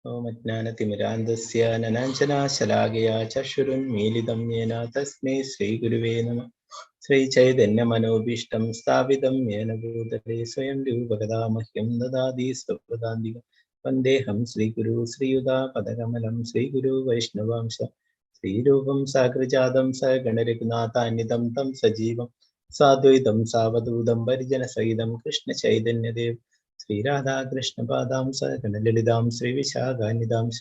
ഓം അജ്ഞാനതിമിരാന്ധസ്യ നനാഞ്ജനാശലാകയാ ചക്ഷുരുന്മീലിതം യേന തസ്മൈ ശ്രീഗുരുവേ നമഃ. ശ്രീചൈതന്യമനോഭീഷ്ടം സ്ഥാപിതം യേന ഭൂതലേ സ്വയം രൂപകഥാ മഹ്യം ദദാതി സ്വപദാന്തികം. വന്ദേഹം ശ്രീഗുരു ശ്രീയുതാപദകമലം ശ്രീഗുരു വൈഷ്ണവാംശ ശ്രീരൂപം സാഗ്രജാതം സഗണരഘുനാഥാന്വിതം തം സജീവം സാദ്വൈതം സാവധൂതം പരിജനസഹിതം കൃഷ്ണചൈതന്യദേവ് ശ്രീരാധാകൃഷ്ണപാദാംസ ഗണലളിതാം ശ്രീവിശാഖാന്വിതാംശ.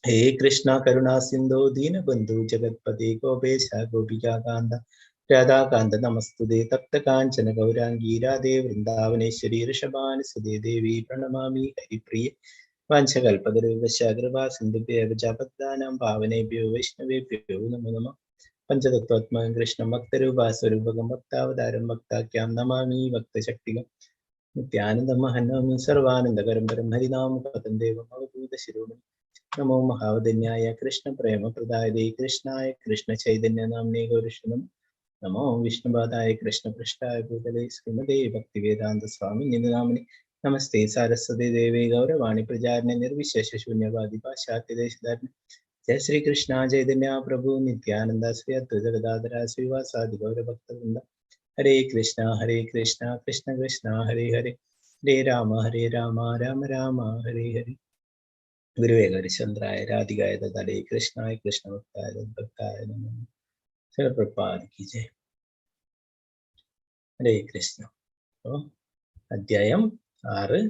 ഹേ കൃഷ്ണ കരുണാ സിന്ധോ ദീനബന്ധു ജഗത്പതി ഗോപേശ ഗോപികാകാന്ത രാധാകാന്ത നമസ്തുതേ. തപ്തകാഞ്ചന ഗൗരാംഗീ രാധേ വൃന്ദാവനേശ്വരി ഋഷഭാനുസുതേ ദേവി പ്രണമാമി ഹരിപ്രിയ. വാഞ്ചകൽപതരുവശ കൃപാ സിന്ധുഭ്യേ ജപദ്ദാനാം പാവനേഭ്യോ വൈഷ്ണവേഭ്യോ നമോ നമഃ. പഞ്ചതത്വാത്മകം കൃഷ്ണം ഭക്തരൂപാസ്വരൂപകം ഭക്താവതാരം ഭക്താഖ്യാം നമാമി ഭക്തശക്തികം. നിത്യാനന്ദമഹനോമി സർവാനന്ദകരം പരം ഹരിനാമ പദം ദേവം അവധൂത ശിരോമണി. നമോ മഹാവദന്യായ കൃഷ്ണ പ്രേമപ്രദായതേ കൃഷ്ണായ കൃഷ്ണ ചൈതന്യ നാമ്നേ ഗൗരിഷ്ണം. നമോ വിഷ്ണുപാദായ കൃഷ്ണ പൃഷ്ഠായ ഭൂതലേ ശ്രീമതേ ഭക്തിവേദാന്ത സ്വാമി നിനാമിനി. നമസ്തേ സാരസ്വതി ദേവേ ഗൗരവാണി പ്രചാരണ നിർവിശേഷ ശൂന്യവാദി പാശ്ചാത്യദേശധാരണ. ജയ ശ്രീകൃഷ്ണ ചൈതന്യ പ്രഭു നിത്യാനന്ദ ശ്രീ അദ്വൈത ഗദാധര ശ്രീവാസാദി ഗൗരഭക്തവൃന്ദ. ഹരേ കൃഷ്ണ കൃഷ്ണ കൃഷ്ണ ഹരേ ഹരേ ഹരേ രാമ രാമ രാമ ഹരേ ഹരേ. ഗുരുവേ ഹരിചന്ദ്രായ രാധികായ തടേ കൃഷ്ണായ കൃഷ്ണ ഭക്തായ നമഃ. പ്രഭുപാദ് കി ജയ്. ഹരേ കൃഷ്ണ. അധ്യായം 6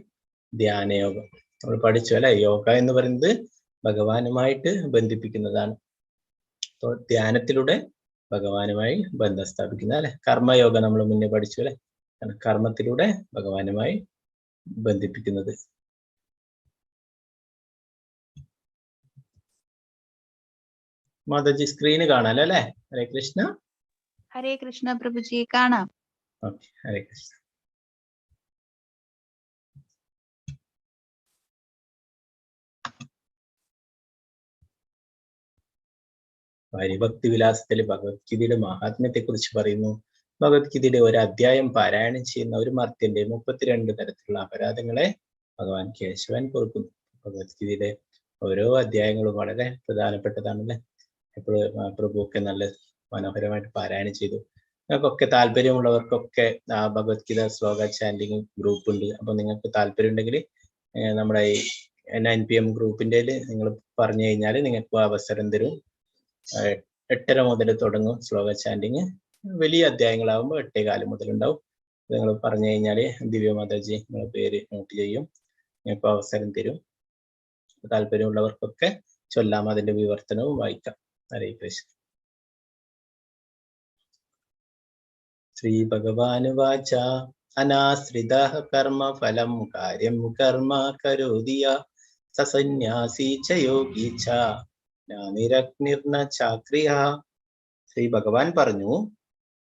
ധ്യാനയോഗം നമ്മൾ പഠിച്ചു അല്ലെ. യോഗ എന്ന് പറയുന്നത് ഭഗവാനുമായിട്ട് ബന്ധിപ്പിക്കുന്നതാണ്. അപ്പോൾ ധ്യാനത്തിലൂടെ ഭഗവാനുമായി ബന്ധം സ്ഥാപിക്കുന്ന അല്ലെ. കർമ്മയോഗ നമ്മൾ മുന്നേ പഠിച്ചു അല്ലെ. കർമ്മത്തിലൂടെ ഭഗവാനുമായി ബന്ധിപ്പിക്കുന്നത്. മാതാജി സ്ക്രീന് കാണാലോ അല്ലെ. ഹരേ കൃഷ്ണ. ഹരേ കൃഷ്ണ പ്രഭുജി, കാണാം. ഓക്കെ, ഹരേ കൃഷ്ണ. ഹരിഭക്തി വിലാസത്തിൽ ഭഗവത്ഗീതയുടെ മഹാത്മ്യത്തെ കുറിച്ച് പറയുന്നു. ഭഗവത്ഗീതയുടെ ഒരു അധ്യായം പാരായണം ചെയ്യുന്ന ഒരു മർത്യന്റെ 32 തരത്തിലുള്ള അപരാധങ്ങളെ ഭഗവാൻ കേശവൻ പൊറുക്കുന്നു. ഭഗവത്ഗീതയുടെ ഓരോ അധ്യായങ്ങളും വളരെ പ്രധാനപ്പെട്ടതാണല്ലേ. ഇപ്പോൾ പ്രഭുവൊക്കെ നല്ല മനോഹരമായിട്ട് പാരായണം ചെയ്തു. നിങ്ങൾക്കൊക്കെ താല്പര്യമുള്ളവർക്കൊക്കെ ഭഗവത്ഗീത ശ്ലോക ചാൻഡിങ് ഗ്രൂപ്പ് ഉണ്ട്. അപ്പൊ നിങ്ങൾക്ക് താല്പര്യം ഉണ്ടെങ്കിൽ നമ്മുടെ ഈ 9 PM ഗ്രൂപ്പിന്റെ നിങ്ങൾ പറഞ്ഞു കഴിഞ്ഞാൽ നിങ്ങൾക്ക് അവസരം തരും. 8:30 മുതൽ തുടങ്ങും ശ്ലോക ചാൻഡിങ്. വലിയ അധ്യായങ്ങളാകുമ്പോൾ 8:15 മുതൽ ഉണ്ടാവും. നിങ്ങൾ പറഞ്ഞു കഴിഞ്ഞാല് ദിവ്യ മാതാജി നിങ്ങളുടെ പേര് നോട്ട് ചെയ്യും, നിങ്ങൾക്ക് അവസരം തരും. താല്പര്യമുള്ളവർക്കൊക്കെ ചൊല്ലാം, അതിന്റെ വിവർത്തനവും വായിക്കാം. ഹരേ കൃഷ്ണ. ശ്രീ ഭഗവാനുവാച അനാശ്രിത കർമ്മ ഫലം കാര്യം കർമ്മ കരോതിയ സസന്യാസി ച യോഗി ച നിരഗ്നിർന ചാക്രിയ. ശ്രീ ഭഗവാൻ പറഞ്ഞു,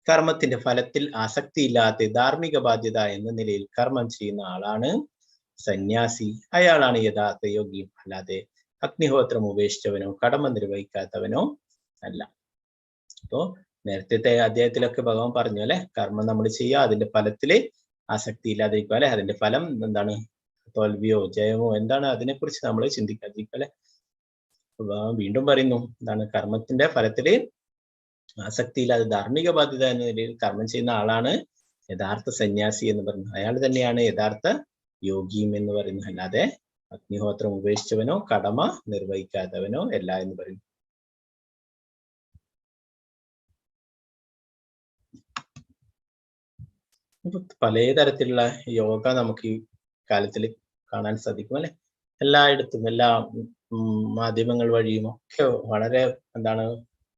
കർമ്മത്തിന്റെ ഫലത്തിൽ ആസക്തിയില്ലാത്ത ധാർമ്മിക ബാധ്യത എന്ന നിലയിൽ കർമ്മം ചെയ്യുന്ന ആളാണ് സന്യാസി. അയാളാണ് യഥാർത്ഥ യോഗി, അല്ലാതെ അഗ്നിഹോത്രം ഉപേക്ഷിച്ചവനോ കടമ നിർവഹിക്കാത്തവനോ അല്ല. അപ്പോ നേരത്തെ അധ്യായത്തിലൊക്കെ ഭഗവാൻ പറഞ്ഞു അല്ലെ, കർമ്മം നമ്മൾ ചെയ്യുക, അതിന്റെ ഫലത്തില് ആസക്തി ഇല്ലാതിരിക്കുക അല്ലെ. അതിന്റെ ഫലം എന്താണ്, തോൽവിയോ ജയമോ എന്താണ്, അതിനെക്കുറിച്ച് നമ്മൾ ചിന്തിക്കാതിരിക്കുക അല്ലെ. വീണ്ടും പറയുന്നു, എന്താണ്, കർമ്മത്തിന്റെ ഫലത്തില് ആസക്തിയില്ലാതെ ധാർമ്മിക ബാധ്യത എന്ന നിലയിൽ കർമ്മം ചെയ്യുന്ന ആളാണ് യഥാർത്ഥ സന്യാസി എന്ന് പറയുന്നത്. അയാൾ തന്നെയാണ് യഥാർത്ഥ യോഗിയും എന്ന് പറയുന്നത്, അല്ലാതെ അഗ്നിഹോത്രം ഉപേക്ഷിച്ചവനോ കടമ നിർവഹിക്കാത്തവനോ അല്ല എന്ന് പറയുന്നു. പലതരത്തിലുള്ള യോഗ നമുക്ക് ഈ കാലത്തിൽ കാണാൻ സാധിക്കും അല്ലെ. എല്ലായിടത്തും എല്ലാ മാധ്യമങ്ങൾ വഴിയും ഒക്കെ വളരെ എന്താണ്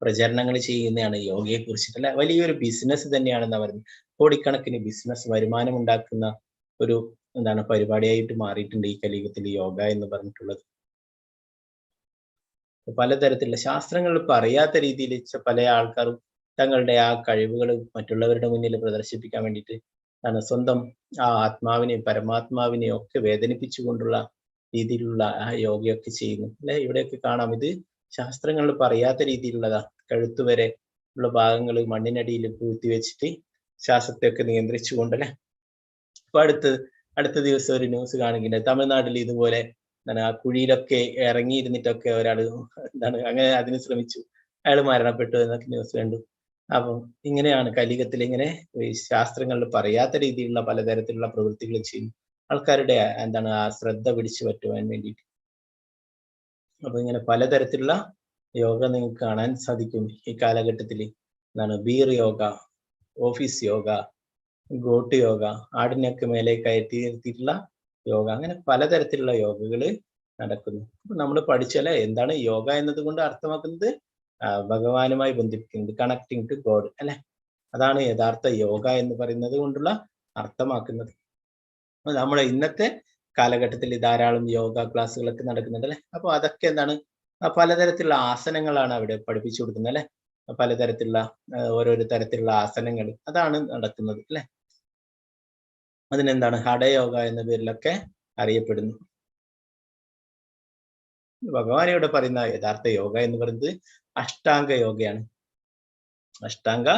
പ്രചരണങ്ങൾ ചെയ്യുന്നതാണ് യോഗയെ കുറിച്ചിട്ടല്ല. വലിയൊരു ബിസിനസ് തന്നെയാണെന്ന് പറയുന്നത്. കോടിക്കണക്കിന് ബിസിനസ് വരുമാനം ഉണ്ടാക്കുന്ന ഒരു എന്താണ് പരിപാടിയായിട്ട് മാറിയിട്ടുണ്ട് ഈ കലിയുഗത്തിൽ യോഗ എന്ന് പറഞ്ഞിട്ടുള്ളത്. പലതരത്തിലുള്ള ശാസ്ത്രങ്ങൾ പറയാത്ത രീതിയിൽ പല ആൾക്കാരും തങ്ങളുടെ ആ കഴിവുകൾ മറ്റുള്ളവരുടെ മുന്നിൽ പ്രദർശിപ്പിക്കാൻ വേണ്ടിയിട്ട് സ്വന്തം ആ ആത്മാവിനെയും പരമാത്മാവിനെയും ഒക്കെ വേദനിപ്പിച്ചുകൊണ്ടുള്ള രീതിയിലുള്ള ആ യോഗയൊക്കെ ചെയ്യുന്നു അല്ലെ. ഇവിടെയൊക്കെ കാണാം, ഇത് ശാസ്ത്രങ്ങളിൽ പറയാത്ത രീതിയിലുള്ളതാ. കഴുത്തുവരെ ഉള്ള ഭാഗങ്ങൾ മണ്ണിനടിയിൽ പൂഴ്ത്തി വെച്ചിട്ട് ശ്വാസത്തെയൊക്കെ നിയന്ത്രിച്ചുകൊണ്ടല്ലേ. അപ്പൊ അടുത്ത ദിവസം ഒരു ന്യൂസ് കാണിക്കുന്നുണ്ട്, തമിഴ്നാട്ടിൽ ഇതുപോലെ എന്താണ് ആ കുഴിയിലൊക്കെ ഇറങ്ങിയിരുന്നിട്ടൊക്കെ ഒരാൾ എന്താണ് അങ്ങനെ അതിന് ശ്രമിച്ചു, അയാൾ മരണപ്പെട്ടു എന്നൊക്കെ ന്യൂസ് കണ്ടു. അപ്പം ഇങ്ങനെയാണ് കലിയുഗത്തിൽ ഇങ്ങനെ ഈ ശാസ്ത്രങ്ങളിൽ പറയാത്ത രീതിയിലുള്ള പലതരത്തിലുള്ള പ്രവൃത്തികൾ ചെയ്യും ആൾക്കാരുടെ എന്താണ് ആ ശ്രദ്ധ പിടിച്ചു പറ്റുവാൻ വേണ്ടിയിട്ട്. അപ്പൊ ഇങ്ങനെ പലതരത്തിലുള്ള യോഗ നിങ്ങൾക്ക് കാണാൻ സാധിക്കും ഈ കാലഘട്ടത്തിൽ. എന്താണ് beer yoga, office yoga, goat yoga, ആടിനൊക്കെ മേലെ കയറ്റി നിർത്തിയിട്ടുള്ള യോഗ, അങ്ങനെ പലതരത്തിലുള്ള യോഗകൾ നടക്കുന്നു. അപ്പൊ നമ്മൾ പഠിച്ചാലേ എന്താണ് യോഗ എന്നത് കൊണ്ട് അർത്ഥമാക്കുന്നത്? ഭഗവാനുമായി ബന്ധിപ്പിക്കുന്നത്, കണക്ടിങ് ടു ഗോഡ് അല്ലെ. അതാണ് യഥാർത്ഥ യോഗ എന്ന് പറയുന്നത് കൊണ്ടുള്ള അർത്ഥമാക്കുന്നത്. നമ്മുടെ ഇന്നത്തെ കാലഘട്ടത്തിൽ ധാരാളം യോഗ ക്ലാസ്സുകളൊക്കെ നടക്കുന്നുണ്ട് അല്ലെ. അപ്പൊ അതൊക്കെ എന്താണ് പലതരത്തിലുള്ള ആസനങ്ങളാണ് അവിടെ പഠിപ്പിച്ചു കൊടുക്കുന്നത് അല്ലെ. പലതരത്തിലുള്ള ഓരോരോ തരത്തിലുള്ള ആസനങ്ങൾ അതാണ് നടക്കുന്നത് അല്ലെ. അതിനെന്താണ് ഹഠയോഗ എന്ന പേരിലൊക്കെ അറിയപ്പെടുന്നു. ഭഗവാൻ ഇവിടെ പറയുന്ന യഥാർത്ഥ യോഗ എന്ന് പറയുന്നത് അഷ്ടാംഗ യോഗയാണ്. അഷ്ടാംഗ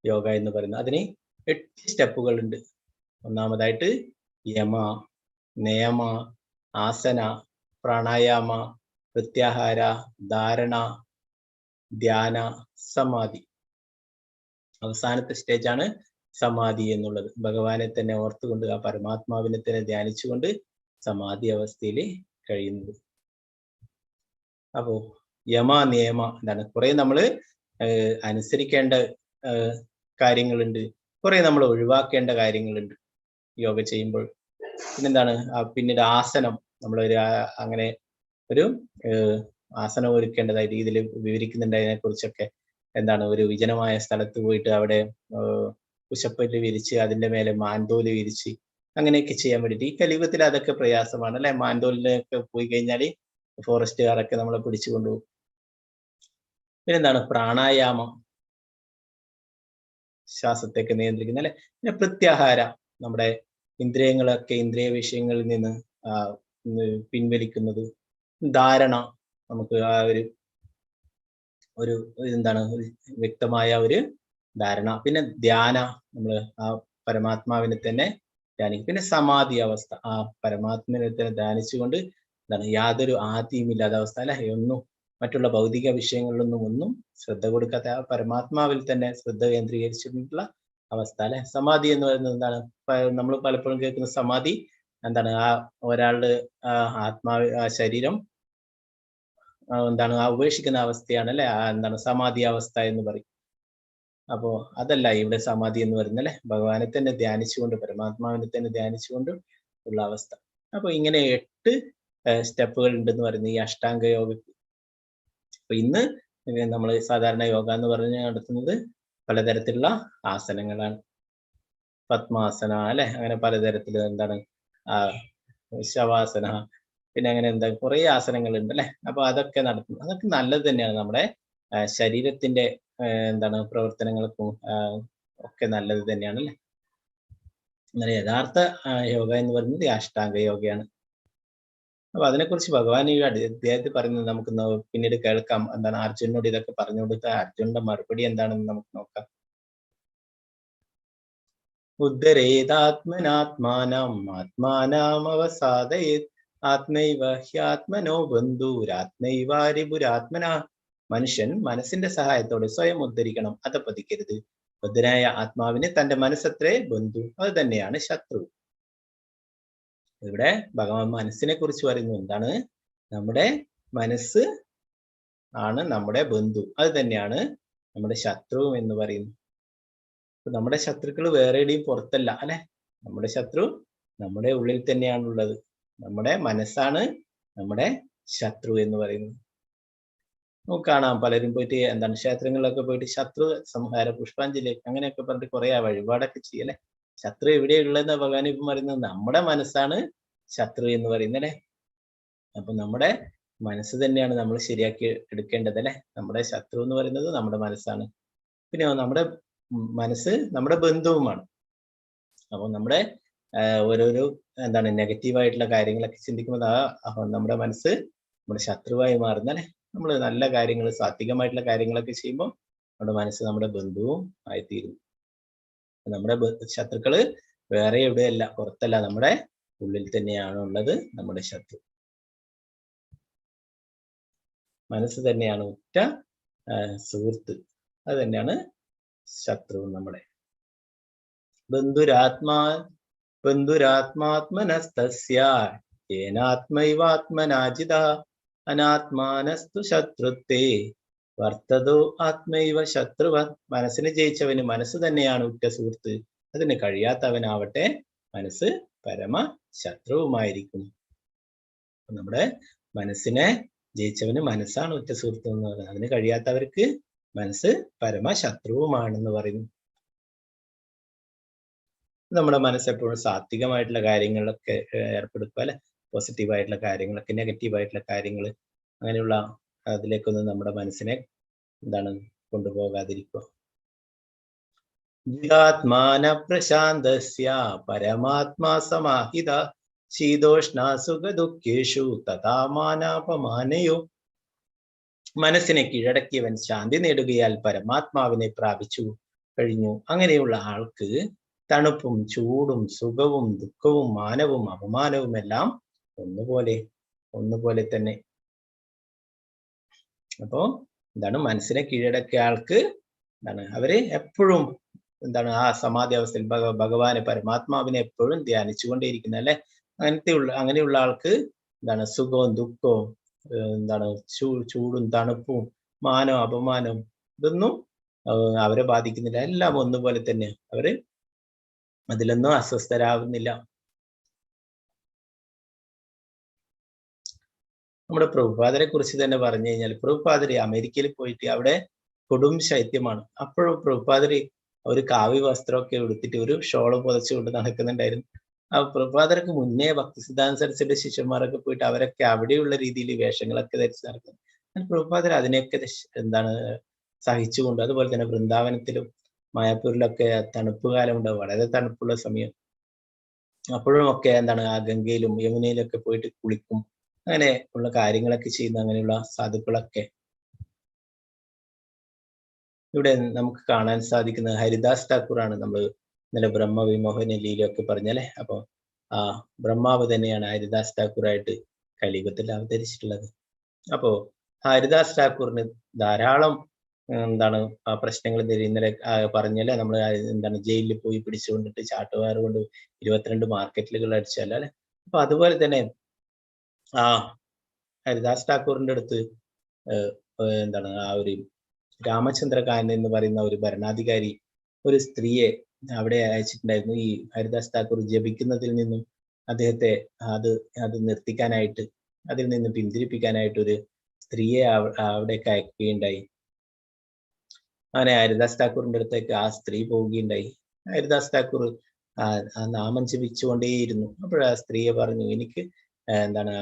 യോഗ എന്ന് പറയുന്നത് അതിന് 8 സ്റ്റെപ്പുകൾ ഉണ്ട്. ഒന്നാമതായിട്ട് യമ, നിയമ, ആസന, പ്രാണായാമ, പ്രത്യാഹാര, ധാരണ, ധ്യാന, സമാധി. അവസാനത്തെ സ്റ്റേജാണ് സമാധി എന്നുള്ളത്. ഭഗവാനെ തന്നെ ഓർത്തുകൊണ്ട് ആ പരമാത്മാവിനെ തന്നെ ധ്യാനിച്ചുകൊണ്ട് സമാധി അവസ്ഥയിൽ കഴിയുന്നത്. അപ്പോ യമ നിയമ എന്താണ്, കുറെ നമ്മൾ അനുസരിക്കേണ്ട കാര്യങ്ങളുണ്ട്, കുറെ നമ്മൾ ഒഴിവാക്കേണ്ട കാര്യങ്ങളുണ്ട് യോഗ ചെയ്യുമ്പോൾ. പിന്നെന്താണ് പിന്നീട് ആസനം, നമ്മളൊരു അങ്ങനെ ഒരു ആസനം ഒരുക്കേണ്ടതായിട്ട് ഇതിൽ വിവരിക്കുന്നുണ്ട്. അതിനെ കുറിച്ചൊക്കെ എന്താണ് ഒരു വിജനമായ സ്ഥലത്ത് പോയിട്ട് അവിടെ കുശപ്പല്ല് വിരിച്ച് അതിന്റെ മേലെ മാൻതോല് വിരിച്ച് അങ്ങനെയൊക്കെ ചെയ്യാൻ വേണ്ടിയിട്ട്. ഈ കലിയുഗത്തിൽ അതൊക്കെ പ്രയാസമാണ് അല്ലെ. മാൻതോലിനൊക്കെ പോയി കഴിഞ്ഞാൽ ഫോറസ്റ്റുകാരൊക്കെ നമ്മളെ പിടിച്ചു കൊണ്ടുപോകും. പിന്നെന്താണ് പ്രാണായാമം, ശ്വാസത്തെയൊക്കെ നിയന്ത്രിക്കുന്ന അല്ലെ. പിന്നെ പ്രത്യാഹാര, നമ്മുടെ ഇന്ദ്രിയങ്ങളൊക്കെ ഇന്ദ്രിയ വിഷയങ്ങളിൽ നിന്ന് പിൻവലിക്കുന്നത്. ധാരണ, നമുക്ക് ആ ഒരു എന്താണ് വ്യക്തമായ ഒരു ധാരണ. പിന്നെ ധ്യാന, നമ്മൾ ആ പരമാത്മാവിനെ തന്നെ ധ്യാനിക്കും. പിന്നെ സമാധി അവസ്ഥ, ആ പരമാത്മാവിനെ തന്നെ ധ്യാനിച്ചുകൊണ്ട് എന്താണ് യാതൊരു ആദിയുമില്ലാത്ത അവസ്ഥ അല്ലെ. ഒന്നും മറ്റുള്ള ഭൗതിക ഒന്നും ശ്രദ്ധ കൊടുക്കാത്ത ആ പരമാത്മാവിൽ തന്നെ ശ്രദ്ധ കേന്ദ്രീകരിച്ചിട്ടുള്ള അവസ്ഥ അല്ലെ. സമാധി എന്ന് പറയുന്നത് എന്താണ്? നമ്മൾ പലപ്പോഴും കേൾക്കുന്ന സമാധി എന്താണ്, ആ ഒരാളുടെ ആത്മാവ് ആ ശരീരം എന്താണ് ഉപേക്ഷിക്കുന്ന അവസ്ഥയാണ് അല്ലെ. എന്താണ് സമാധി അവസ്ഥ എന്ന് പറയും. അപ്പോ അതല്ല ഇവിടെ സമാധി എന്ന് പറയുന്നത് അല്ലെ. ഭഗവാനെ തന്നെ ധ്യാനിച്ചുകൊണ്ട് പരമാത്മാവിനെ തന്നെ ധ്യാനിച്ചുകൊണ്ട് ഉള്ള അവസ്ഥ. അപ്പൊ ഇങ്ങനെ 8 സ്റ്റെപ്പുകൾ ഉണ്ടെന്ന് പറയുന്നത് ഈ അഷ്ടാംഗ യോഗയ്ക്ക്. അപ്പൊ ഇന്ന് നമ്മൾ സാധാരണ യോഗ എന്ന് പറഞ്ഞ് നടത്തുന്നത് പലതരത്തിലുള്ള ആസനങ്ങളാണ്. പത്മാസന അല്ലെ, അങ്ങനെ പലതരത്തിൽ എന്താണ് ശവാസന, പിന്നെ അങ്ങനെ എന്താ കുറെ ആസനങ്ങൾ ഉണ്ട് അല്ലെ. അപ്പൊ അതൊക്കെ നടത്തും. അതൊക്കെ നല്ലത് തന്നെയാണ്, നമ്മുടെ ശരീരത്തിന്റെ എന്താണ് പ്രവർത്തനങ്ങൾക്കും ഒക്കെ നല്ലത് തന്നെയാണ് അല്ലെ. അങ്ങനെ യഥാർത്ഥ യോഗ എന്ന് പറയുന്നത് അഷ്ടാംഗ യോഗയാണ്. അപ്പൊ അതിനെക്കുറിച്ച് ഭഗവാൻ ഈ അധ്യായത്തിൽ പറയുന്നത് നമുക്ക് പിന്നീട് കേൾക്കാം. എന്താണ് അർജുനോട് ഇതൊക്കെ പറഞ്ഞു കൊടുത്ത അർജുനന്റെ മറുപടി എന്താണെന്ന് നമുക്ക് നോക്കാം. ഉദ്ധരേതാത്മനാത്മാനം ആത്മാനം അവസാദയേത് ആത്മൈവ ഹ്യാത്മനോ ബന്ധുരാത്മൈവാരിപുരാത്മന. മനുഷ്യൻ മനസ്സിന്റെ സഹായത്തോടെ സ്വയം ഉദ്ധരിക്കണം, അധപ്പതിക്കരുത്. ബുദ്ധനായ ആത്മാവിന് തന്റെ മനസ്സത്രേ ബന്ധു, അത് തന്നെയാണ് ശത്രു. ഇവിടെ ഭഗവാൻ മനസ്സിനെ കുറിച്ച് പറയുന്നു. എന്താണ്? നമ്മുടെ മനസ്സ് ആണ് നമ്മുടെ ബന്ധു, അത് തന്നെയാണ് നമ്മുടെ ശത്രു എന്ന് പറയുന്നു. നമ്മുടെ ശത്രുക്കൾ വേറെ എവിടെയും പുറത്തല്ല അല്ലെ. നമ്മുടെ ശത്രു നമ്മുടെ ഉള്ളിൽ തന്നെയാണുള്ളത്. നമ്മുടെ മനസ്സാണ് നമ്മുടെ ശത്രു എന്ന് പറയുന്നത്. നമുക്ക് കാണാം പലരും പോയിട്ട് എന്താണ് ക്ഷേത്രങ്ങളിലൊക്കെ പോയിട്ട് ശത്രു സംഹാര പുഷ്പാഞ്ജലി അങ്ങനെയൊക്കെ പറഞ്ഞിട്ട് കുറെ വഴിപാടൊക്കെ ചെയ്യല്ലേ. ശത്രു എവിടെയുള്ളതെന്ന് ഭഗവാൻ ഇപ്പം പറയുന്നത് നമ്മുടെ മനസ്സാണ് ശത്രു എന്ന് പറയുന്നത് അല്ലെ. അപ്പൊ നമ്മുടെ മനസ്സ് തന്നെയാണ് നമ്മൾ ശരിയാക്കി എടുക്കേണ്ടത് അല്ലെ. നമ്മുടെ ശത്രു എന്ന് പറയുന്നത് നമ്മുടെ മനസ്സാണ്. പിന്നെ നമ്മുടെ മനസ്സ് നമ്മുടെ ബന്ധുവുമാണ്. അപ്പൊ നമ്മുടെ ഓരോരോ എന്താണ് നെഗറ്റീവായിട്ടുള്ള കാര്യങ്ങളൊക്കെ ചിന്തിക്കുമ്പോൾ നമ്മുടെ മനസ്സ് നമ്മുടെ ശത്രുവായി മാറുന്ന അല്ലെ. നമ്മൾ നല്ല കാര്യങ്ങൾ സാത്വികമായിട്ടുള്ള കാര്യങ്ങളൊക്കെ ചെയ്യുമ്പോൾ നമ്മുടെ മനസ്സ് നമ്മുടെ ബന്ധുവും ആയിത്തീരും. നമ്മുടെ ശത്രുക്കള് വേറെ എവിടെയല്ല, പുറത്തല്ല, നമ്മുടെ ഉള്ളിൽ തന്നെയാണ് ഉള്ളത് നമ്മുടെ ശത്രു. മനസ്സ് തന്നെയാണ് ഉറ്റ സുഹൃത്ത്. അത് തന്നെയാണ് ശത്രു നമ്മുടെ. ബന്ധുരാത്മാത്മനസ്തസ്യ യേനാത്മൈവാത്മനാജിത അനാത്മാനസ്തു ശത്രുത്തേ വർത്തതോ ആത്മൈവ ശത്രുവ. മനസ്സിനെ ജയിച്ചവന് മനസ്സ് തന്നെയാണ് ഉറ്റ സുഹൃത്ത്. അതിന് കഴിയാത്തവനാവട്ടെ മനസ്സ് പരമ ശത്രുവുമായിരിക്കും. നമ്മുടെ മനസ്സിനെ ജയിച്ചവന് മനസ്സാണ് ഉറ്റ സുഹൃത്ത് എന്ന് പറയുന്നത്. അതിന് കഴിയാത്തവർക്ക് മനസ്സ് പരമ ശത്രുവുമാണെന്ന് പറയുന്നു. നമ്മുടെ മനസ്സ് എപ്പോഴും സാത്വികമായിട്ടുള്ള കാര്യങ്ങളിലൊക്കെ ഏർപ്പെടുക്കുക, അല്ലെ? പോസിറ്റീവായിട്ടുള്ള കാര്യങ്ങളൊക്കെ, നെഗറ്റീവായിട്ടുള്ള കാര്യങ്ങൾ അങ്ങനെയുള്ള അതിലേക്കൊന്നും നമ്മുടെ മനസ്സിനെ കൊണ്ടുപോകാതിരിക്കുക. ജിതാത്മാന പ്രശാന്തസ്യ പരമാത്മാ സമാഹിത ശീതോഷ്ണ സുഖ ദുഃഖേഷു തഥാ മാനാപമാനയോ. മനസ്സിനെ കീഴടക്കിയവൻ ശാന്തി നേടുകയാൽ പരമാത്മാവിനെ പ്രാപിച്ചു കഴിഞ്ഞു. അങ്ങനെയുള്ള ആൾക്ക് തണുപ്പും ചൂടും സുഖവും ദുഃഖവും മാനവും അപമാനവും എല്ലാം ഒന്നുപോലെ തന്നെ. അപ്പോ മനസ്സിനെ കീഴടക്കിയ ആൾക്ക് അവര് എപ്പോഴും ആ സമാധി അവസ്ഥയിൽ ഭഗവാനെ പരമാത്മാവിനെ എപ്പോഴും ധ്യാനിച്ചുകൊണ്ടേയിരിക്കുന്നത്, അല്ലെ? അങ്ങനെയുള്ള ആൾക്ക് സുഖവും ദുഃഖവും ചൂടും തണുപ്പും മാനവും അപമാനവും ഇതൊന്നും അവരെ ബാധിക്കുന്നില്ല. എല്ലാം ഒന്നുപോലെ തന്നെ. അവര് അതിലൊന്നും അസ്വസ്ഥരാകുന്നില്ല. നമ്മുടെ പ്രഭുപാദരെ കുറിച്ച് തന്നെ പറഞ്ഞു കഴിഞ്ഞാൽ, പ്രഭുപാദര് അമേരിക്കയിൽ പോയിട്ട് അവിടെ കൊടും ശൈത്യമാണ്. അപ്പോഴും പ്രഭുപാദര് ഒരു കാവ്യ വസ്ത്രമൊക്കെ എടുത്തിട്ട് ഒരു ഷോള് പുതച്ചുകൊണ്ട് നടക്കുന്നുണ്ടായിരുന്നു. ആ പ്രഭുപാദർക്ക് മുന്നേ ഭക്തിസിദ്ധാന്ത സരസ്വതിയുടെ ശിഷ്യന്മാരൊക്കെ പോയിട്ട് അവരൊക്കെ അവിടെയുള്ള രീതിയിൽ വേഷങ്ങളൊക്കെ ധരിച്ച് നടക്കുന്നു. പ്രഭുപാദർ അതിനെയൊക്കെ സഹിച്ചുകൊണ്ട്, അതുപോലെ തന്നെ വൃന്ദാവനത്തിലും മായാപ്പൂരിലൊക്കെ തണുപ്പ് കാലം ഉണ്ടാവും, വളരെ തണുപ്പുള്ള സമയം. അപ്പോഴും ഒക്കെ ആ ഗംഗയിലും യമുനയിലൊക്കെ പോയിട്ട് കുളിക്കും. അങ്ങനെ ഉള്ള കാര്യങ്ങളൊക്കെ ചെയ്യുന്ന അങ്ങനെയുള്ള സാധുക്കളൊക്കെ ഇവിടെ നമുക്ക് കാണാൻ സാധിക്കുന്നത് ഹരിദാസ് ഠാക്കൂറാണ്. നമ്മൾ ഇന്നലെ ബ്രഹ്മവിമോഹന ലീലയൊക്കെ പറഞ്ഞല്ലേ. അപ്പൊ ആ ബ്രഹ്മാവ് തന്നെയാണ് ഹരിദാസ് ഠാക്കൂറായിട്ട് കലിയുഗത്തിൽ അവതരിച്ചിട്ടുള്ളത്. അപ്പോ ഹരിദാസ് ഠാക്കൂറിന് ധാരാളം പ്രശ്നങ്ങൾ ഇന്നലെ പറഞ്ഞല്ലേ. നമ്മൾ ജയിലിൽ പോയി പിടിച്ചുകൊണ്ടിട്ട് ചാട്ടുവാറ് കൊണ്ട് 22 മാർക്കറ്റിലുകൾ അടിച്ചല്ല, അല്ലെ? അപ്പൊ അതുപോലെ തന്നെ ആ ഹരിദാസ് ഠാക്കൂറിന്റെ അടുത്ത് ആ ഒരു രാമചന്ദ്രകാൻ എന്ന് പറയുന്ന ഒരു ഭരണാധികാരി ഒരു സ്ത്രീയെ അവിടെ അയച്ചിട്ടുണ്ടായിരുന്നു. ഈ ഹരിദാസ് ഠാക്കൂർ ജപിക്കുന്നതിൽ നിന്നും അദ്ദേഹത്തെ അത് നിർത്തിക്കാനായിട്ട്, അതിൽ നിന്ന് പിന്തിരിപ്പിക്കാനായിട്ട് ഒരു സ്ത്രീയെ അവിടേക്ക് അയക്കുകയുണ്ടായി. അങ്ങനെ ഹരിദാസ് ഠാക്കൂറിന്റെ അടുത്തേക്ക് ആ സ്ത്രീ പോവുകയുണ്ടായി. ഹരിദാസ് ഠാക്കൂർ ആ നാമം ജപിച്ചുകൊണ്ടേയിരുന്നു. അപ്പോൾ ആ സ്ത്രീയെ പറഞ്ഞു, എനിക്ക്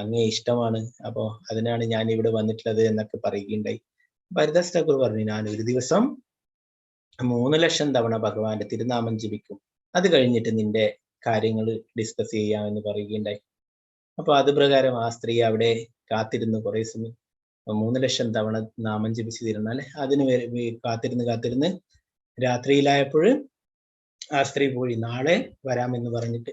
അങ്ങേ ഇഷ്ടമാണ്, അപ്പോ അതിനാണ് ഞാൻ ഇവിടെ വന്നിട്ടുള്ളത് എന്നൊക്കെ പറയുകയുണ്ടായി. ഹരിദാസ് ഠാക്കൂർ പറഞ്ഞു, ഞാൻ ഒരു ദിവസം 3 ലക്ഷം തവണ ഭഗവാന്റെ തിരുനാമം ജപിക്കും, അത് കഴിഞ്ഞിട്ട് നിന്റെ കാര്യങ്ങൾ ഡിസ്കസ് ചെയ്യാമെന്ന് പറയുകയുണ്ടായി. അപ്പൊ അത് പ്രകാരം ആ സ്ത്രീ അവിടെ കാത്തിരുന്നു കുറെ സമയം. 3 ലക്ഷം തവണ നാമം ജപിച്ചു തീരണം, അല്ലെ? അതിന് കാത്തിരുന്ന് രാത്രിയിലായപ്പോൾ ആ സ്ത്രീ പോയി നാളെ വരാമെന്ന് പറഞ്ഞിട്ട്.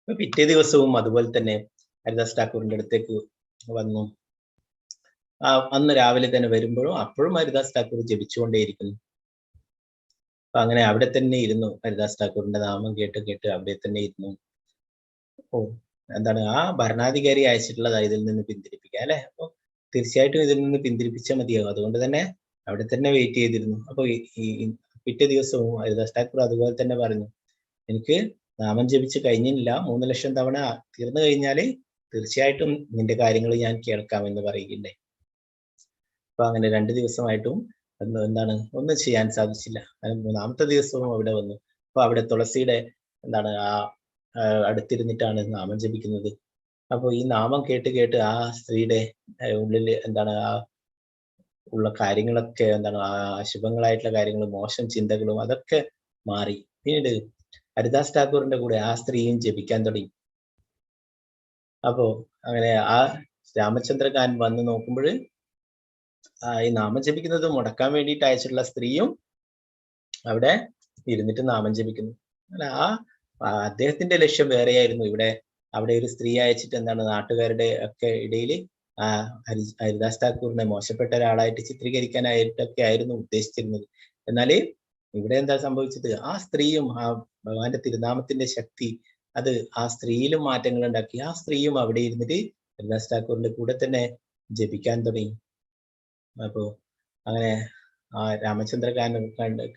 പിറ്റേ ദിവസവും അതുപോലെ തന്നെ ഹരിദാസ് ഠാക്കൂറിന്റെ അടുത്തേക്ക് വന്നു. അന്ന് രാവിലെ തന്നെ വരുമ്പോഴും അപ്പോഴും ഹരിദാസ് ഠാക്കൂർ ജപിച്ചുകൊണ്ടേയിരിക്കുന്നു. അപ്പൊ അങ്ങനെ അവിടെ തന്നെ ഇരുന്നു. ഹരിദാസ് ഠാക്കൂറിന്റെ നാമം കേട്ട് അവിടെ തന്നെ ഇരുന്നു. ആ ഭരണാധികാരി അയച്ചിട്ടുള്ളത് ഇതിൽ നിന്ന് പിന്തിരിപ്പിക്കുക, അല്ലെ? അപ്പൊ തീർച്ചയായിട്ടും ഇതിൽ നിന്ന് പിന്തിരിപ്പിച്ചാൽ മതിയാവും. അതുകൊണ്ട് തന്നെ അവിടെ തന്നെ വെയിറ്റ് ചെയ്തിരുന്നു. അപ്പൊ ഈ പിറ്റേ ദിവസവും ഹരിദാസ് ഠാക്കൂർ അതുപോലെ തന്നെ പറഞ്ഞു, എനിക്ക് നാമം ജപിച്ച് കഴിഞ്ഞില്ല, 3 ലക്ഷം തവണ തീർന്നു കഴിഞ്ഞാല് തീർച്ചയായിട്ടും നിന്റെ കാര്യങ്ങൾ ഞാൻ കേൾക്കാമെന്ന് പറയുകയുണ്ടായി. അപ്പൊ അങ്ങനെ 2 ദിവസമായിട്ടും ഒന്നും ചെയ്യാൻ സാധിച്ചില്ല. 3ാമത്തെ ദിവസവും അവിടെ വന്നു. അപ്പൊ അവിടെ തുളസിയുടെ അടുത്തിരുന്നിട്ടാണ് നാമം ജപിക്കുന്നത്. അപ്പൊ ഈ നാമം കേട്ട് ആ സ്ത്രീയുടെ ഉള്ളിൽ ഉള്ള കാര്യങ്ങളൊക്കെ അശുഭങ്ങളായിട്ടുള്ള കാര്യങ്ങളും മോശം ചിന്തകളും അതൊക്കെ മാറി. പിന്നീട് ഹരിദാസ് ഠാക്കൂറിന്റെ കൂടെ ആ സ്ത്രീയും ജപിക്കാൻ തുടങ്ങി. അപ്പോ അങ്ങനെ ആ രാമചന്ദ്രകാൻ വന്ന് നോക്കുമ്പോൾ ഈ നാമം ജപിക്കുന്നത് മുടക്കാൻ വേണ്ടിയിട്ട് അയച്ചിട്ടുള്ള സ്ത്രീയും അവിടെ ഇരുന്നിട്ട് നാമം ജപിക്കുന്നു. അല്ല അദ്ദേഹത്തിന്റെ ലക്ഷ്യം വേറെയായിരുന്നു. അവിടെ ഒരു സ്ത്രീ അയച്ചിട്ട് എന്താണ് നാട്ടുകാരുടെ ഒക്കെ ഇടയിൽ ഹരിദാസ് താക്കൂറിനെ മോശപ്പെട്ട ഒരാളായിട്ട് ചിത്രീകരിക്കാനായിട്ടൊക്കെ ആയിരുന്നു ഉദ്ദേശിച്ചിരുന്നത്. എന്നാല് ഇവിടെ എന്താ സംഭവിച്ചത്? ആ സ്ത്രീയും ആ ഭഗവാന്റെ തിരുനാമത്തിന്റെ ശക്തി അത് ആ സ്ത്രീയിലും മാറ്റങ്ങൾ ഉണ്ടാക്കി. ആ സ്ത്രീയും അവിടെ ഇരുന്നിട്ട് ഹരിദാസ് താക്കൂറിന്റെ കൂടെ തന്നെ ജപിക്കാൻ തുടങ്ങി. അപ്പോ അങ്ങനെ ആ രാമചന്ദ്രകാരൻ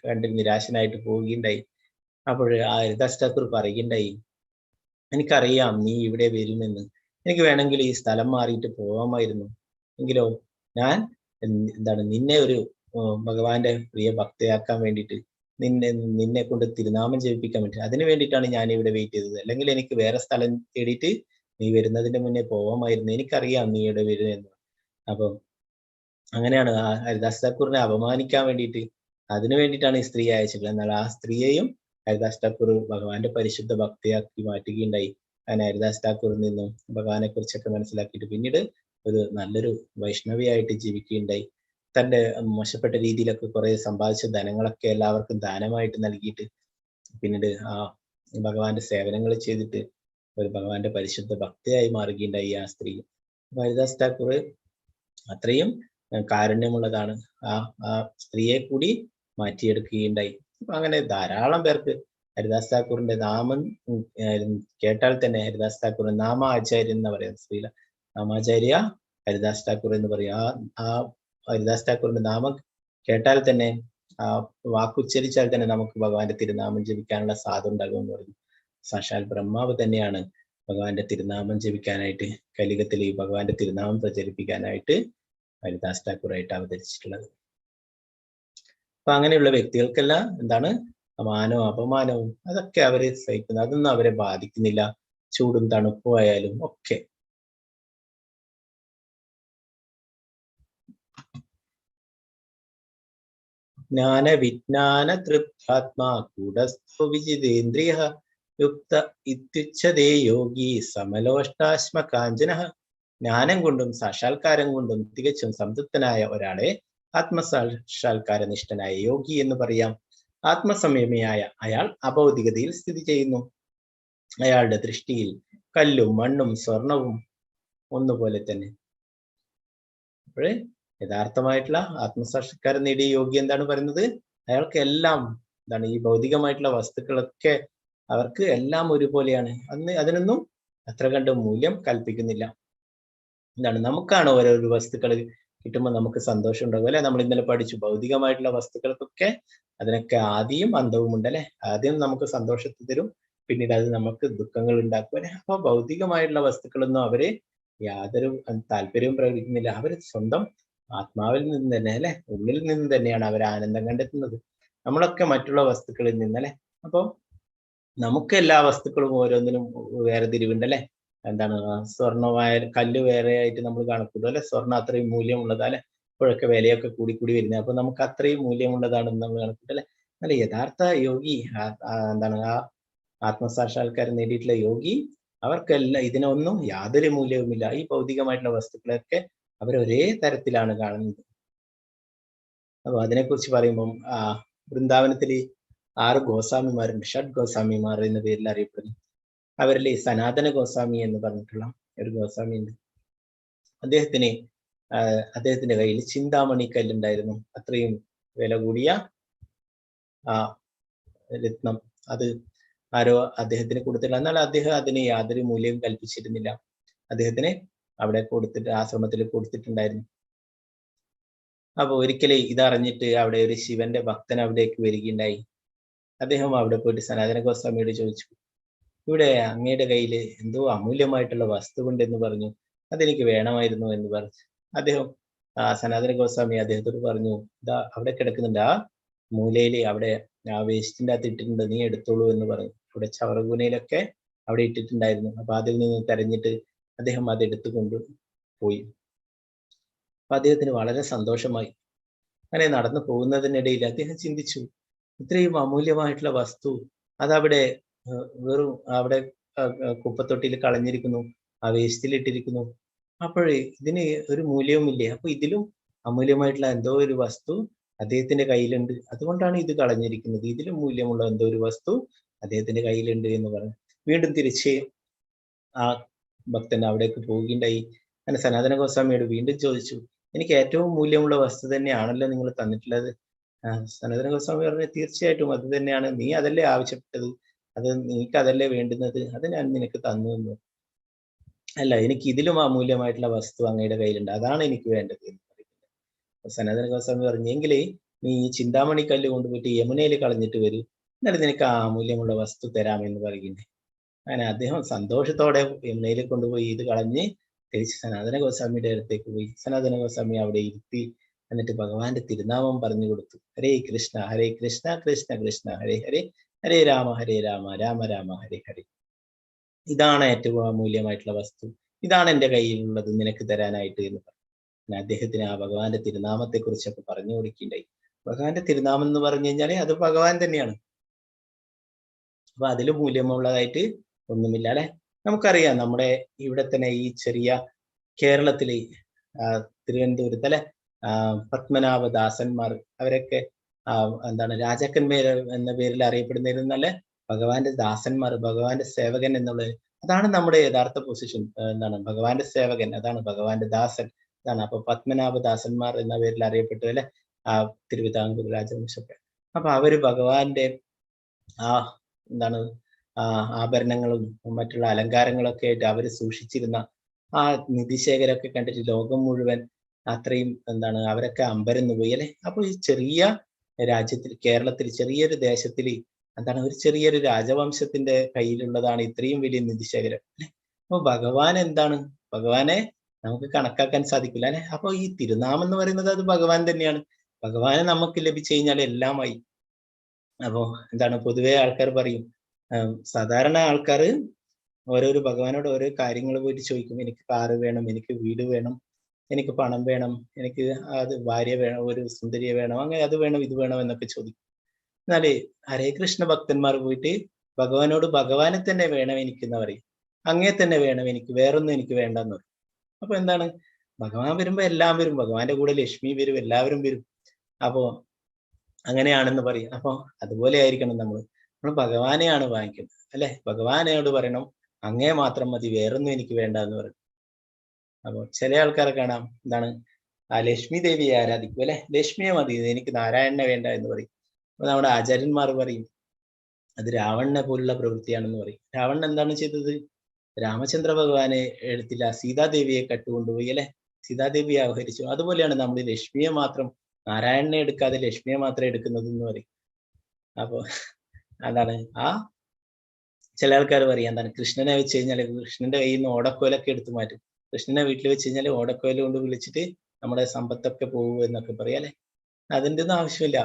കണ്ട് നിരാശനായിട്ട് പോവുകയുണ്ടായി. അപ്പോൾ ആ ഹരിദാസ് താക്കൂർ പറയുകയുണ്ടായി, എനിക്കറിയാം നീ ഇവിടെ വരുമെന്ന്. എനിക്ക് വേണമെങ്കിൽ ഈ സ്ഥലം മാറിയിട്ട് പോവാമായിരുന്നു. എങ്കിലോ ഞാൻ എന്താണ് നിന്നെ ഒരു ഭഗവാന്റെ പ്രിയ ഭക്തയാക്കാൻ വേണ്ടിയിട്ട് നിന്നെ കൊണ്ട് തിരുനാമം ജപിപ്പിക്കാൻ വേണ്ടി അതിനു വേണ്ടിയിട്ടാണ് ഞാൻ ഇവിടെ വെയിറ്റ് ചെയ്തത്. അല്ലെങ്കിൽ എനിക്ക് വേറെ സ്ഥലം തേടിയിട്ട് നീ വരുന്നതിന്റെ മുന്നേ പോവാമായിരുന്നു. എനിക്കറിയാം നീ ഇവിടെ വരുമെന്ന്. അപ്പൊ അങ്ങനെയാണ് ആ ഹരിദാസ് താക്കൂറിനെ അപമാനിക്കാൻ വേണ്ടിയിട്ട് അതിനു വേണ്ടിയിട്ടാണ് ഈ സ്ത്രീ അയച്ചിട്ടുള്ളത്. എന്നാൽ ആ സ്ത്രീയെയും ഹരിദാസ് താക്കൂർ ഭഗവാന്റെ പരിശുദ്ധ ഭക്തിയാക്കി മാറ്റുകയുണ്ടായി. അങ്ങനെ ഹരിദാസ് താക്കൂറിൽ നിന്നും ഭഗവാനെ കുറിച്ചൊക്കെ മനസ്സിലാക്കിയിട്ട് പിന്നീട് ഒരു നല്ലൊരു വൈഷ്ണവിയായിട്ട് ജീവിക്കുകയുണ്ടായി. തന്റെ മോശപ്പെട്ട രീതിയിലൊക്കെ കുറെ സമ്പാദിച്ച ധനങ്ങളൊക്കെ എല്ലാവർക്കും ദാനമായിട്ട് നൽകിയിട്ട് പിന്നീട് ആ ഭഗവാന്റെ സേവനങ്ങൾ ചെയ്തിട്ട് ഒരു ഭഗവാന്റെ പരിശുദ്ധ ഭക്തിയായി മാറുകയുണ്ടായി ആ സ്ത്രീ. ഹരിദാസ് താക്കൂർ അത്രയും കാരുണ്യമുള്ളതാണ്. ആ സ്ത്രീയെ കൂടി മാറ്റിയെടുക്കുകയുണ്ടായി. അപ്പൊ അങ്ങനെ ധാരാളം പേർക്ക് ഹരിദാസ് താക്കൂറിന്റെ നാമം കേട്ടാൽ തന്നെ ഹരിദാസ് താക്കൂർ നാമാചാര്യൻ എന്ന് പറയുന്നത് സ്ത്രീല നാമാചാര്യ ഹരിദാസ് താക്കൂർ എന്ന് പറയാ. ആ ഹരിദാസ് താക്കൂറിന്റെ നാമം കേട്ടാൽ തന്നെ ആ വാക്കുച്ചരിച്ചാൽ തന്നെ നമുക്ക് ഭഗവാന്റെ തിരുനാമം ജപിക്കാനുള്ള സാധു ഉണ്ടാകും എന്ന് പറഞ്ഞു. സാക്ഷാൽ ബ്രഹ്മാവ് തന്നെയാണ് ഭഗവാന്റെ തിരുനാമം ജപിക്കാനായിട്ട് കലിയുഗത്തിൽ ഈ ഭഗവാന്റെ തിരുനാമം പ്രചരിപ്പിക്കാനായിട്ട് ഹരിദാസ് താക്കൂറായിട്ട് അവതരിച്ചിട്ടുള്ളത്. അപ്പൊ അങ്ങനെയുള്ള വ്യക്തികൾക്കെല്ലാം എന്താണ് മാനവും അപമാനവും അതൊക്കെ അവരെ സഹിക്കുന്നത്. അതൊന്നും അവരെ ബാധിക്കുന്നില്ല. ചൂടും തണുപ്പും ആയാലും ഒക്കെ. ജ്ഞാന വിജ്ഞാന തൃപ്താത്മാ കൂടസ്ഥോ വിജിതേന്ദ്രിയ യുക്ത ഇത്യുച്ഛതേ യോഗി സമലോഷ്ടാശ്മ കാഞ്ചന. ജ്ഞാനം കൊണ്ടും സാക്ഷാത്കാരം കൊണ്ടും തികച്ചും സംതൃപ്തനായ ഒരാളെ ആത്മസാക്ഷാത്കാരനിഷ്ഠനായ യോഗി എന്ന് പറയാം. ആത്മസംയമിയായ അയാൾ അഭൗതികതയിൽ സ്ഥിതി ചെയ്യുന്നു. അയാളുടെ ദൃഷ്ടിയിൽ കല്ലും മണ്ണും സ്വർണവും ഒന്നുപോലെ തന്നെ. അപ്പോഴേ യഥാർത്ഥമായിട്ടുള്ള ആത്മസാക്ഷാത്കാരം നേടിയ യോഗി എന്താണ് പറയുന്നത്? അയാൾക്ക് എല്ലാം എന്താണ് ഈ ഭൗതികമായിട്ടുള്ള വസ്തുക്കളൊക്കെ അവർക്ക് എല്ലാം ഒരുപോലെയാണ്. അതിനൊന്നും അത്ര കണ്ട് മൂല്യം കൽപ്പിക്കുന്നില്ല. എന്താണ് നമുക്കാണ് ഓരോരോ വസ്തുക്കൾ കിട്ടുമ്പോൾ നമുക്ക് സന്തോഷം ഉണ്ടാകും അല്ലെ? നമ്മൾ ഇന്നലെ പഠിച്ചു ഭൗതികമായിട്ടുള്ള വസ്തുക്കൾക്കൊക്കെ അതിനൊക്കെ ആദിയും അന്തവും ഉണ്ട് അല്ലെ? ആദ്യം നമുക്ക് സന്തോഷത്തെ തരും, പിന്നീട് അത് നമുക്ക് ദുഃഖങ്ങൾ ഉണ്ടാക്കും അല്ലെ? അപ്പൊ ഭൗതികമായിട്ടുള്ള വസ്തുക്കളൊന്നും അവര് യാതൊരു താല്പര്യവും പ്രകടിക്കുന്നില്ല. അവര് സ്വന്തം ആത്മാവിൽ നിന്ന് തന്നെ അല്ലെ, ഉള്ളിൽ നിന്ന് തന്നെയാണ് അവർ ആനന്ദം കണ്ടെത്തുന്നത്. നമ്മളൊക്കെ മറ്റുള്ള വസ്തുക്കളിൽ നിന്നല്ലേ. അപ്പൊ നമുക്ക് എല്ലാ വസ്തുക്കളും ഓരോന്നിനും വേർതിരിവുണ്ട് അല്ലെ? എന്താണ് സ്വർണ്ണമായ കല്ല് വേറെ ആയിട്ട് നമ്മൾ കണക്കൂട്ടും അല്ലെ? സ്വർണ്ണം അത്രയും മൂല്യമുള്ളതാ അല്ലെ? ഇപ്പോഴൊക്കെ വിലയൊക്കെ കൂടി വരുന്നത്. അപ്പൊ നമുക്ക് അത്രയും മൂല്യമുള്ളതാണെന്ന് നമ്മൾ കണക്കൂട്ടും അല്ലെ? അല്ല, യഥാർത്ഥ യോഗി എന്താണ് ആ ആത്മസാക്ഷാത്കാരം നേടിയിട്ടുള്ള യോഗി അവർക്കെല്ലാം ഇതിനൊന്നും യാതൊരു മൂല്യവുമില്ല. ഈ ഭൗതികമായിട്ടുള്ള വസ്തുക്കളൊക്കെ അവരൊരേ തരത്തിലാണ് കാണുന്നത്. അപ്പൊ അതിനെക്കുറിച്ച് പറയുമ്പം വൃന്ദാവനത്തില് 6 ഗോസ്വാമിമാരുണ്ട്. ഷഡ് ഗോസ്വാമിമാർ എന്ന പേരിൽ അറിയപ്പെടുന്നു. അവരിൽ സനാതന ഗോസ്വാമി എന്ന് പറഞ്ഞിട്ടുള്ള ഒരു ഗോസ്വാമി ഉണ്ട്. അദ്ദേഹത്തിന്റെ കയ്യിൽ ചിന്താമണി കല്ലുണ്ടായിരുന്നു. അത്രയും വില കൂടിയ ആ രത്നം. അത് ആരോ അദ്ദേഹത്തിന് കൊടുത്തില്ല. എന്നാൽ അദ്ദേഹം അതിന് യാതൊരു മൂല്യവും കൽപ്പിച്ചിരുന്നില്ല. അദ്ദേഹത്തിന് അവിടെ കൊടുത്തിട്ട് ആശ്രമത്തിൽ കൊടുത്തിട്ടുണ്ടായിരുന്നു. അപ്പൊ ഒരിക്കലേ ഇതറിഞ്ഞിട്ട് അവിടെ ഒരു ശിവന്റെ ഭക്തൻ അവിടേക്ക് വരികയുണ്ടായി. അദ്ദേഹം അവിടെ പോയിട്ട് സനാതന ഗോസ്വാമിയോട് ചോദിച്ചു, ഇവിടെ അങ്ങയുടെ കയ്യിൽ എന്തോ അമൂല്യമായിട്ടുള്ള വസ്തുവുണ്ടെന്ന് പറഞ്ഞു, അതെനിക്ക് വേണമായിരുന്നു എന്ന് പറഞ്ഞു. അദ്ദേഹം സനാതന ഗോസ്വാമി അദ്ദേഹത്തോട് പറഞ്ഞു, ഇതാ അവിടെ കിടക്കുന്നുണ്ട്, ആ മൂലയില് അവിടെ ആ വേസ്റ്റിന്റെ അകത്ത് ഇട്ടിട്ടുണ്ട്, നീ എടുത്തോളൂ എന്ന് പറഞ്ഞു. അവിടെ ചവറകൂനയിലൊക്കെ അവിടെ ഇട്ടിട്ടുണ്ടായിരുന്നു. അപ്പൊ അതിൽ നിന്ന് തെരഞ്ഞിട്ട് അദ്ദേഹം അത് എടുത്തുകൊണ്ട് പോയി. അപ്പൊ അദ്ദേഹത്തിന് വളരെ സന്തോഷമായി. അങ്ങനെ നടന്നു പോകുന്നതിനിടയിൽ അദ്ദേഹം ചിന്തിച്ചു, ഇത്രയും അമൂല്യമായിട്ടുള്ള വസ്തു അതവിടെ വെറും അവിടെ കുപ്പത്തൊട്ടിയിൽ കളഞ്ഞിരിക്കുന്നു, ആ വേസ്റ്റിലിട്ടിരിക്കുന്നു. അപ്പോഴേ ഇതിന് ഒരു മൂല്യവുമില്ലേ? അപ്പൊ ഇതിലും അമൂല്യമായിട്ടുള്ള എന്തോ ഒരു വസ്തു അദ്ദേഹത്തിന്റെ കയ്യിലുണ്ട്, അതുകൊണ്ടാണ് ഇത് കളഞ്ഞിരിക്കുന്നത്. ഇതിലും മൂല്യമുള്ള എന്തോ ഒരു വസ്തു അദ്ദേഹത്തിന്റെ കയ്യിലുണ്ട് എന്ന് പറഞ്ഞു. വീണ്ടും തിരിച്ച് ആ ഭക്തൻ അവിടേക്ക് പോവുകയുണ്ടായി. അങ്ങനെ സനാതന ഗോസ്വാമിയോട് വീണ്ടും ചോദിച്ചു, എനിക്ക് ഏറ്റവും മൂല്യമുള്ള വസ്തു തന്നെയാണല്ലോ നിങ്ങൾ തന്നിട്ടുള്ളത്. സനാതന ഗോസ്വാമി പറഞ്ഞു, തീർച്ചയായിട്ടും അത് തന്നെയാണ്, നീ അതല്ലേ ആവശ്യപ്പെട്ടത്, അത് നിനക്ക് അതല്ലേ വേണ്ടുന്നത്, അത് ഞാൻ നിനക്ക് തന്നു എന്ന്. അല്ല, എനിക്ക് ഇതിലും അമൂല്യമായിട്ടുള്ള വസ്തു അങ്ങയുടെ കയ്യിലുണ്ട്, അതാണ് എനിക്ക് വേണ്ടത് എന്ന് പറയുന്നത്. സനാതന ഗോസ്വാമി പറഞ്ഞു, എങ്കിലേ നീ ഈ ചിന്താമണി കല്ല് കൊണ്ടുപോയിട്ട് യമുനയിൽ കളഞ്ഞിട്ട് വരൂ, എന്നിട്ട് നിനക്ക് ആ അമൂല്യമുള്ള വസ്തു തരാമെന്ന് പറയുന്നത്. അങ്ങനെ അദ്ദേഹം സന്തോഷത്തോടെ യമുനയിൽ കൊണ്ടുപോയി ഇത് കളഞ്ഞ് തിരിച്ച് സനാതന ഗോസ്വാമിയുടെ അടുത്തേക്ക് പോയി. സനാതന ഗോസ്വാമി അവിടെ ഇരുത്തി, എന്നിട്ട് ഭഗവാന്റെ തിരുനാമം പറഞ്ഞു കൊടുത്തു. ഹരേ കൃഷ്ണ കൃഷ്ണ കൃഷ്ണ ഹരേ ഹരേ, ഹരേ രാമ രാമ രാമ ഹരേ ഹരേ. ഇതാണ് ഏറ്റവും അമൂല്യമായിട്ടുള്ള വസ്തു, ഇതാണ് എൻ്റെ കയ്യിലുള്ളത് നിനക്ക് തരാനായിട്ട് എന്ന് പറഞ്ഞു. അദ്ദേഹത്തിന് ആ ഭഗവാന്റെ തിരുനാമത്തെ കുറിച്ചൊക്കെ പറഞ്ഞു കൊടുക്കുകയുണ്ടായി. ഭഗവാന്റെ തിരുനാമം എന്ന് പറഞ്ഞു കഴിഞ്ഞാല് അത് ഭഗവാൻ തന്നെയാണ്. അപ്പൊ അതിൽ മൂല്യമുള്ളതായിട്ട് ഒന്നുമില്ല അല്ലെ. നമുക്കറിയാം, നമ്മുടെ ഇവിടെ തന്നെ ഈ ചെറിയ കേരളത്തില് തിരുവനന്തപുരത്ത് അല്ലെ, പത്മനാഭദാസന്മാർ, അവരൊക്കെ എന്താണ് രാജാക്കന്മാർ എന്ന പേരിൽ അറിയപ്പെടുന്നിരുന്നല്ലേ ഭഗവാന്റെ ദാസന്മാർ, ഭഗവാന്റെ സേവകൻ എന്നുള്ളത്. അതാണ് നമ്മുടെ യഥാർത്ഥ പൊസിഷൻ. എന്താണ് ഭഗവാന്റെ സേവകൻ, അതാണ് ഭഗവാന്റെ ദാസൻ, അതാണ്. അപ്പൊ പത്മനാഭദാസന്മാർ എന്ന പേരിൽ അറിയപ്പെട്ടു അല്ലെ തിരുവിതാംകൂർ രാജവംശമൊക്കെ. അപ്പൊ അവര് ഭഗവാന്റെ എന്താണ് ആഭരണങ്ങളും മറ്റുള്ള അലങ്കാരങ്ങളൊക്കെ ആയിട്ട് അവര് സൂക്ഷിച്ചിരുന്ന ആ നിധിശേഖരമൊക്കെ കണ്ടിട്ട് ലോകം മുഴുവൻ അത്രയും എന്താണ് അവരൊക്കെ അമ്പരന്ന് പോയി അല്ലെ. അപ്പൊ ഈ ചെറിയ രാജ്യത്തിൽ, കേരളത്തിൽ, ചെറിയൊരു ദേശത്തിൽ എന്താണ് ഒരു ചെറിയൊരു രാജവംശത്തിന്റെ കയ്യിലുള്ളതാണ് ഇത്രയും വലിയ നിധിശേഖരം അല്ലെ. അപ്പൊ ഭഗവാൻ എന്താണ്, ഭഗവാനെ നമുക്ക് കണക്കാക്കാൻ സാധിക്കില്ല അല്ലെ. അപ്പൊ ഈ തിരുനാമം എന്ന് പറയുന്നത് അത് ഭഗവാൻ തന്നെയാണ്. ഭഗവാനെ നമുക്ക് ലഭിച്ചു കഴിഞ്ഞാൽ എല്ലാമായി. അപ്പോ എന്താണ് പൊതുവെ ആൾക്കാർ പറയും, സാധാരണ ആൾക്കാർ ഓരോരോ ഭഗവാനോട് ഓരോ കാര്യങ്ങൾ പോയിട്ട് ചോദിക്കും, എനിക്ക് കാറ് വേണം, എനിക്ക് വീട് വേണം, എനിക്ക് പണം വേണം, എനിക്ക് അത് ഭാര്യ വേണം, ഒരു സുന്ദരിയെ വേണം, അങ്ങനെ അത് വേണം ഇത് വേണം എന്നൊക്കെ ചോദിക്കും. എന്നാല് ഹരേ കൃഷ്ണ ഭക്തന്മാർ പോയിട്ട് ഭഗവാനോട് ഭഗവാനെ തന്നെ വേണം എനിക്കെന്ന് പറയും. അങ്ങേ തന്നെ വേണം എനിക്ക്, വേറൊന്നും എനിക്ക് വേണ്ടെന്ന് പറയും. അപ്പൊ എന്താണ്, ഭഗവാൻ വരുമ്പോ എല്ലാം വരും, ഭഗവാന്റെ കൂടെ ലക്ഷ്മി വരും, എല്ലാവരും വരും. അപ്പോ അങ്ങനെയാണെന്ന് പറയും. അപ്പൊ അതുപോലെ ആയിരിക്കണം നമ്മൾ ഭഗവാനെയാണ് വാങ്ങിക്കുന്നത് അല്ലെ. ഭഗവാനോട് പറയണം, അങ്ങേ മാത്രം മതി, വേറൊന്നും എനിക്ക് വേണ്ട എന്ന് പറയും. അപ്പൊ ചില ആൾക്കാരെ കാണാം, എന്താണ് ലക്ഷ്മി ദേവിയെ ആരാധിക്കും അല്ലെ, ലക്ഷ്മിയെ മതി, എനിക്ക് നാരായണനെ വേണ്ട എന്ന് പറയും. അപ്പൊ നമ്മുടെ ആചാര്യന്മാർ പറയും, അത് രാവണനെ പോലുള്ള പ്രവൃത്തിയാണെന്ന് പറയും. രാവണൻ എന്താണ് ചെയ്തത്, രാമചന്ദ്ര ഭഗവാനെ എടുത്തില്ല, സീതാദേവിയെ കട്ടുകൊണ്ടുപോയി അല്ലെ, സീതാദേവിയെ അപഹരിച്ചു. അതുപോലെയാണ് നമ്മൾ ലക്ഷ്മിയെ മാത്രം, നാരായണനെ എടുക്കാതെ ലക്ഷ്മിയെ മാത്രം എടുക്കുന്നത് എന്ന് പറയും. അപ്പൊ എന്താണ് ചില ആൾക്കാർ പറയും, എന്താണ് കൃഷ്ണനെ വെച്ച് കഴിഞ്ഞാൽ കൃഷ്ണന്റെ കയ്യിൽ നിന്ന് ഓടക്കോലൊക്കെ എടുത്തു മാറ്റും, കൃഷ്ണനെ വീട്ടിൽ വെച്ച് കഴിഞ്ഞാൽ ഓടക്കോല കൊണ്ട് വിളിച്ചിട്ട് നമ്മുടെ സമ്പത്തൊക്കെ പോകും എന്നൊക്കെ പറയാം അല്ലെ. അതിന്റെ ഒന്നും ആവശ്യമില്ല.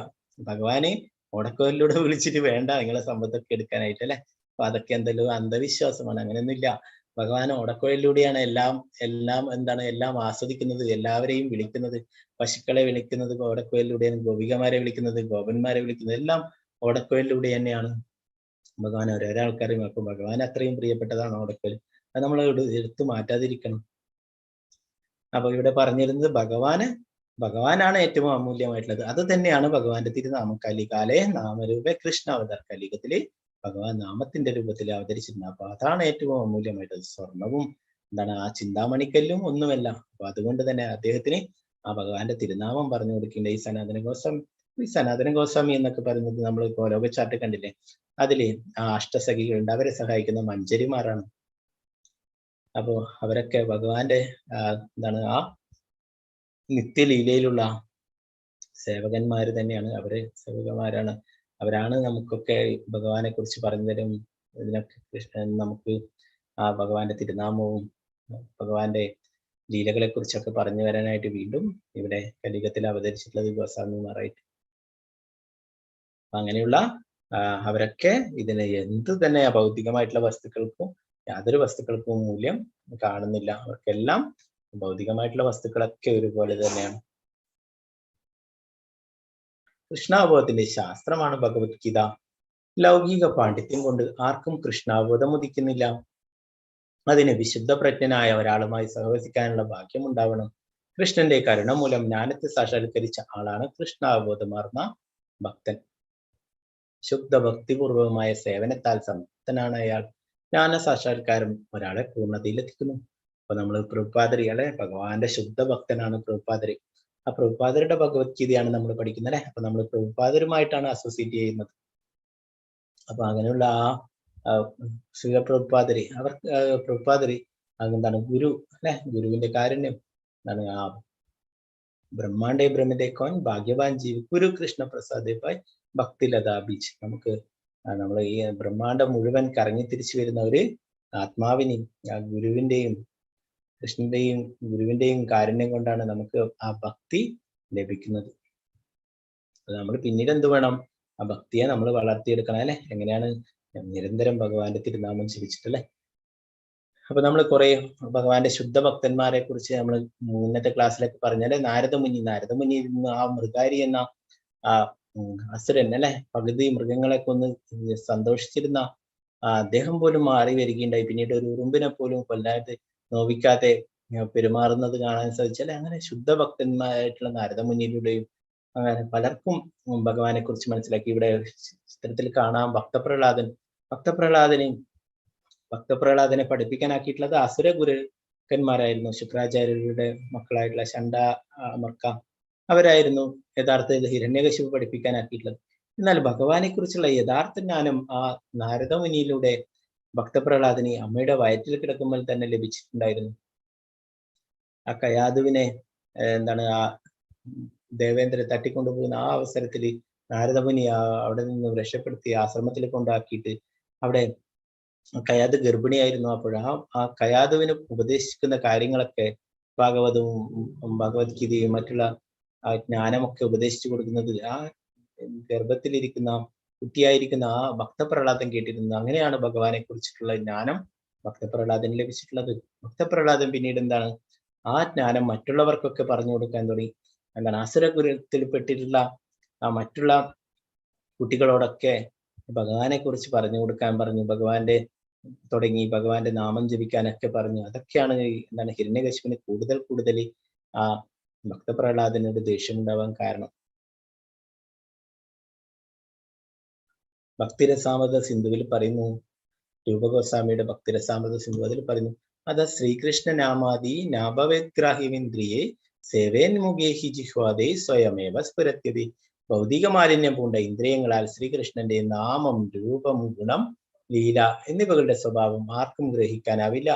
ഭഗവാനെ ഓടക്കോലിലൂടെ വിളിച്ചിട്ട് വേണ്ട നിങ്ങളെ സമ്പത്തൊക്കെ എടുക്കാനായിട്ട് അല്ലെ. അപ്പൊ അതൊക്കെ എന്തെങ്കിലും അന്ധവിശ്വാസമാണ്, അങ്ങനെയൊന്നുമില്ല. ഭഗവാൻ ഓടക്കോലിലൂടെയാണ് എല്ലാം എന്താണ് എല്ലാം ആസ്വദിക്കുന്നത്, എല്ലാവരെയും വിളിക്കുന്നത്. പശുക്കളെ വിളിക്കുന്നത് ഓടക്കോലിലൂടെയാണ്, ഗോപികമാരെ വിളിക്കുന്നത്, ഗോപന്മാരെ വിളിക്കുന്നത്, എല്ലാം ഓടക്കോലിലൂടെ തന്നെയാണ് ഭഗവാൻ ഓരോരോ ആൾക്കാരെയും. അപ്പൊ ഭഗവാൻ അത്രയും പ്രിയപ്പെട്ടതാണ് ഓടക്കോൽ, അത് നമ്മൾ എടുത്തു മാറ്റാതിരിക്കണം. അപ്പൊ ഇവിടെ പറഞ്ഞിരുന്നത് ഭഗവാനാണ് ഏറ്റവും അമൂല്യമായിട്ടുള്ളത്, അത് തന്നെയാണ് ഭഗവാന്റെ തിരുനാമം. കലികാലേ നാമരൂപ കൃഷ്ണാവതാർ, കലികത്തില് ഭഗവാൻ നാമത്തിന്റെ രൂപത്തിൽ അവതരിച്ചിരുന്നു. അപ്പൊ അതാണ് ഏറ്റവും അമൂല്യമായിട്ടുള്ളത്. സ്വർണവും എന്താണ് ആ ചിന്താമണിക്കല്ലും ഒന്നുമല്ല. അപ്പൊ അതുകൊണ്ട് തന്നെ അദ്ദേഹത്തിന് ആ ഭഗവാന്റെ തിരുനാമം പറഞ്ഞു കൊടുക്കേണ്ട ഈ സനാതന ഗോസ്വാമി എന്നൊക്കെ പറയുന്നത് നമ്മൾ ഗോലോക ചാർട്ട് കണ്ടില്ലേ, അതില് ആ അഷ്ടസഖികളുണ്ട്, അവരെ സഹായിക്കുന്ന മഞ്ചരിമാരാണ്. അപ്പോ അവരൊക്കെ ഭഗവാന്റെ എന്താണ് ആ നിത്യലീലയിലുള്ള സേവകന്മാര് തന്നെയാണ്, അവര് സേവകന്മാരാണ്. അവരാണ് നമുക്കൊക്കെ ഭഗവാനെ കുറിച്ച് പറഞ്ഞു തരും. ഇതിനൊക്കെ നമുക്ക് ആ ഭഗവാന്റെ തിരുനാമവും ഭഗവാന്റെ ലീലകളെ കുറിച്ചൊക്കെ പറഞ്ഞു വരാനായിട്ട് വീണ്ടും ഇവിടെ കലിയുഗത്തിൽ അവതരിച്ചിട്ടുള്ളത് ഗോസ്വാമിമാരായിട്ട്. അങ്ങനെയുള്ള അവരൊക്കെ ഇതിനെ എന്ത് തന്നെ ഭൗതികമായിട്ടുള്ള വസ്തുക്കൾക്കും യാതൊരു വസ്തുക്കൾക്കും മൂല്യം കാണുന്നില്ല. അവർക്കെല്ലാം ഭൗതികമായിട്ടുള്ള വസ്തുക്കളൊക്കെ ഒരുപോലെ തന്നെയാണ്. കൃഷ്ണാവബോധത്തിന്റെ ശാസ്ത്രമാണ് ഭഗവത്ഗീത. ലൗകിക പാണ്ഡിത്യം കൊണ്ട് ആർക്കും കൃഷ്ണാവബോധം ഉദിക്കുന്നില്ല. അതിന് വിശുദ്ധ പ്രജ്ഞനായ ഒരാളുമായി സഹവസിക്കാനുള്ള ഭാഗ്യം ഉണ്ടാവണം. കൃഷ്ണന്റെ കരുണ മൂലം ജ്ഞാനത്തെ സാക്ഷാത്കരിച്ച ആളാണ് കൃഷ്ണാവബോധമാർന്ന ഭക്തൻ. ശുദ്ധ ഭക്തിപൂർവകമായ സേവനത്താൽ സംതൃപ്തനാണ് അയാൾ. ജ്ഞാന സാക്ഷാത്കാരം ഒരാളെ പൂർണ്ണതയിലെത്തിക്കുന്നു. അപ്പൊ നമ്മൾ പ്രഭുപാദരി അല്ലെ, ഭഗവാന്റെ ശുദ്ധ ഭക്തനാണ് പ്രഭുപാദരി. ആ പ്രഭുപാദരുടെ ഭഗവത്ഗീതയാണ് നമ്മൾ പഠിക്കുന്നത് അല്ലെ. അപ്പൊ നമ്മൾ പ്രഭുപാദരുമായിട്ടാണ് അസോസിയേറ്റ് ചെയ്യുന്നത്. അപ്പൊ അങ്ങനെയുള്ള ആ ശ്രീല പ്രഭുപാദരി, അവർ പ്രഭുപാദരി എന്താണ് ഗുരു അല്ലെ, ഗുരുവിന്റെ കാരുണ്യം എന്താണ്, ആ ബ്രഹ്മാണ്ഡേ ബ്രഹ്മത്തെ കോൻ ഭാഗ്യവാൻ ജീവി ഗുരു കൃഷ്ണ പ്രസാദേപ്പായി ഭക്തിലതാ ബീച്ച്. നമുക്ക് നമ്മൾ ഈ ബ്രഹ്മാണ്ഡം മുഴുവൻ കറങ്ങി തിരിച്ചു വരുന്ന ഒരു ആത്മാവിനെയും ആ ഗുരുവിന്റെയും ഗുരുവിന്റെയും കാരുണ്യം കൊണ്ടാണ് നമുക്ക് ആ ഭക്തി ലഭിക്കുന്നത്. നമ്മൾ പിന്നീട് എന്ത് വേണം, ആ ഭക്തിയെ നമ്മൾ വളർത്തിയെടുക്കണം അല്ലെ. എങ്ങനെയാണ്? നിരന്തരം ഭഗവാന്റെ തിരുനാമം ജപിച്ചിട്ടല്ലേ. അപ്പൊ നമ്മൾ കുറെ ഭഗവാന്റെ ശുദ്ധ ഭക്തന്മാരെ കുറിച്ച് നമ്മൾ മുന്നത്തെ ക്ലാസ്സിലൊക്കെ പറഞ്ഞാല് നാരദമുനി ആ മൃഗാരി എന്ന ആ അസുരൻ അല്ലെ, പകുതി മൃഗങ്ങളെ കൊന്ന് സന്തോഷിച്ചിരുന്ന അദ്ദേഹം പോലും മാറി വരികയുണ്ടായി. പിന്നീട് ഒരു ഉറുമ്പിനെ പോലും കൊല്ലാതെ നോവിക്കാതെ പെരുമാറുന്നത് കാണാൻ സാധിച്ചാൽ അങ്ങനെ ശുദ്ധ ഭക്തന്മാരായിട്ടുള്ള നാരദമുനിയിലൂടെയും അങ്ങനെ പലർക്കും ഭഗവാനെ കുറിച്ച് മനസ്സിലാക്കി. ഇവിടെ ചിത്രത്തിൽ കാണാം ഭക്തപ്രഹ്ലാദനെ പഠിപ്പിക്കാനാക്കിയിട്ടുള്ളത് അസുര ഗുരുക്കന്മാരായിരുന്നു. ശുക്രാചാര്യരുടെ മക്കളായിട്ടുള്ള ശണ്ട, മർക്ക, അവരായിരുന്നു യഥാർത്ഥത്തിൽ ഹിരണ്യകശിപു പഠിപ്പിക്കാനാക്കിയിട്ടുള്ളത്. എന്നാൽ ഭഗവാനെ കുറിച്ചുള്ള യഥാർത്ഥ ജ്ഞാനം ആ നാരദമുനിയിലൂടെ ഭക്തപ്രഹ്ലാദന് അമ്മയുടെ വയറ്റിൽ കിടക്കുമ്പോൾ തന്നെ ലഭിച്ചിട്ടുണ്ടായിരുന്നു. ആ കയാതുവിനെ എന്താണ് ആ ദേവേന്ദ്രൻ തട്ടിക്കൊണ്ടുപോകുന്ന ആ അവസരത്തിൽ നാരദമുനി അവിടെ നിന്ന് രക്ഷപ്പെടുത്തി ആശ്രമത്തിൽ കൊണ്ടാക്കിയിട്ട് അവിടെ കയാത് ഗർഭിണിയായിരുന്നു. അപ്പോൾ ആ കയാതുവിന് ഉപദേശിക്കുന്ന കാര്യങ്ങളൊക്കെ ഭഗവത്ഗീതയും മറ്റുള്ള ആ ജ്ഞാനമൊക്കെ ഉപദേശിച്ചു കൊടുക്കുന്നത് ആ ഗർഭത്തിലിരിക്കുന്ന കുട്ടിയായിരിക്കുന്ന ആ ഭക്തപ്രഹ്ലാദൻ കേട്ടിരുന്നു. അങ്ങനെയാണ് ഭഗവാനെ കുറിച്ചിട്ടുള്ള ജ്ഞാനം ഭക്തപ്രഹ്ലാദന് ലഭിച്ചിട്ടുള്ളത്. ഭക്തപ്രഹ്ലാദൻ പിന്നീട് എന്താണ്, ആ ജ്ഞാനം മറ്റുള്ളവർക്കൊക്കെ പറഞ്ഞു കൊടുക്കാൻ തുടങ്ങി. എന്താണ്, അസുരകുലത്തിൽപ്പെട്ടിട്ടുള്ള ആ മറ്റുള്ള കുട്ടികളോടൊക്കെ ഭഗവാനെ കുറിച്ച് പറഞ്ഞു കൊടുക്കാൻ പറഞ്ഞു. ഭഗവാന്റെ നാമം ജപിക്കാനൊക്കെ പറഞ്ഞു. അതൊക്കെയാണ് എന്താണ് ഹിരണ്യകശിപിന് കൂടുതൽ ആ ഭക്തപ്രഹ്ലാദനോട് ദേഷ്യം ഉണ്ടാവാൻ കാരണം. ഭക്തിരസാമൃത സിന്ധുവിൽ പറയുന്നു, രൂപഗോസ്വാമിയുടെ ഭക്തിരസാമൃത സിന്ധു അതിൽ പറയുന്നു, അത ശ്രീകൃഷ്ണ നാമാദി നാഭവേദ്ഗ്രാഹ്യമിന്ദ്രിയെ സേവേന്മുഖേഹി ജിഹ്വാദേ സ്വയമേവ സ്ഫുരത്യതി. ഭൗതിക മാലിന്യം പൂണ്ട ഇന്ദ്രിയങ്ങളാൽ ശ്രീകൃഷ്ണന്റെ നാമം, രൂപം, ഗുണം, ലീല എന്നിവകളുടെ സ്വഭാവം ആർക്കും ഗ്രഹിക്കാനാവില്ല.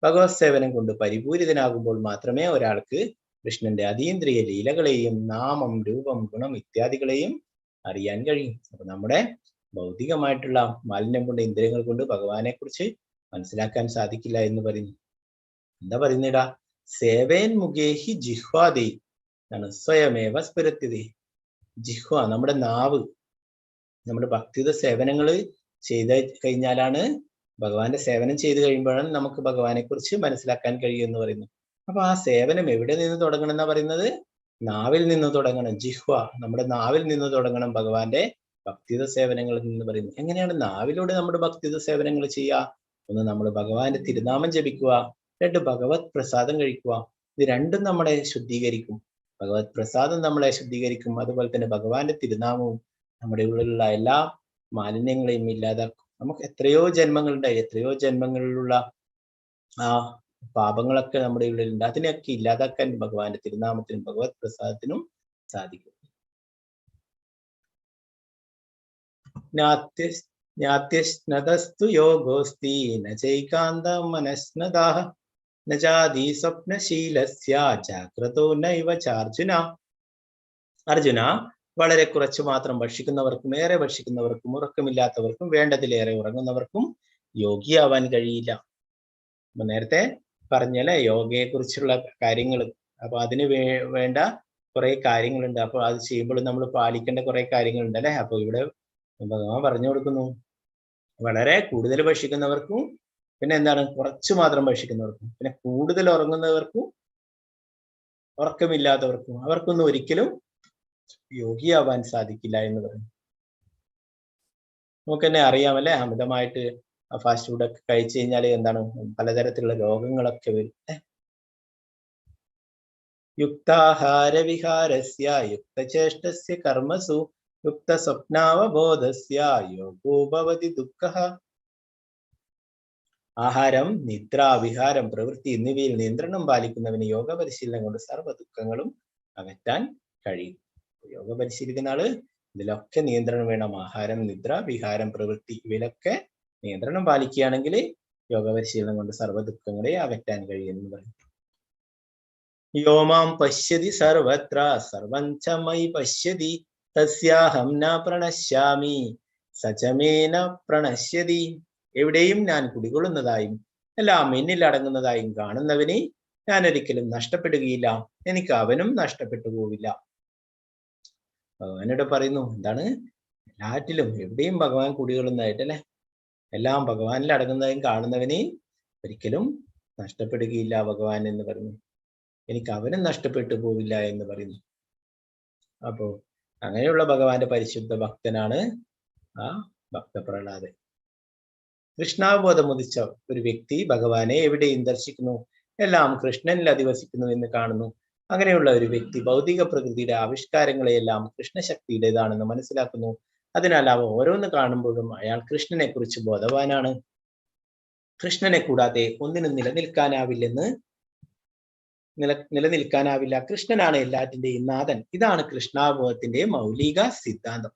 ഭഗവത് സേവനം കൊണ്ട് പരിപൂരിതനാകുമ്പോൾ മാത്രമേ ഒരാൾക്ക് കൃഷ്ണന്റെ അതീന്ദ്രിയ ലീലകളെയും നാമം, രൂപം, ഗുണം ഇത്യാദികളെയും അറിയാൻ കഴിയും. അപ്പൊ നമ്മുടെ ഭൗതികമായിട്ടുള്ള മാലിന്യം കൊണ്ട് ഇന്ദ്രിയങ്ങൾ കൊണ്ട് ഭഗവാനെ കുറിച്ച് മനസ്സിലാക്കാൻ സാധിക്കില്ല എന്ന് പറയുന്നു. എന്താ പറയുന്നേടാ? സേവേൻ മുഖേഹി ജിഹ്വാദി ആണ് സ്വയമേവ സ്ഫുരത്യതി. ജിഹ്വ, നമ്മുടെ നാവ്, നമ്മുടെ ഭക്തിയുടെ സേവനങ്ങൾ ചെയ്ത് കഴിഞ്ഞാലാണ്, ഭഗവാന്റെ സേവനം ചെയ്തു കഴിയുമ്പോഴാണ് നമുക്ക് ഭഗവാനെ കുറിച്ച് മനസ്സിലാക്കാൻ കഴിയും എന്ന് പറയുന്നു. അപ്പൊ ആ സേവനം എവിടെ നിന്ന് തുടങ്ങണം എന്നാ പറയുന്നത്? നാവിൽ നിന്ന് തുടങ്ങണം. ജിഹ്വ, നമ്മുടെ നാവിൽ നിന്ന് തുടങ്ങണം ഭഗവാന്റെ ഭക്തിയുടെ സേവനങ്ങളിൽ നിന്ന് പറയുന്നു. എങ്ങനെയാണ് നാവിലൂടെ നമ്മുടെ ഭക്തിയുടെ സേവനങ്ങൾ ചെയ്യുക? ഒന്ന്, നമ്മൾ ഭഗവാന്റെ തിരുനാമം ജപിക്കുക. രണ്ട്, ഭഗവത് പ്രസാദം കഴിക്കുക. ഇത് രണ്ടും നമ്മളെ ശുദ്ധീകരിക്കും. ഭഗവത് പ്രസാദം നമ്മളെ ശുദ്ധീകരിക്കും. അതുപോലെ തന്നെ ഭഗവാന്റെ തിരുനാമവും നമ്മുടെ ഉള്ളിലുള്ള എല്ലാ മാലിന്യങ്ങളെയും ഇല്ലാതാക്കും. നമുക്ക് എത്രയോ ജന്മങ്ങളിലുള്ള ആ പാപങ്ങളൊക്കെ നമ്മുടെ ഉള്ളിലുണ്ട്. അതിനെയൊക്കെ ഇല്ലാതാക്കാൻ ഭഗവാന്റെ തിരുനാമത്തിനും ഭഗവത് പ്രസാദത്തിനും സാധിക്കും. ജ്ഞാത്യസ്നതസ്തു യോഗോസ്തി നൈകാന്ത മനസ്നദാഃ ന ജാതി സ്വപ്നശീലസ്യ ജാഗ്രതോ നൈവ ചാർജുന. അർജുന, വളരെ കുറച്ചു മാത്രം ഭക്ഷിക്കുന്നവർക്കും ഏറെ ഭക്ഷിക്കുന്നവർക്കും ഉറക്കമില്ലാത്തവർക്കും വേണ്ടതിലേറെ ഉറങ്ങുന്നവർക്കും യോഗിയാവാൻ കഴിയില്ല. അപ്പൊ നേരത്തെ പറഞ്ഞല്ലേ യോഗയെ കുറിച്ചുള്ള കാര്യങ്ങൾ. അപ്പൊ അതിന് വേണ്ട കുറെ കാര്യങ്ങളുണ്ട്. അപ്പൊ അത് ചെയ്യുമ്പോൾ നമ്മൾ പാലിക്കേണ്ട കുറെ കാര്യങ്ങളുണ്ട് അല്ലെ. അപ്പൊ ഇവിടെ ഭഗവാൻ പറഞ്ഞു കൊടുക്കുന്നു, വളരെ കൂടുതൽ ഭക്ഷിക്കുന്നവർക്കും, പിന്നെ എന്താണ്, കുറച്ചു മാത്രം ഭക്ഷിക്കുന്നവർക്കും, പിന്നെ കൂടുതൽ ഉറങ്ങുന്നവർക്കും ഉറക്കമില്ലാത്തവർക്കും, അവർക്കൊന്നും ഒരിക്കലും യോഗിയാവാൻ സാധിക്കില്ല എന്ന് പറയും. നമുക്ക് തന്നെ അറിയാമല്ലേ, അമിതമായിട്ട് ഫാസ്റ്റ് ഫുഡൊക്കെ കഴിച്ചു കഴിഞ്ഞാൽ എന്താണ്, പലതരത്തിലുള്ള രോഗങ്ങളൊക്കെ വരും. യുക്താഹാര വിഹാരസ്യ യുക്തചേഷ്ടസ്യ കർമ്മസു യുക്ത സ്വപ്നാവബോധസ്യ യോഗോ ഭവതി ദുഃഖഃ. ആഹാരം, നിദ്ര, വിഹാരം, പ്രവൃത്തി എന്നിവയിൽ നിയന്ത്രണം പാലിക്കുന്നവന് യോഗ പരിശീലനം കൊണ്ട് സർവ്വ ദുഃഖങ്ങളും അകറ്റാൻ കഴിയും. യോഗ പരിശീലിക്കുന്ന ആള് ഇതിലൊക്കെ നിയന്ത്രണം വേണം. ആഹാരം, നിദ്ര, വിഹാരം, പ്രവൃത്തി ഇവയിലൊക്കെ നിയന്ത്രണം പാലിക്കുകയാണെങ്കിൽ യോഗ പരിശീലനം കൊണ്ട് സർവ്വ ദുഃഖങ്ങളെ അകറ്റാൻ കഴിയുമെന്ന് പറയും. യോമാം പശ്യതി സർവത്ര സർവം ച മയി പശ്യതി തസ്യാഹം ന പ്രണശ്യാമി സചമേന പ്രണശ്യതി. എവിടെയും ഞാൻ കുടികൊള്ളുന്നതായും എല്ലാം എന്നിൽ അടങ്ങുന്നതായും കാണുന്നവനെ ഞാൻ ഒരിക്കലും നഷ്ടപ്പെടുകയില്ല, എനിക്ക് അവനും നഷ്ടപ്പെട്ടു പോവില്ല. ഭഗവാനോട് പറയുന്നു, എന്താണ് എല്ലാറ്റിലും എവിടെയും ഭഗവാൻ കുടികൊള്ളുന്നതായിട്ടല്ലേ, എല്ലാം ഭഗവാനിൽ അടങ്ങുന്നതായും കാണുന്നവനെ ഒരിക്കലും നഷ്ടപ്പെടുകയില്ല ഭഗവാൻ എന്ന് പറയുന്നു, എനിക്ക് അവനും നഷ്ടപ്പെട്ടു പോവില്ല എന്ന് പറയുന്നു. അപ്പോ അങ്ങനെയുള്ള ഭഗവാന്റെ പരിശുദ്ധ ഭക്തനാണ് ആ ഭക്തപ്രഹ്ലാദൻ. കൃഷ്ണാവബോധം ഉദിച്ച ഒരു വ്യക്തി ഭഗവാനെ എവിടെയും ദർശിക്കുന്നു, എല്ലാം കൃഷ്ണനിൽ അധിവസിക്കുന്നു എന്ന് കാണുന്നു. അങ്ങനെയുള്ള ഒരു വ്യക്തി ഭൗതിക പ്രകൃതിയുടെ ആവിഷ്കാരങ്ങളെയെല്ലാം കൃഷ്ണശക്തിയുടേതാണെന്ന് മനസ്സിലാക്കുന്നു. അതിനാൽ അവ ഓരോന്ന് കാണുമ്പോഴും അയാൾ കൃഷ്ണനെ കുറിച്ച് ബോധവാനാണ്. കൃഷ്ണനെ കൂടാതെ ഒന്നിനും നിലനിൽക്കാനാവില്ല. കൃഷ്ണനാണ് എല്ലാറ്റിന്റെയും നാഥൻ. ഇതാണ് കൃഷ്ണാവബോധത്തിന്റെ മൗലിക സിദ്ധാന്തം.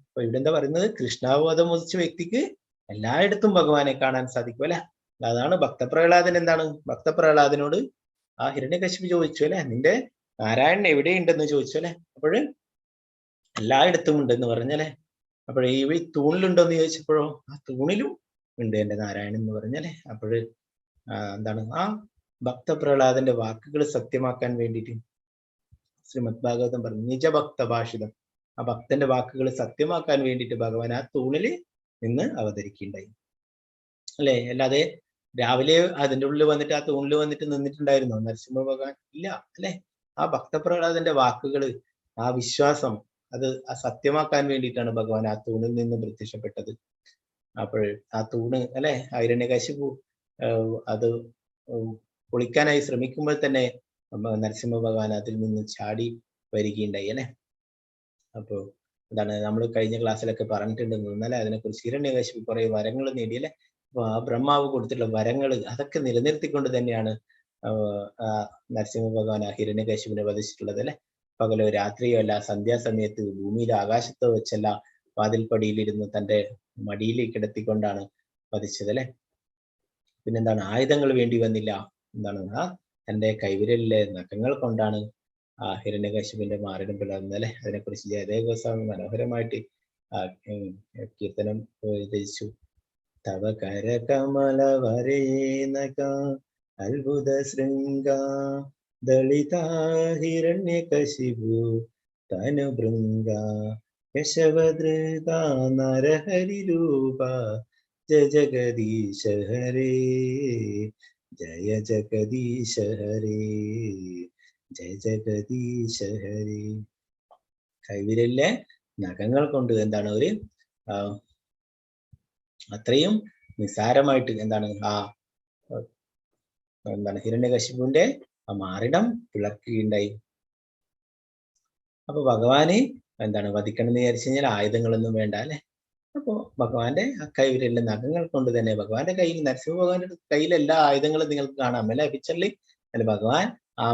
അപ്പൊ ഇവിടെ എന്താ പറയുന്നത്, കൃഷ്ണാവബോധം ഉദിച്ച വ്യക്തിക്ക് എല്ലായിടത്തും ഭഗവാനെ കാണാൻ സാധിക്കും അല്ലെ. അതാണ് ഭക്തപ്രഹ്ലാദൻ. എന്താണ് ഭക്തപ്രഹ്ലാദനോട് ആ ഹിരണ്യകശിപു ചോദിച്ചു അല്ലെ, നിന്റെ നാരായണൻ എവിടെയുണ്ടെന്ന് ചോദിച്ചു അല്ലെ. അപ്പോഴ് എല്ലായിടത്തും ഉണ്ടെന്ന് പറഞ്ഞല്ലേ. അപ്പോഴേ ഈ തൂണിലുണ്ടോ എന്ന് ചോദിച്ചപ്പോഴോ ആ തൂണിലും ഉണ്ട് എന്റെ നാരായണൻ എന്ന് പറഞ്ഞല്ലേ. അപ്പോഴ് എന്താണ് ആ ഭക്തപ്രഹ്ലാദന്റെ വാക്കുകൾ സത്യമാക്കാൻ വേണ്ടിയിട്ട് ശ്രീമദ് ഭാഗവതം പറഞ്ഞു, നിജഭക്ത ഭാഷിതം. ആ ഭക്തന്റെ വാക്കുകൾ സത്യമാക്കാൻ വേണ്ടിയിട്ട് ഭഗവാൻ ആ തൂണില് നിന്ന് അവതരിക്കുകയുണ്ടായി അല്ലെ. അല്ലാതെ രാവിലെ അതിൻ്റെ ഉള്ളിൽ വന്നിട്ട് ആ തൂണിൽ വന്നിട്ട് നിന്നിട്ടുണ്ടായിരുന്നോ നരസിംഹ ഭഗവാൻ? ഇല്ല അല്ലെ. ആ ഭക്തപ്രഹ്ലാദന്റെ വാക്കുകള്, ആ വിശ്വാസം, അത് ആ സത്യമാക്കാൻ വേണ്ടിയിട്ടാണ് ഭഗവാൻ ആ തൂണിൽ നിന്ന് പ്രത്യക്ഷപ്പെട്ടത്. അപ്പോൾ ആ തൂണ് അല്ലെ, ഹിരണ്യകശിപു അത് പൊളിക്കാനായി ശ്രമിക്കുമ്പോൾ തന്നെ നരസിംഹ ഭഗവാൻ അതിൽ നിന്ന് ചാടി വരികയുണ്ടായി അല്ലെ. അപ്പോ എന്താണ് നമ്മൾ കഴിഞ്ഞ ക്ലാസ്സിലൊക്കെ പറഞ്ഞിട്ടുണ്ടെന്ന് തോന്നുന്നല്ലേ, അതിനെക്കുറിച്ച് ഹിരണ്യകശിപു കുറെ വരങ്ങൾ നേടിയല്ലേ. അപ്പൊ ആ ബ്രഹ്മാവ് കൊടുത്തിട്ടുള്ള വരങ്ങൾ അതൊക്കെ നിലനിർത്തിക്കൊണ്ട് തന്നെയാണ് നരസിംഹ ഭഗവാൻ ആ ഹിരണ്യകശിപുവിനെ വധിച്ചിട്ടുള്ളത് അല്ലെ. പകലോ രാത്രിയോ അല്ല, സന്ധ്യാസമയത്ത് ഭൂമിയിലെ ആകാശത്തോ വെച്ചല്ല, വാതിൽപ്പടിയിലിരുന്ന് തൻ്റെ മടിയിൽ കിടത്തിക്കൊണ്ടാണ് വധിച്ചത് അല്ലെ. പിന്നെന്താണ്, ആയുധങ്ങൾ വേണ്ടി വന്നില്ല. എന്താണ് തൻ്റെ കൈവിരലിലെ നഖങ്ങൾ കൊണ്ടാണ് ആ ഹിരണ്യകശിപുവിന്റെ മാറിടം പിളർന്നത് അല്ലെ. അതിനെക്കുറിച്ച് ജയദേവ ഗോസ്വാമി മനോഹരമായിട്ട് കീർത്തനം രചിച്ചു. തവ കരകമല വരേനക അത്ഭുത ശൃംഗ ദളിത ഹിരണ്യകശിപു തനുഭൃംഗ കേശവധൃത നരഹരി രൂപ ജയ ജഗദീശ ഹരേ ജയ ജഗദീശ ഹരേ ജയ ജഗദീശ ഹരേ. കൈവിരലിലെ നഖങ്ങൾ കൊണ്ട് എന്താണ് ഒരു അത്രയും നിസ്സാരമായിട്ട് എന്താണ് ഹിരണ്യകശിപുവിന്റെ ആ മാറിടം പിളർക്കുകയുണ്ടായി. അപ്പൊ ഭഗവാന് എന്താണ് വധിക്കണം എന്ന് വിചാരിച്ചു കഴിഞ്ഞാൽ ആയുധങ്ങളൊന്നും വേണ്ട അല്ലെ. അപ്പോ ഭഗവാന്റെ ആ കൈവിരലിലെ നഖങ്ങൾ കൊണ്ട് തന്നെ, ഭഗവാന്റെ കയ്യിൽ, നരസിംഹ ഭഗവാന്റെ കയ്യിൽ എല്ലാ ആയുധങ്ങളും നിങ്ങൾക്ക് കാണാം അല്ലെ പിക്ചറിൽ. അല്ല, ഭഗവാൻ ആ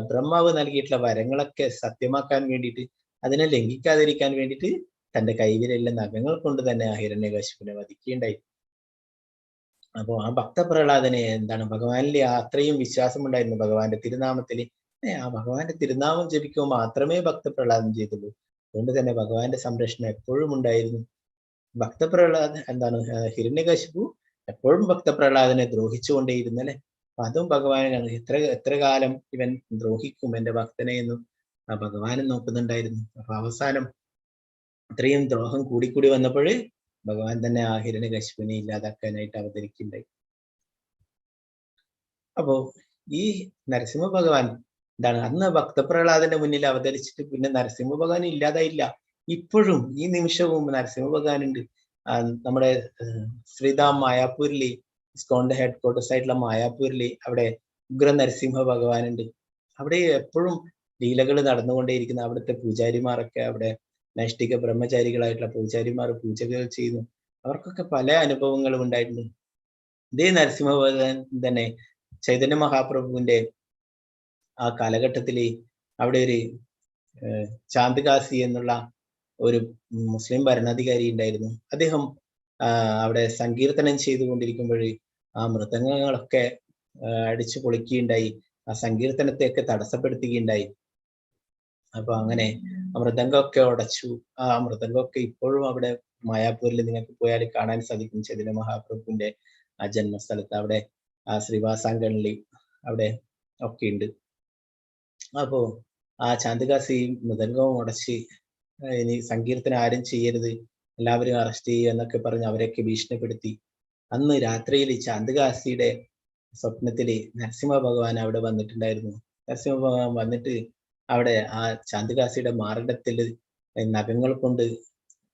ബ്രഹ്മാവ് നൽകിയിട്ടുള്ള വരങ്ങളൊക്കെ സത്യമാക്കാൻ വേണ്ടിയിട്ട്, അതിനെ ലംഘിക്കാതിരിക്കാൻ വേണ്ടിയിട്ട് തന്റെ കൈവിരലിലെ നഖങ്ങൾ കൊണ്ട് തന്നെ ആ ഹിരണ്യകശിപുവിനെ വധിക്കുകയുണ്ടായി. അപ്പോ ആ ഭക്തപ്രഹ്ലാദനെ എന്താണ് ഭഗവാനിലെ അത്രയും വിശ്വാസം ഉണ്ടായിരുന്നു ഭഗവാന്റെ തിരുനാമത്തിൽ. ആ ഭഗവാന്റെ തിരുനാമം ജപിക്കുമ്പോൾ മാത്രമേ ഭക്തപ്രഹ്ലാദൻ ചെയ്തുള്ളൂ. അതുകൊണ്ട് തന്നെ ഭഗവാന്റെ സംരക്ഷണം എപ്പോഴും ഉണ്ടായിരുന്നു. ഭക്തപ്രഹ്ലാദൻ എന്താണ് ഹിരണ്യകശിപു എപ്പോഴും ഭക്തപ്രഹ്ലാദനെ ദ്രോഹിച്ചുകൊണ്ടേയിരുന്നല്ലേ. അപ്പൊ അതും ഭഗവാനാണ്. എത്ര കാലം ഇവൻ ദ്രോഹിക്കും എന്റെ ഭക്തനെ എന്നും ആ ഭഗവാനും നോക്കുന്നുണ്ടായിരുന്നു. അപ്പൊ അവസാനം അത്രയും ദ്രോഹം കൂടിക്കൂടി വന്നപ്പോൾ ഭഗവാൻ തന്നെ ആ ഹിരണ്യകശിപുവിനെ ഇല്ലാതാക്കാനായിട്ട് അവതരിക്കുന്നുണ്ടായി. അപ്പോ ഈ നരസിംഹ ഭഗവാൻ എന്താണ് അന്ന് ഭക്തപ്രഹ്ലാദന്റെ മുന്നിൽ അവതരിച്ചിട്ട് പിന്നെ നരസിംഹ ഭഗവാൻ ഇല്ലാതായില്ല. ഇപ്പോഴും ഈ നിമിഷവും നരസിംഹ ഭഗവാൻ ഉണ്ട്. നമ്മുടെ ശ്രീധാം മായാപൂരിൽ, ഇസ്കോണിന്റെ ഹെഡ് ക്വാർട്ടേഴ്സ് ആയിട്ടുള്ള മായാപൂരിൽ അവിടെ ഉഗ്ര നരസിംഹ ഭഗവാനുണ്ട്. അവിടെ എപ്പോഴും ലീലകൾ നടന്നുകൊണ്ടേയിരിക്കുന്ന അവിടുത്തെ പൂജാരിമാരൊക്കെ, അവിടെ നൈഷ്ഠിക ബ്രഹ്മചാരികളായിട്ടുള്ള പൂജാരിമാർ പൂജകൾ ചെയ്യുന്നു. അവർക്കൊക്കെ പല അനുഭവങ്ങളും ഉണ്ടായിട്ടുണ്ട്. ഇതേ നരസിംഹ ഭഗവാൻ തന്നെ ചൈതന്യ മഹാപ്രഭുവിന്റെ ആ കാലഘട്ടത്തില് അവിടെ ഒരു ചാന്ദ്കാസി എന്നുള്ള ഒരു മുസ്ലിം ഭരണാധികാരി ഉണ്ടായിരുന്നു. അദ്ദേഹം അവിടെ സങ്കീർത്തനം ചെയ്തുകൊണ്ടിരിക്കുമ്പോൾ ആ മൃദംഗങ്ങളൊക്കെ അടിച്ചു പൊളിക്കുകയുണ്ടായി, ആ സങ്കീർത്തനത്തെയൊക്കെ തടസ്സപ്പെടുത്തുകയുണ്ടായി. അപ്പൊ അങ്ങനെ മൃദംഗമൊക്കെ ഉടച്ചു. ആ മൃദംഗമൊക്കെ ഇപ്പോഴും അവിടെ മായാപൂരിൽ നിങ്ങൾക്ക് പോയാൽ കാണാൻ സാധിക്കും. ചൈതന്യ മഹാപ്രഭുവിന്റെ ആ ജന്മസ്ഥലത്ത് അവിടെ ആ ശ്രീവാസാങ്കണിൽ അവിടെ ഒക്കെ ഉണ്ട്. അപ്പോ ആ ചാന്ദ്കാസി മൃദംഗവും ഉടച്ച് ഇനി സങ്കീർത്തനം ആരും ചെയ്യരുത്, എല്ലാവരും അറസ്റ്റ് ചെയ്യുക എന്നൊക്കെ പറഞ്ഞ് അവരെയൊക്കെ ഭീഷണിപ്പെടുത്തി. അന്ന് രാത്രിയിൽ ചാന്ദ്കാസിയുടെ സ്വപ്നത്തില് നരസിംഹ ഭഗവാൻ അവിടെ വന്നിട്ടുണ്ടായിരുന്നു. നരസിംഹ ഭഗവാൻ വന്നിട്ട് അവിടെ ആ ചാന്ദ്കാസിയുടെ മാറിടത്തില് നഖങ്ങൾ കൊണ്ട്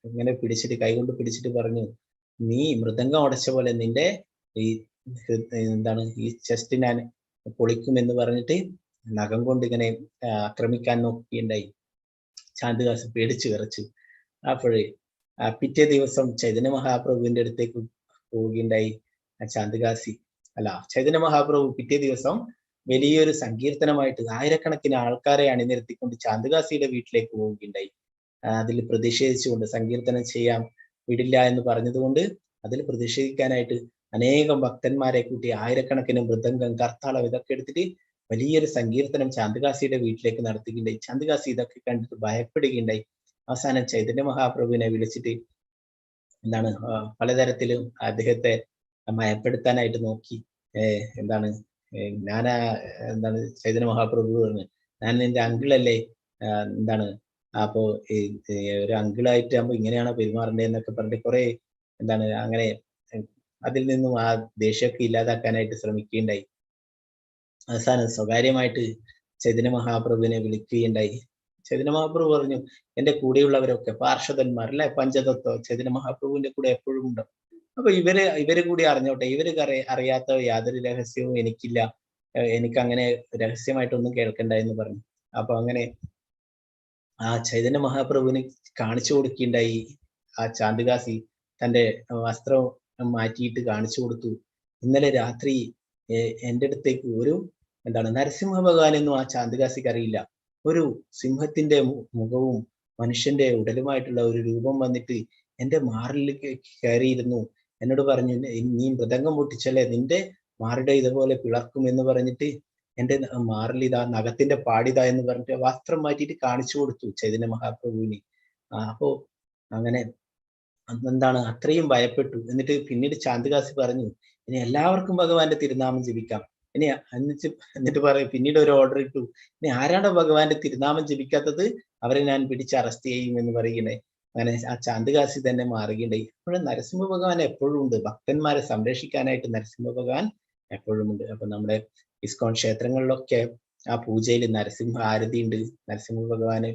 ഇങ്ങനെ പിടിച്ചിട്ട്, കൈകൊണ്ട് പിടിച്ചിട്ട് പറഞ്ഞു, നീ മൃദംഗം ഉടച്ച പോലെ നിന്റെ ഈ ഈ ചെസ്റ്റ് ഞാൻ പൊളിക്കുമെന്ന് പറഞ്ഞിട്ട് നഖം കൊണ്ട് ഇങ്ങനെ ആക്രമിക്കാൻ നോക്കുകയുണ്ടായി. ചാന്ദ്കാസി പേടിച്ചു വിറച്ചു. അപ്പോഴേ പിറ്റേ ദിവസം ചൈതന്യ മഹാപ്രഭുവിന്റെ അടുത്തേക്ക് പോവുകയുണ്ടായി ചാന്ദ്കാസി. ചൈതന്യ മഹാപ്രഭു പിറ്റേ ദിവസം വലിയൊരു സങ്കീർത്തനമായിട്ട് ആയിരക്കണക്കിന് ആൾക്കാരെ അണിനിരത്തിക്കൊണ്ട് ചാന്ദ്കാസിയുടെ വീട്ടിലേക്ക് പോവുകയുണ്ടായി. അതിൽ പ്രതിഷേധിച്ചുകൊണ്ട്, സങ്കീർത്തനം ചെയ്യാൻ വിടില്ല എന്ന് പറഞ്ഞതുകൊണ്ട് അതിൽ പ്രതിഷേധിക്കാനായിട്ട് അനേകം ഭക്തന്മാരെ കൂട്ടി ആയിരക്കണക്കിന് മൃദംഗം, കർത്താളം ഇതൊക്കെ എടുത്തിട്ട് വലിയൊരു സങ്കീർത്തനം ചാന്ദ്കാസിയുടെ വീട്ടിലേക്ക് നടത്തുകയുണ്ടായി. ചാന്ദ്കാസി ഇതൊക്കെ കണ്ടിട്ട് ഭയപ്പെടുകയുണ്ടായി. അവസാനം ചൈതന്യ മഹാപ്രഭുവിനെ വിളിച്ചിട്ട് പലതരത്തിലും അദ്ദേഹത്തെ മയപ്പെടുത്താനായിട്ട് നോക്കി. ചൈതന്യ മഹാപ്രഭു പറഞ്ഞു, ഞാൻ നിന്റെ അങ്കിളല്ലേ, അപ്പോ ഒരു അങ്കിളായിട്ട് ആകുമ്പോ ഇങ്ങനെയാണോ പെരുമാറേണ്ടത് എന്നൊക്കെ പറഞ്ഞിട്ട് കുറെ അങ്ങനെ അതിൽ നിന്നും ആ ദേഷ്യമൊക്കെ ഇല്ലാതാക്കാനായിട്ട് ശ്രമിക്കുകയുണ്ടായി. അവസാനം സ്വകാര്യമായിട്ട് ചൈതന്യ മഹാപ്രഭുവിനെ വിളിക്കുകയുണ്ടായി. ചൈതന്യ മഹാപ്രഭു പറഞ്ഞു, എന്റെ കൂടെയുള്ളവരൊക്കെ പാർഷദന്മാർ അല്ലെ, പഞ്ചതത്വം ചൈതന്യ മഹാപ്രഭുവിന്റെ കൂടെ എപ്പോഴും ഉണ്ട്. അപ്പൊ ഇവര് കൂടി അറിഞ്ഞോട്ടെ, ഇവർക്ക് അറിയാത്ത യാതൊരു രഹസ്യവും എനിക്കില്ല, എനിക്ക് അങ്ങനെ രഹസ്യമായിട്ടൊന്നും കേൾക്കണ്ട എന്ന് പറഞ്ഞു. അപ്പൊ അങ്ങനെ ആ ചൈതന്യ മഹാപ്രഭുവിന് കാണിച്ചു കൊടുക്കുകയുണ്ടായി. ആ ചാന്ദ്കാസി തന്റെ വസ്ത്രം മാറ്റിയിട്ട് കാണിച്ചു കൊടുത്തു. ഇന്നലെ രാത്രി എൻ്റെ അടുത്തേക്ക് ഒരു നരസിംഹ ഭഗവാനൊന്നും ആ ചാന്ദ്കാസിക്ക് അറിയില്ല, ഒരു സിംഹത്തിന്റെ മുഖവും മനുഷ്യന്റെ ഉടലുമായിട്ടുള്ള ഒരു രൂപം വന്നിട്ട് എൻ്റെ മാറിലേക്ക് കയറിയിരുന്നു. എന്നോട് പറഞ്ഞു, നീ മൃദംഗം പൊട്ടിച്ചല്ലേ, നിന്റെ മാറിട ഇതുപോലെ പിളർക്കും എന്ന് പറഞ്ഞിട്ട് എൻ്റെ മാറിലിതാ നഖത്തിന്റെ പാടിതാ എന്ന് പറഞ്ഞിട്ട് വസ്ത്രം മാറ്റിയിട്ട് കാണിച്ചു കൊടുത്തു ചൈതന്യ മഹാപ്രഭുവിന്. അപ്പോ അങ്ങനെ അത്രയും ഭയപ്പെട്ടു. എന്നിട്ട് പിന്നീട് ചാന്ദ്കാസി പറഞ്ഞു, ഇനി എല്ലാവർക്കും ഭഗവാന്റെ തിരുനാമം ജപിക്കാം. എന്നിട്ട് പറയും, പിന്നീട് ഒരു ഓർഡർ ഇട്ടു, ഇനി ആരാണോ ഭഗവാന്റെ തിരുനാമം ജപിക്കാത്തത് അവരെ ഞാൻ പിടിച്ച് അറസ്റ്റ് ചെയ്യും എന്ന് പറയുകയുണ്ടായി. അങ്ങനെ ആ ചാന്ദ്കാസി തന്നെ മാറുകയുണ്ടായി. അപ്പോഴും നരസിംഹ ഭഗവാൻ എപ്പോഴും ഉണ്ട്, ഭക്തന്മാരെ സംരക്ഷിക്കാനായിട്ട് നരസിംഹ ഭഗവാൻ എപ്പോഴും ഉണ്ട്. അപ്പൊ നമ്മുടെ ഇസ്കോൺ ക്ഷേത്രങ്ങളിലൊക്കെ ആ പൂജയിൽ നരസിംഹ ആരതി ഉണ്ട്. നരസിംഹ ഭഗവാന്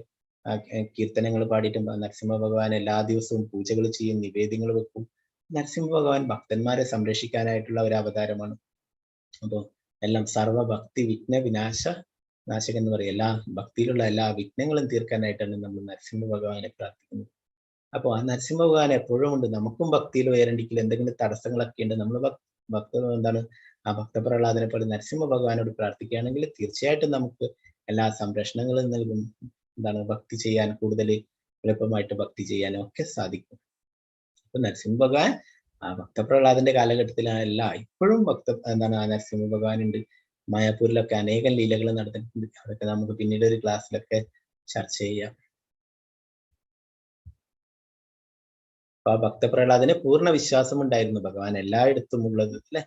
കീർത്തനങ്ങൾ പാടിയിട്ടും നരസിംഹ ഭഗവാൻ എല്ലാ ദിവസവും പൂജകൾ ചെയ്യും, നിവേദ്യങ്ങൾ വെക്കും. നരസിംഹ ഭഗവാൻ ഭക്തന്മാരെ സംരക്ഷിക്കാനായിട്ടുള്ള ഒരു അവതാരമാണ്. അപ്പോൾ എല്ലാം സർവഭക്തി വിഘ്ന നാശകൻ എന്ന് പറയും. എല്ലാ ഭക്തിയിലുള്ള എല്ലാ വിഘ്നങ്ങളും തീർക്കാനായിട്ടാണ് നമ്മൾ നരസിംഹ ഭഗവാനെ പ്രാർത്ഥിക്കുന്നത്. അപ്പോൾ ആ നരസിംഹ ഭഗവാൻ എപ്പോഴും ഉണ്ട്. നമുക്കും ഭക്തിയിൽ ഉയരണ്ടിക്കില്ല, എന്തെങ്കിലും തടസ്സങ്ങളൊക്കെ ഉണ്ട്, നമ്മൾ ആ ഭക്തപ്രഹ്ലാദനെ പോലെ നരസിംഹ ഭഗവാനോട് പ്രാർത്ഥിക്കുകയാണെങ്കിൽ തീർച്ചയായിട്ടും നമുക്ക് എല്ലാ സംരക്ഷണങ്ങളും നൽകും. ഭക്തി ചെയ്യാൻ, കൂടുതൽ എളുപ്പമായിട്ട് ഭക്തി ചെയ്യാനും ഒക്കെ സാധിക്കും. അപ്പൊ നരസിംഹ ഭഗവാൻ ആ ഭക്തപ്രഹ്ലാദന്റെ കാലഘട്ടത്തിലല്ല, ഇപ്പോഴും നരസിംഹ ഭഗവാൻ ഉണ്ട്. മായാപൂരിലൊക്കെ അനേകം ലീലകൾ നടന്നിട്ടുണ്ട്. അതൊക്കെ നമുക്ക് പിന്നീട് ഒരു ക്ലാസ്സിലൊക്കെ ചർച്ച ചെയ്യാം. അപ്പൊ ആ ഭക്തപ്രഹ്ലാദന് പൂർണ്ണ വിശ്വാസം ഉണ്ടായിരുന്നു ഭഗവാൻ എല്ലായിടത്തും ഉള്ളത് അല്ലെ.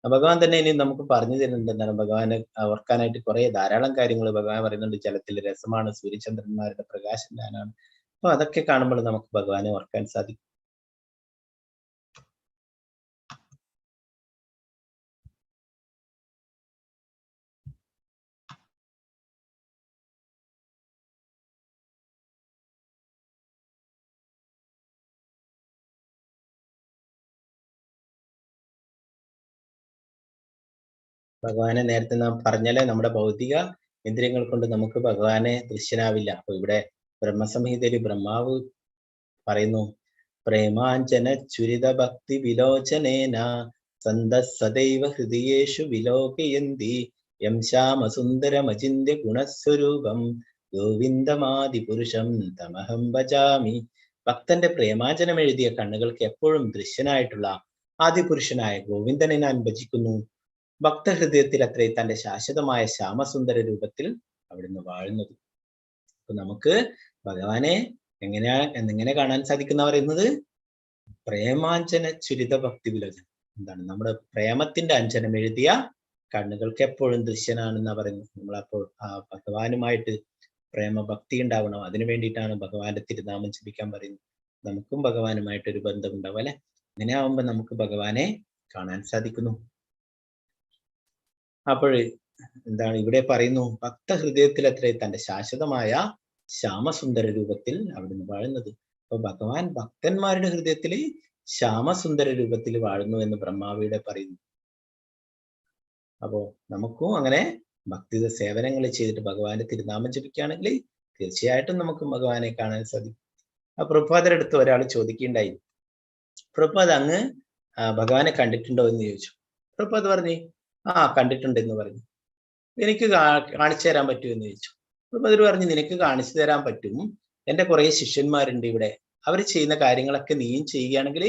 ഭഗവാൻ തന്നെ ഇനി നമുക്ക് പറഞ്ഞു തരുന്നുണ്ട്, ഭഗവാനെ ഓർക്കാനായിട്ട് ധാരാളം കാര്യങ്ങൾ ഭഗവാൻ പറയുന്നുണ്ട്. ജലത്തിൽ രസമാണ്, സൂര്യചന്ദ്രന്മാരുടെ പ്രകാശം ഞാനാണ്. അപ്പൊ അതൊക്കെ കാണുമ്പോൾ നമുക്ക് ഭഗവാനെ ഓർക്കാൻ സാധിക്കും. ഭഗവാനെ നേരത്തെ നാം പറഞ്ഞാലേ നമ്മുടെ ഭൗതിക ഇന്ദ്രിയങ്ങൾ കൊണ്ട് നമുക്ക് ഭഗവാനെ ദൃശ്യനാവില്ല. അപ്പൊ ഇവിടെ ബ്രഹ്മസംഹിതയിൽ ബ്രഹ്മാവ് പറയുന്നു, പ്രേമാഞ്ജന ചുരിത ഭക്തി വിലോചനേന സന്ത സദൈവ ഹൃദയേഷു വിലോകയന്തി യം ശ്യാമസുന്ദരമചിന്യ ഗുണസ്വരൂപം ഗോവിന്ദമാദി പുരുഷം തമഹം ഭജാമി. ഭക്തന്റെ പ്രേമാഞ്ജനം എഴുതിയ കണ്ണുകൾക്ക് എപ്പോഴും ദൃശ്യനായിട്ടുള്ള ആദിപുരുഷനായ ഗോവിന്ദനെ ഞാൻ ഭജിക്കുന്നു. ഭക്തഹൃദയത്തിൽ അത്രേ തന്റെ ശാശ്വതമായ ശ്യാമസുന്ദര രൂപത്തിൽ അവിടുന്ന് വാഴുന്നത്. അപ്പൊ നമുക്ക് ഭഗവാനെ എങ്ങനെ കാണാൻ സാധിക്കുന്ന പറയുന്നത് പ്രേമാഞ്ജന ചുരിത ഭക്തി വിലോചനം. എന്താണ്? നമ്മുടെ പ്രേമത്തിന്റെ അഞ്ജനം എഴുതിയ കണ്ണുകൾക്ക് എപ്പോഴും ദൃശ്യനാണെന്നാ പറയുന്നത്. നമ്മളപ്പോൾ ആ ഭഗവാനുമായിട്ട് പ്രേമഭക്തി ഉണ്ടാവണം. അതിനു വേണ്ടിയിട്ടാണ് ഭഗവാന്റെ തിരുനാമം ജപിക്കാൻ പറയുന്നത്. നമുക്കും ഭഗവാനുമായിട്ടൊരു ബന്ധമുണ്ടാവും അല്ലെ? അങ്ങനെ ആവുമ്പോ നമുക്ക് ഭഗവാനെ കാണാൻ സാധിക്കുന്നു. അപ്പോൾ എന്താണ് ഇവിടെ പറയുന്നു, ഭക്തഹൃദയത്തിൽ അത്രേ തന്റെ ശാശ്വതമായ ശ്യാമസുന്ദര രൂപത്തിൽ അവിടുന്ന് വാഴുന്നത്. അപ്പൊ ഭഗവാൻ ഭക്തന്മാരുടെ ഹൃദയത്തിൽ ശ്യാമസുന്ദര രൂപത്തിൽ വാഴുന്നു എന്ന് ബ്രഹ്മാവിയുടെ പറയുന്നു. അപ്പോ നമുക്കും അങ്ങനെ ഭക്തിയുടെ സേവനങ്ങൾ ചെയ്തിട്ട് ഭഗവാന്റെ തിരുനാമം ജപിക്കുകയാണെങ്കിൽ തീർച്ചയായിട്ടും നമുക്ക് ഭഗവാനെ കാണാൻ സാധിക്കും. ആ പ്രഭുപാദരുടെ അടുത്ത് ഒരാൾ ചോദിക്കുകയുണ്ടായി, പ്രഭുപാദ് അങ്ങ് ഭഗവാനെ കണ്ടിട്ടുണ്ടോ എന്ന് ചോദിച്ചു. പ്രഭുപാദ് പറഞ്ഞു, കണ്ടിട്ടുണ്ട് എന്ന് പറഞ്ഞു. എനിക്ക് കാണിച്ചു തരാൻ പറ്റുമോ എന്ന് ചോദിച്ചു. പ്രഭുപാദർ പറഞ്ഞു, നിനക്ക് കാണിച്ചു തരാൻ പറ്റും. എന്റെ കുറെ ശിഷ്യന്മാരുണ്ട് ഇവിടെ, അവർ ചെയ്യുന്ന കാര്യങ്ങളൊക്കെ നീയും ചെയ്യുകയാണെങ്കിൽ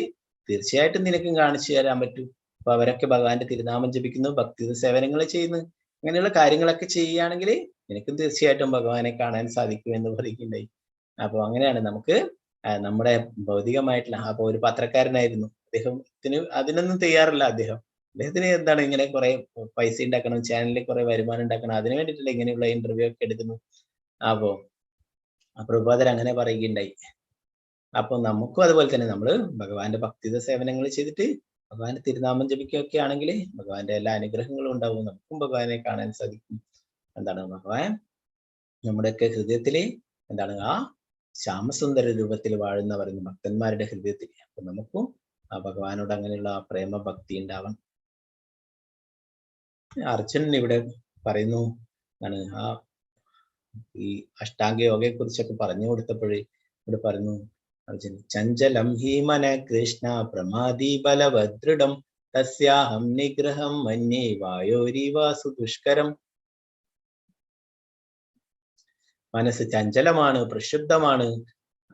തീർച്ചയായിട്ടും നിനക്കും കാണിച്ചു തരാൻ പറ്റും. അപ്പൊ അവരൊക്കെ ഭഗവാന്റെ തിരുനാമം ജപിക്കുന്നു, ഭക്തി സേവനങ്ങൾ ചെയ്യുന്നു, അങ്ങനെയുള്ള കാര്യങ്ങളൊക്കെ ചെയ്യുകയാണെങ്കിൽ നിനക്കും തീർച്ചയായിട്ടും ഭഗവാനെ കാണാൻ സാധിക്കും എന്ന് പറയുകയുണ്ടായി. അപ്പൊ അങ്ങനെയാണ് നമുക്ക് നമ്മുടെ ഭൗതികമായിട്ടുള്ള, അപ്പൊ ഒരു പത്രക്കാരനായിരുന്നു അദ്ദേഹത്തിന്, അതിനൊന്നും തയ്യാറല്ല അദ്ദേഹത്തിന് എന്താണ് ഇങ്ങനെ കുറെ പൈസ ഉണ്ടാക്കണം, ചാനലിൽ കുറെ വരുമാനം ഉണ്ടാക്കണം, അതിനു വേണ്ടിയിട്ടല്ല ഇങ്ങനെയുള്ള ഇന്റർവ്യൂ ഒക്കെ എടുക്കുന്നു. അപ്പോ പ്രഭുപാദർ അങ്ങനെ പറയുകയുണ്ടായി. അപ്പൊ നമുക്കും അതുപോലെ തന്നെ നമ്മൾ ഭഗവാന്റെ ഭക്തിയുടെ സേവനങ്ങൾ ചെയ്തിട്ട് ഭഗവാന്റെ തിരുനാമം ജപിക്കുകയൊക്കെ ആണെങ്കിൽ ഭഗവാന്റെ എല്ലാ അനുഗ്രഹങ്ങളും ഉണ്ടാവും, നമുക്കും ഭഗവാനെ കാണാൻ സാധിക്കും. എന്താണ്? ഭഗവാൻ നമ്മുടെയൊക്കെ ഹൃദയത്തില് എന്താണ്? ആ ശ്യാമസുന്ദര രൂപത്തിൽ വാഴുന്ന പറയുന്ന ഭക്തന്മാരുടെ ഹൃദയത്തിൽ. അപ്പൊ നമുക്കും ആ ഭഗവാനോട് അങ്ങനെയുള്ള ആ പ്രേമഭക്തി ഉണ്ടാവണം. അർജുനൻ ഇവിടെ പറയുന്നു, എന്താണ്? ഈ അഷ്ടാംഗ യോഗയെ കുറിച്ചൊക്കെ പറഞ്ഞു കൊടുത്തപ്പോഴേ ഇവിടെ പറയുന്നു, അർജുൻ ചഞ്ചലം ഹി മന കൃഷ്ണ പ്രമാദി ബലവദൃഢം തസ്യാഹം നിഗ്രഹം മന്യേ വായോരിവാസു ദുഷ്കരം. മനസ്സ് ചഞ്ചലമാണ്, പ്രക്ഷുബ്ധമാണ്,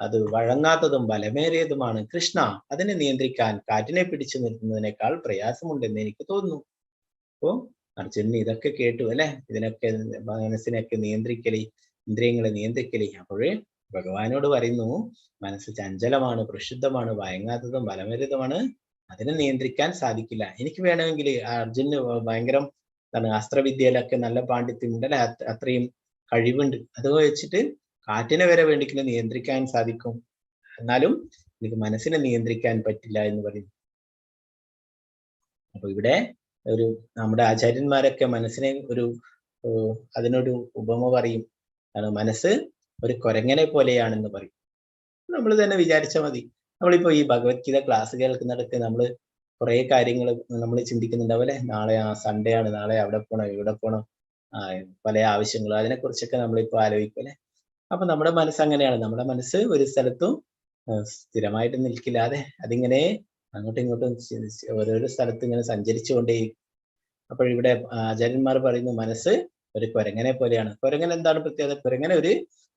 അത് വഴങ്ങാത്തതും ബലമേറിയതുമാണ്. കൃഷ്ണ, അതിനെ നിയന്ത്രിക്കാൻ കാറ്റിനെ പിടിച്ചു നിർത്തുന്നതിനേക്കാൾ പ്രയാസമുണ്ടെന്ന് എനിക്ക് തോന്നുന്നു. അപ്പോ അർജുനൻ ഇതൊക്കെ കേട്ടു അല്ലെ, ഇതിനൊക്കെ മനസ്സിനൊക്കെ നിയന്ത്രിക്കലേ, ഇന്ദ്രിയങ്ങളെ നിയന്ത്രിക്കലേ. അപ്പോഴേ ഭഗവാനോട് പറയുന്നു, മനസ്സ് ചഞ്ചലമാണ്, പ്രക്ഷുബ്ധമാണ്, വഴങ്ങാത്തതും ബലമേറിയതുമാണ്, അതിനെ നിയന്ത്രിക്കാൻ സാധിക്കില്ല. എനിക്ക് വേണമെങ്കിൽ അർജുനന് ഭയങ്കരം അസ്ത്രവിദ്യയിലൊക്കെ നല്ല പാണ്ഡിത്യം ഉണ്ടല്ലേ, അത്രയും കഴിവുണ്ട്, അത് വെച്ചിട്ട് കാറ്റിനെ വരെ വേണ്ടിക്കില്ല നിയന്ത്രിക്കാൻ സാധിക്കും, എന്നാലും എനിക്ക് മനസ്സിനെ നിയന്ത്രിക്കാൻ പറ്റില്ല എന്ന് പറയും. അപ്പൊ ഇവിടെ ഒരു നമ്മുടെ ആചാര്യന്മാരൊക്കെ മനസ്സിനെ അതിനൊരു ഉപമ പറയും, മനസ്സ് ഒരു കുരങ്ങനെ പോലെയാണെന്ന് പറയും. നമ്മൾ തന്നെ വിചാരിച്ചാൽ മതി. നമ്മളിപ്പോ ഈ ഭഗവത്ഗീത ക്ലാസ് കേൾക്കുന്നിടത്ത് നമ്മൾ കുറെ കാര്യങ്ങൾ നമ്മൾ ചിന്തിക്കുന്നുണ്ടാവും അല്ലെ, നാളെ സൺഡേ ആണ്, നാളെ അവിടെ പോണം ഇവിടെ പോണം, പല ആവശ്യങ്ങളും, അതിനെക്കുറിച്ചൊക്കെ നമ്മളിപ്പോ ആലോചിക്കും അല്ലെ. അപ്പൊ നമ്മുടെ മനസ്സ് അങ്ങനെയാണ്, നമ്മുടെ മനസ്സ് ഒരു സ്ഥലത്തും സ്ഥിരമായിട്ട് നിൽക്കില്ലാതെ അതിങ്ങനെ അങ്ങോട്ടും ഇങ്ങോട്ടും ഓരോരോ സ്ഥലത്ത് ഇങ്ങനെ സഞ്ചരിച്ചു കൊണ്ടേയിരിക്കും. അപ്പോൾ ഇവിടെ ആചാര്യന്മാർ പറയുന്നു, മനസ്സ് ഒരു കുരങ്ങനെ പോലെയാണ്. കുരങ്ങൻ എന്താണ് പ്രത്യേകത? കുരങ്ങനെ ഒരു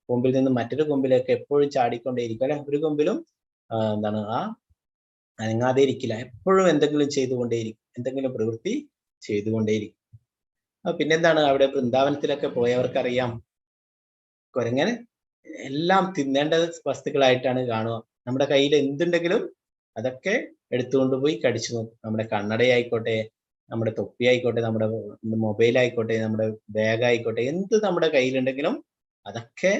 കൊമ്പിൽ നിന്ന് മറ്റൊരു കൊമ്പിലേക്ക് എപ്പോഴും ചാടിക്കൊണ്ടേയിരിക്കും അല്ലെ, ഒരു കൊമ്പിലും എന്താണ് അനങ്ങാതെ ഇരിക്കില്ല, എപ്പോഴും എന്തെങ്കിലും ചെയ്തുകൊണ്ടേയിരിക്കും, എന്തെങ്കിലും പ്രവൃത്തി ചെയ്തുകൊണ്ടേയിരിക്കും. പിന്നെന്താണ്, അവിടെ വൃന്ദാവനത്തിലൊക്കെ പോയവർക്കറിയാം, കുരങ്ങനെ എല്ലാം തിന്നേണ്ട വസ്തുക്കളായിട്ടാണ് കാണുക. നമ്മുടെ കയ്യിൽ എന്തുണ്ടെങ്കിലും അതൊക്കെ എടുത്തുകൊണ്ടുപോയി കടിച്ചു നോക്കും. നമ്മുടെ കണ്ണടയായിക്കോട്ടെ, നമ്മുടെ തൊപ്പി ആയിക്കോട്ടെ, നമ്മുടെ മൊബൈൽ ആയിക്കോട്ടെ, നമ്മുടെ ബാഗ് ആയിക്കോട്ടെ, എന്ത് നമ്മുടെ കയ്യിലുണ്ടെങ്കിലും അതൊക്കെ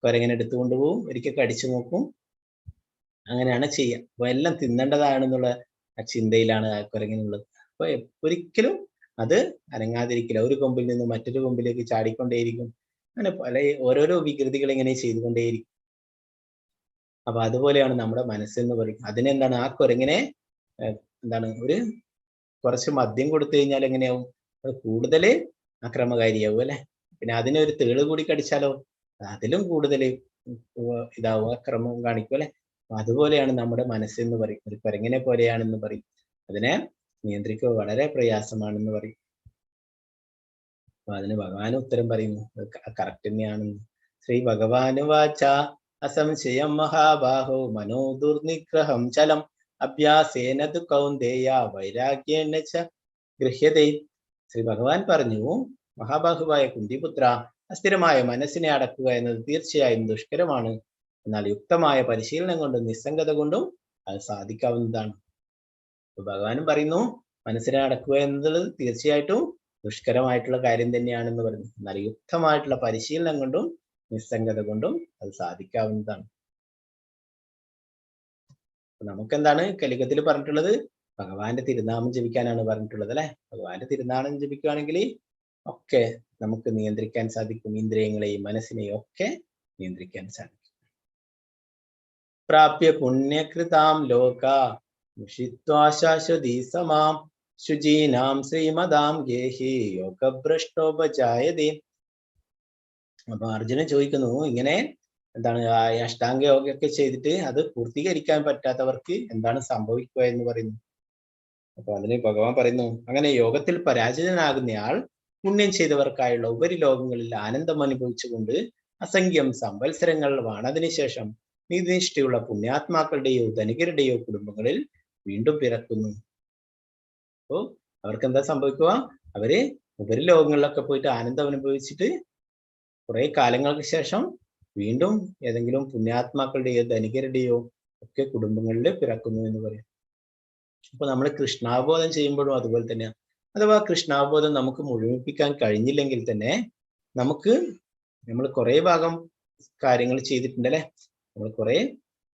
കുരങ്ങനെ എടുത്തുകൊണ്ടുപോകും, ഒരിക്കൽ കടിച്ചു നോക്കും, അങ്ങനെയാണ് ചെയ്യുക. അപ്പൊ എല്ലാം തിന്നേണ്ടതാണെന്നുള്ള ചിന്തയിലാണ് ആ കുരങ്ങനുള്ളത്. അപ്പൊ ഒരിക്കലും അത് അനങ്ങാതിരിക്കില്ല, ഒരു കൊമ്പിൽ നിന്ന് മറ്റൊരു കൊമ്പിലേക്ക് ചാടിക്കൊണ്ടേയിരിക്കും, അങ്ങനെ പല ഓരോരോ വികൃതികൾ ഇങ്ങനെ ചെയ്തുകൊണ്ടേയിരിക്കും. അപ്പൊ അതുപോലെയാണ് നമ്മുടെ മനസ്സെന്ന് പറയും. അതിനെന്താണ്, ആ കുരങ്ങനെ എന്താണ്, കുറച്ച് മദ്യം കൊടുത്തു കഴിഞ്ഞാൽ എങ്ങനെയാവും, അത് കൂടുതൽ അക്രമകാരിയാവും അല്ലെ. പിന്നെ അതിനൊരു തേള് കൂടി കടിച്ചാലോ അതിലും കൂടുതൽ ഇതാവും, അക്രമവും കാണിക്കും അല്ലെ. അതുപോലെയാണ് നമ്മുടെ മനസ്സെന്ന് പറയും, ഒരു കുരങ്ങനെ പോലെയാണെന്ന് പറയും. അതിനെ നിയന്ത്രിക്കുക വളരെ പ്രയാസമാണെന്ന് പറയും. അപ്പൊ അതിന് ഭഗവാൻ ഉത്തരം പറയുന്നു, കറക്റ്റ് തന്നെയാണെന്ന്. ശ്രീ ഭഗവാന് വാച അസംശയം മഹാബാഹോ മനോ ദുർനിഗ്രഹം ചലം അഭ്യാസേന തു കൗന്ദേയ വൈരാഗ്യേന ച ഗൃഹ്യതേ. ശ്രീ ഭഗവാൻ പറഞ്ഞു, മഹാബാഹുവായ കുന്തിപുത്ര, അസ്ഥിരമായ മനസ്സിനെ അടക്കുക എന്നത് തീർച്ചയായും ദുഷ്കരമാണ്. എന്നാൽ യുക്തമായ പരിശീലനം കൊണ്ടും നിസ്സംഗത കൊണ്ടും അത് സാധിക്കാവുന്നതാണ്. ഭഗവാനും പറയുന്നു, മനസ്സിനെ അടക്കുക എന്നത് തീർച്ചയായിട്ടും ദുഷ്കരമായിട്ടുള്ള കാര്യം തന്നെയാണെന്ന് പറഞ്ഞു. എന്നാൽ യുക്തമായിട്ടുള്ള പരിശീലനം കൊണ്ടും നിസ്സംഗത കൊണ്ടും അത് സാധിക്കാവുന്നതാണ്. നമുക്കെന്താണ് കലിയുഗത്തിൽ പറഞ്ഞിട്ടുള്ളത്? ഭഗവാന്റെ തിരുനാമം ജപിക്കാനാണ് പറഞ്ഞിട്ടുള്ളത് അല്ലെ. ഭഗവാന്റെ തിരുനാമം ജപിക്കുകയാണെങ്കിൽ ഒക്കെ നമുക്ക് നിയന്ത്രിക്കാൻ സാധിക്കും, ഇന്ദ്രിയങ്ങളെയും മനസ്സിനെയും ഒക്കെ നിയന്ത്രിക്കാൻ സാധിക്കും. പ്രാപ്യ പുണ്യകൃതാം ലോക മുഷിത്വാശാശ്വതി സമാം ശുചീനാം ശ്രീമതാം ഗേഹി യോഗഭ്രഷ്ടോപജായതേ. അപ്പൊ അർജുനൻ ചോദിക്കുന്നു, ഇങ്ങനെ എന്താണ് അഷ്ടാംഗ യോഗയൊക്കെ ചെയ്തിട്ട് അത് പൂർത്തീകരിക്കാൻ പറ്റാത്തവർക്ക് എന്താണ് സംഭവിക്കുക എന്ന് പറയുന്നു. അപ്പൊ അതിന് ഭഗവാൻ പറയുന്നു, അങ്ങനെ യോഗത്തിൽ പരാജിതനാകുന്നയാൾ പുണ്യം ചെയ്തവർക്കായുള്ള ഉപരിലോകങ്ങളിൽ ആനന്ദം അനുഭവിച്ചുകൊണ്ട് അസംഖ്യം സംവത്സരങ്ങൾ വാണതിനു ശേഷം നീതിനിഷ്ഠയുള്ള പുണ്യാത്മാക്കളുടെയോ ധനികരുടെയോ കുടുംബങ്ങളിൽ വീണ്ടും പിറക്കുന്നു. അപ്പോ അവർക്ക് എന്താ സംഭവിക്കുക? അവര് ഉപരിലോകങ്ങളിലൊക്കെ പോയിട്ട് ആനന്ദം അനുഭവിച്ചിട്ട് കുറെ കാലങ്ങൾക്ക് ശേഷം വീണ്ടും ഏതെങ്കിലും പുണ്യാത്മാക്കളുടെയോ ധനികരുടെയോ ഒക്കെ കുടുംബങ്ങളിൽ പിറക്കുന്നു എന്ന് പറയും. അപ്പൊ നമ്മൾ കൃഷ്ണാവബോധം ചെയ്യുമ്പോഴും അതുപോലെ തന്നെയാണ്. അഥവാ കൃഷ്ണാവബോധം നമുക്ക് മുഴുമിപ്പിക്കാൻ കഴിഞ്ഞില്ലെങ്കിൽ തന്നെ നമ്മൾ കുറെ ഭാഗം കാര്യങ്ങൾ ചെയ്തിട്ടുണ്ട് അല്ലെ. നമ്മൾ കുറെ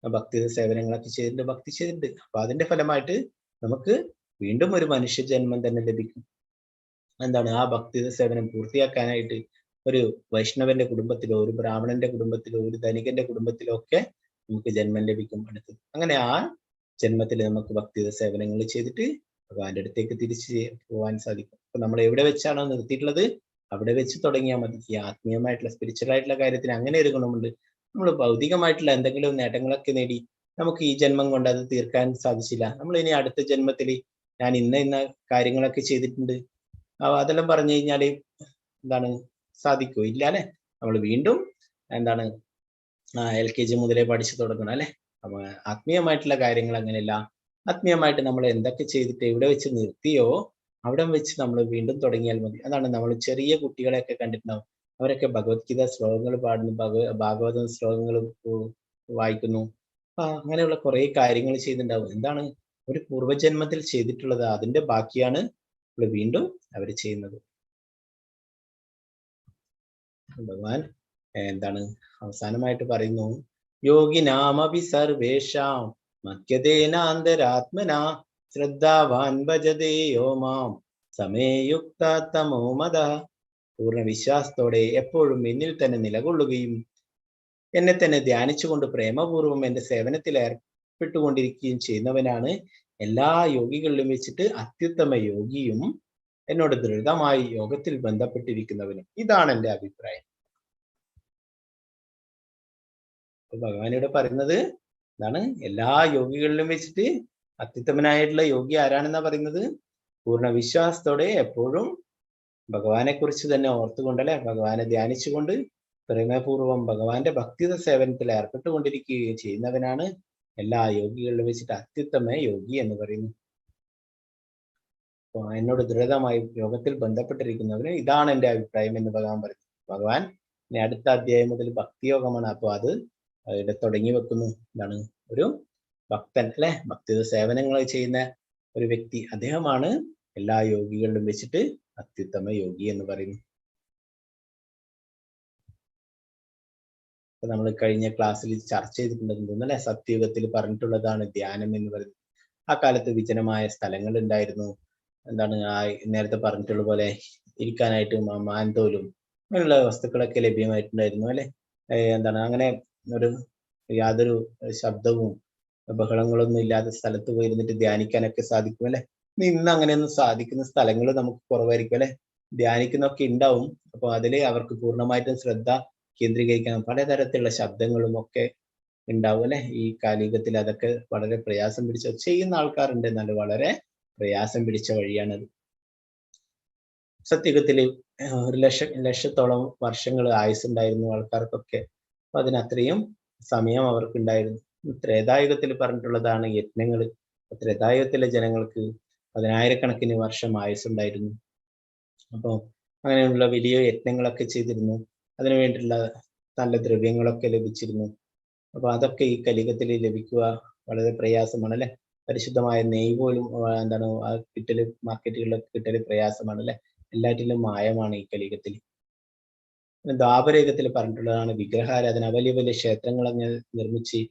ഭക്തി സേവനങ്ങളൊക്കെ ചെയ്തിട്ടുണ്ട്, ഭക്തി ചെയ്തിട്ടുണ്ട്. അപ്പൊ അതിന്റെ ഫലമായിട്ട് നമുക്ക് വീണ്ടും ഒരു മനുഷ്യ ജന്മം തന്നെ ലഭിക്കും. എന്താണ് ആ ഭക്തി സേവനം പൂർത്തിയാക്കാനായിട്ട് ഒരു വൈഷ്ണവന്റെ കുടുംബത്തിലോ ഒരു ബ്രാഹ്മണന്റെ കുടുംബത്തിലോ ഒരു ധനികന്റെ കുടുംബത്തിലോ ഒക്കെ നമുക്ക് ജന്മം ലഭിക്കും അടുത്തത്. അങ്ങനെ ആ ജന്മത്തിൽ നമുക്ക് ഭക്തി സേവനങ്ങൾ ചെയ്തിട്ട് ഭഗവാന്റെ അടുത്തേക്ക് തിരിച്ച് പോകാൻ സാധിക്കും. അപ്പൊ നമ്മൾ എവിടെ വെച്ചാണോ നിർത്തിയിട്ടുള്ളത് അവിടെ വെച്ച് തുടങ്ങിയാൽ മതി. ഈ ആത്മീയമായിട്ടുള്ള സ്പിരിച്വൽ ആയിട്ടുള്ള കാര്യത്തിന് അങ്ങനെ ഒരു ഗുണമുണ്ട്. നമ്മൾ ഭൗതികമായിട്ടുള്ള എന്തെങ്കിലും നേട്ടങ്ങളൊക്കെ നേടി നമുക്ക് ഈ ജന്മം കൊണ്ട് അത് തീർക്കാൻ സാധിച്ചില്ല, നമ്മൾ ഇനി അടുത്ത ജന്മത്തിൽ ഞാൻ ഇന്ന കാര്യങ്ങളൊക്കെ ചെയ്തിട്ടുണ്ട് അതെല്ലാം പറഞ്ഞു കഴിഞ്ഞാല് എന്താണ് സാധിക്കോ? ഇല്ല അല്ലെ. നമ്മൾ വീണ്ടും എന്താണ് LKG മുതലേ പഠിച്ചു തുടങ്ങണം അല്ലെ. അപ്പൊ ആത്മീയമായിട്ടുള്ള കാര്യങ്ങൾ അങ്ങനെയല്ല. ആത്മീയമായിട്ട് നമ്മൾ എന്തൊക്കെ ചെയ്തിട്ട് എവിടെ വെച്ച് നിർത്തിയോ അവിടെ വെച്ച് നമ്മൾ വീണ്ടും തുടങ്ങിയാൽ മതി. അതാണ് നമ്മൾ ചെറിയ കുട്ടികളെയൊക്കെ കണ്ടിട്ടുണ്ടാവും. അവരൊക്കെ ഭഗവത്ഗീത ശ്ലോകങ്ങൾ പാടുന്നു, ഭാഗവതം ശ്ലോകങ്ങൾ വായിക്കുന്നു. അങ്ങനെയുള്ള കുറെ കാര്യങ്ങൾ ചെയ്തിട്ടുണ്ടാവും. എന്താണ് ഒരു പൂർവ്വജന്മത്തിൽ ചെയ്തിട്ടുള്ളത് അതിന്റെ ബാക്കിയാണ് വീണ്ടും അവർ ചെയ്യുന്നത്. ഭഗവാൻ എന്താണ് അവസാനമായിട്ട് പറയുന്നു, യോഗിനാമപി സർവേഷാം മധ്യതേനാന്തരാത്മന ശ്രദ്ധാവാൻ ഭജതേ യോ മാം സമേയുക്ത തമോ മദ. പൂർണ്ണ വിശ്വാസത്തോടെ എപ്പോഴും എന്നിൽ തന്നെ നിലകൊള്ളുകയും എന്നെ തന്നെ ധ്യാനിച്ചുകൊണ്ട് പ്രേമപൂർവം എന്റെ സേവനത്തിൽ ഏർപ്പെട്ടുകൊണ്ടിരിക്കുകയും ചെയ്യുന്നവനാണ് എല്ലാ യോഗികളിലും വെച്ചിട്ട് അത്യുത്തമ യോഗിയും എന്നോട് ദൃഢമായി യോഗത്തിൽ ബന്ധപ്പെട്ടിരിക്കുന്നവനും. ഇതാണ് എൻ്റെ അഭിപ്രായം. ഭഗവാനിവിടെ പറയുന്നത് എന്താണ്? എല്ലാ യോഗികളിലും വെച്ചിട്ട് അത്യുത്തമനായിട്ടുള്ള യോഗി ആരാണെന്നാ പറയുന്നത്? പൂർണ്ണ വിശ്വാസത്തോടെ എപ്പോഴും ഭഗവാനെ കുറിച്ച് തന്നെ ഓർത്തുകൊണ്ടല്ലേ, ഭഗവാനെ ധ്യാനിച്ചുകൊണ്ട് പ്രേമപൂർവം ഭഗവാന്റെ ഭക്തിത സേവനത്തിൽ ഏർപ്പെട്ടുകൊണ്ടിരിക്കുകയും ചെയ്യുന്നവനാണ് എല്ലാ യോഗികളിലും വെച്ചിട്ട് അത്യുത്തമ യോഗി എന്ന് പറയുന്നു. എന്നോട് ദൃഢമായി യോഗത്തിൽ ബന്ധപ്പെട്ടിരിക്കുന്നവന് ഇതാണ് എൻ്റെ അഭിപ്രായം എന്ന് ഭഗവാൻ പറയുന്നു. ഭഗവാൻ ഇനി അടുത്ത അധ്യായം മുതൽ ഭക്തിയോഗമാണ്. അപ്പൊ അത് ഇവിടെ തുടങ്ങി വെക്കുന്നു. എന്താണ്? ഒരു ഭക്തൻ അല്ലെ, ഭക്തി സേവനങ്ങൾ ചെയ്യുന്ന ഒരു വ്യക്തി, അദ്ദേഹമാണ് എല്ലാ യോഗികളിലും വെച്ചിട്ട് അത്യുത്തമ യോഗി എന്ന് പറയുന്നു. അപ്പൊ നമ്മൾ കഴിഞ്ഞ ക്ലാസ്സിൽ ചർച്ച ചെയ്തിട്ടുണ്ടെന്ന് തോന്നുന്നു അല്ലെ. സത്യയുഗത്തിൽ പറഞ്ഞിട്ടുള്ളതാണ് ധ്യാനം എന്ന് പറയുന്നത്. ആ കാലത്ത് വിജനമായ സ്ഥലങ്ങൾ ഉണ്ടായിരുന്നു. എന്താണ് നേരത്തെ പറഞ്ഞിട്ടുള്ള പോലെ ഇരിക്കാനായിട്ട് മാൻതോലും അങ്ങനെയുള്ള വസ്തുക്കളൊക്കെ ലഭ്യമായിട്ടുണ്ടായിരുന്നു അല്ലെ. എന്താണ് അങ്ങനെ ഒരു യാതൊരു ശബ്ദവും ബഹളങ്ങളൊന്നും ഇല്ലാത്ത സ്ഥലത്ത് പോയിരുന്നിട്ട് ധ്യാനിക്കാനൊക്കെ സാധിക്കും അല്ലെ. ഇന്ന് അങ്ങനെയൊന്നും സാധിക്കുന്ന സ്ഥലങ്ങൾ നമുക്ക് കുറവായിരിക്കും അല്ലെ. ധ്യാനിക്കുന്നൊക്കെ ഉണ്ടാവും. അപ്പൊ അതില് അവർക്ക് പൂർണ്ണമായിട്ടും ശ്രദ്ധ കേന്ദ്രീകരിക്കാൻ പലതരത്തിലുള്ള ശബ്ദങ്ങളും ഒക്കെ ഉണ്ടാവും അല്ലെ. ഈ കാലികത്തിൽ അതൊക്കെ വളരെ പ്രയാസം പിടിച്ച ചെയ്യുന്ന ആൾക്കാരുണ്ട്, എന്നാലും വളരെ പ്രയാസം പിടിച്ച വഴിയാണത്. സത്യത്തില് ഒരു ലക്ഷത്തോളം വർഷങ്ങൾ ആയുസ്സുണ്ടായിരുന്നു ആൾക്കാർക്കൊക്കെ. അപ്പൊ അതിനത്രയും സമയം അവർക്കുണ്ടായിരുന്നു. ത്രേതായുഗത്തിൽ പറഞ്ഞിട്ടുള്ളതാണ് യജ്ഞങ്ങൾ. ത്രേതായുഗത്തിലെ ജനങ്ങൾക്ക് 10,000-കണക്കിന് വർഷം ആയുസ്സുണ്ടായിരുന്നു. അപ്പോൾ അങ്ങനെയുള്ള വലിയ യജ്ഞങ്ങളൊക്കെ ചെയ്തിരുന്നു. അതിനു വേണ്ടിയുള്ള നല്ല ദ്രവ്യങ്ങളൊക്കെ ലഭിച്ചിരുന്നു. അപ്പൊ അതൊക്കെ ഈ കലിയുഗത്തിൽ ലഭിക്കുക വളരെ പ്രയാസമാണ് അല്ലെ. പരിശുദ്ധമായ നെയ്യ് പോലും എന്താണ് കിട്ടല്, മാർക്കറ്റുകളിലൊക്കെ കിട്ടല് പ്രയാസമാണ് അല്ലെ. എല്ലാറ്റിലും മായമാണ് ഈ കലിയുഗത്തിൽ. ദ്വാപരയുഗത്തിൽ പറഞ്ഞിട്ടുള്ളതാണ് വിഗ്രഹാരാധന. വലിയ വലിയ ക്ഷേത്രങ്ങളൊക്കെ നിർമ്മിച്ച്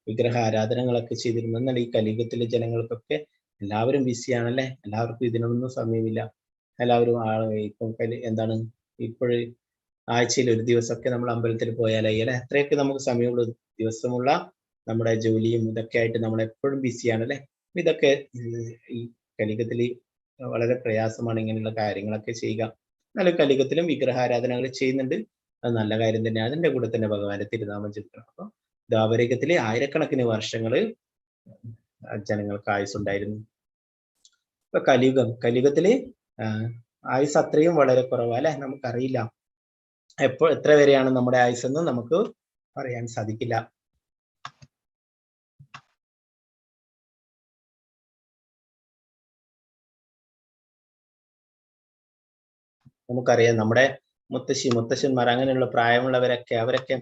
വിഗ്രഹാരാധനകളൊക്കെ ചെയ്തിരുന്നു. എന്നാൽ ഈ കലിയുഗത്തിലെ ജനങ്ങൾക്കൊക്കെ എല്ലാവരും ബിസിയാണല്ലേ. എല്ലാവർക്കും ഇതിനൊന്നും സമയമില്ല. എല്ലാവരും ഇപ്പം എന്താണ് ഇപ്പോഴ് ആഴ്ചയിൽ ഒരു ദിവസമൊക്കെ നമ്മൾ അമ്പലത്തിൽ പോയാലായി അല്ലെ. അത്രയൊക്കെ നമുക്ക് സമയമുള്ളൂ. ദിവസമുള്ള നമ്മുടെ ജോലിയും ഇതൊക്കെ ആയിട്ട് നമ്മൾ എപ്പോഴും ബിസിയാണ് അല്ലെ. ഇതൊക്കെ ഈ കലിയുഗത്തിൽ വളരെ പ്രയാസമാണ് ഇങ്ങനെയുള്ള കാര്യങ്ങളൊക്കെ ചെയ്യുക. എന്നാലും കലിയുഗത്തിലും വിഗ്രഹാരാധനകൾ ചെയ്യുന്നുണ്ട്. അത് നല്ല കാര്യം തന്നെ. അതിന്റെ കൂടെ തന്നെ ഭഗവാന്റെ തിരുനാമം ജപിക്കണം. അപ്പൊ ദ്വാപരയുഗത്തിലെ 1000-കണക്കിന് വർഷങ്ങള് ജനങ്ങൾക്ക് ആയുസ്സുണ്ടായിരുന്നു. ഇപ്പൊ കലിയുഗത്തില് ആയുസ് അത്രയും വളരെ കുറവാ അല്ലെ. നമുക്കറിയില്ല എത്ര വരെയാണ് നമ്മുടെ ആയുസ്സെന്ന് നമുക്ക് പറയാൻ സാധിക്കില്ല. നമുക്കറിയാം നമ്മുടെ മുത്തശ്ശന്മാർ അങ്ങനെയുള്ള പ്രായമുള്ളവരൊക്കെ അവരൊക്കെ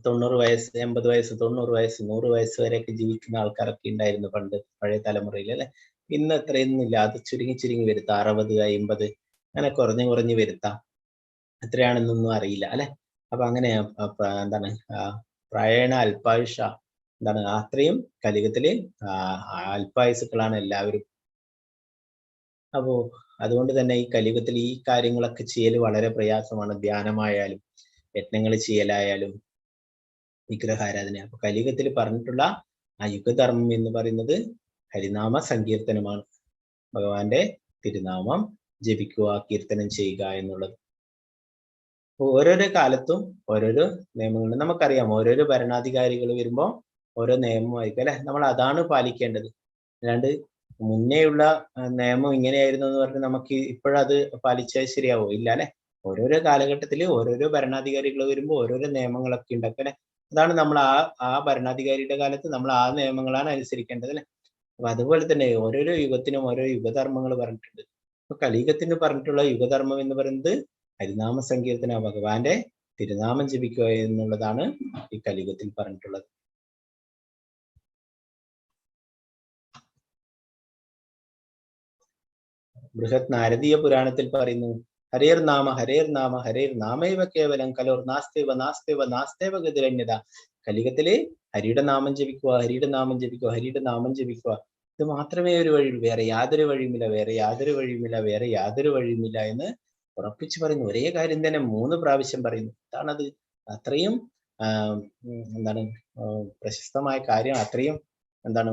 90 വയസ്സ്, 80 വയസ്സ്, 90 വയസ്സ്, 100 വയസ്സ് വരെയൊക്കെ ജീവിക്കുന്ന ആൾക്കാരൊക്കെ ഉണ്ടായിരുന്നു പണ്ട്, പഴയ തലമുറയിൽ അല്ലെ. ഇന്ന് അത്രയൊന്നും ഇല്ല. അത് ചുരുങ്ങി വരുത്താം. 60, 50 അങ്ങനെ കുറഞ്ഞു വരുത്താം. എത്രയാണെന്നൊന്നും അറിയില്ല അല്ലെ. അപ്പൊ അങ്ങനെ എന്താണ് പ്രായേണ അല്പായുഷ എന്താണ് അത്രയും കലിയുഗത്തില് അല്പായുസുക്കളാണ് എല്ലാവരും. അപ്പോ അതുകൊണ്ട് തന്നെ ഈ കലിയുഗത്തിൽ ഈ കാര്യങ്ങളൊക്കെ ചെയ്യൽ വളരെ പ്രയാസമാണ്. ധ്യാനമായാലും യജ്ഞങ്ങൾ ചെയ്യലായാലും വിഗ്രഹാരാധന. അപ്പൊ കലിയുഗത്തിൽ പറഞ്ഞിട്ടുള്ള ആ യുഗധർമ്മം എന്ന് പറയുന്നത് ഹരിനാമ സങ്കീർത്തനമാണ്. ഭഗവാന്റെ തിരുനാമം ജപിക്കുക, കീർത്തനം ചെയ്യുക എന്നുള്ളത്. ഓരോരോ കാലത്തും ഓരോരോ നിയമങ്ങളുണ്ട്. നമുക്കറിയാം ഓരോരോ ഭരണാധികാരികൾ വരുമ്പോൾ ഓരോ നിയമമായിരിക്കും അല്ലെ. നമ്മൾ അതാണ് പാലിക്കേണ്ടത്. അല്ലാണ്ട് മുന്നേയുള്ള നിയമം ഇങ്ങനെയായിരുന്നു എന്ന് പറഞ്ഞ് നമുക്ക് ഇപ്പോഴത് പാലിച്ചാൽ ശരിയാവോ? ഇല്ല അല്ലെ. ഓരോരോ കാലഘട്ടത്തിൽ ഓരോരോ ഭരണാധികാരികൾ വരുമ്പോൾ ഓരോരോ നിയമങ്ങളൊക്കെ ഉണ്ടാക്കും അല്ലെ. അതാണ് നമ്മൾ ആ ഭരണാധികാരിയുടെ കാലത്ത് നമ്മൾ ആ നിയമങ്ങളാണ് അനുസരിക്കേണ്ടത് അല്ലെ. അപ്പൊ അതുപോലെ തന്നെ ഓരോരോ യുഗത്തിനും ഓരോ യുഗധർമ്മങ്ങൾ പറഞ്ഞിട്ടുണ്ട്. അപ്പൊ കലിയുഗത്തിന് പറഞ്ഞിട്ടുള്ള യുഗധർമ്മം എന്ന് പറയുന്നത് ഹരിനാമ സങ്കീർത്തന, ഭഗവാന്റെ തിരുനാമം ജപിക്കുക എന്നുള്ളതാണ് ഈ കലിയുഗത്തിൽ പറഞ്ഞിട്ടുള്ളത്. ബൃഹത് നാരദീയ പുരാണത്തിൽ പറയുന്നു, ഹരേർ നാമ ഹരേർ നാമൈവ കേവലം കലോർ നാസ്തേവ ഗതിരന്യത. കലിയുഗത്തില് ഹരിയുടെ നാമം ജപിക്കുക, ഹരിയുടെ നാമം ജപിക്കുക. ഇത് മാത്രമേ ഒരു വഴിയുള്ളൂ. വേറെ യാതൊരു വഴിയുമില്ല എന്ന് ഉറപ്പിച്ചു പറയുന്നു. ഒരേ കാര്യം തന്നെ 3 പ്രാവശ്യം പറയുന്നു. എന്താണത്? അത്രയും എന്താണ് പ്രശസ്തമായ കാര്യം, അത്രയും എന്താണ്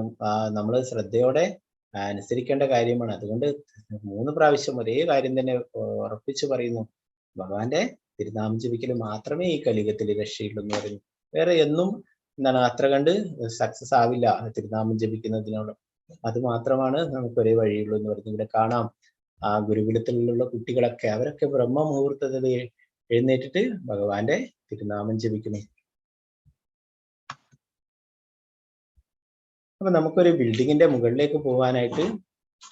നമ്മൾ ശ്രദ്ധയോടെ അനുസരിക്കേണ്ട കാര്യമാണ്. അതുകൊണ്ട് 3 പ്രാവശ്യം ഒരേ കാര്യം തന്നെ ഉറപ്പിച്ചു പറയുന്നു. ഭഗവാന്റെ തിരുനാമം ജപിക്കൽ മാത്രമേ ഈ കലിയുഗത്തിൽ രക്ഷയുള്ളൂ എന്ന് പറയുന്നു. വേറെ എന്നും എന്താണ് അത്ര കണ്ട് സക്സസ് ആവില്ല തിരുനാമം ജപിക്കുന്നതിനോട്. അത് മാത്രമാണ് നമുക്ക് ഒരേ വഴിയുള്ളൂ എന്ന് പറയുന്നത്. ഇവിടെ കാണാം ആ ഗുരുകുലത്തിലുള്ള കുട്ടികളൊക്കെ അവരൊക്കെ ബ്രഹ്മ മുഹൂർത്തത്തിൽ എഴുന്നേറ്റിട്ട് ഭഗവാന്റെ തിരുനാമം ജപിക്കുന്നു. അപ്പൊ നമുക്കൊരു ബിൽഡിങ്ങിന്റെ മുകളിലേക്ക് പോകാനായിട്ട്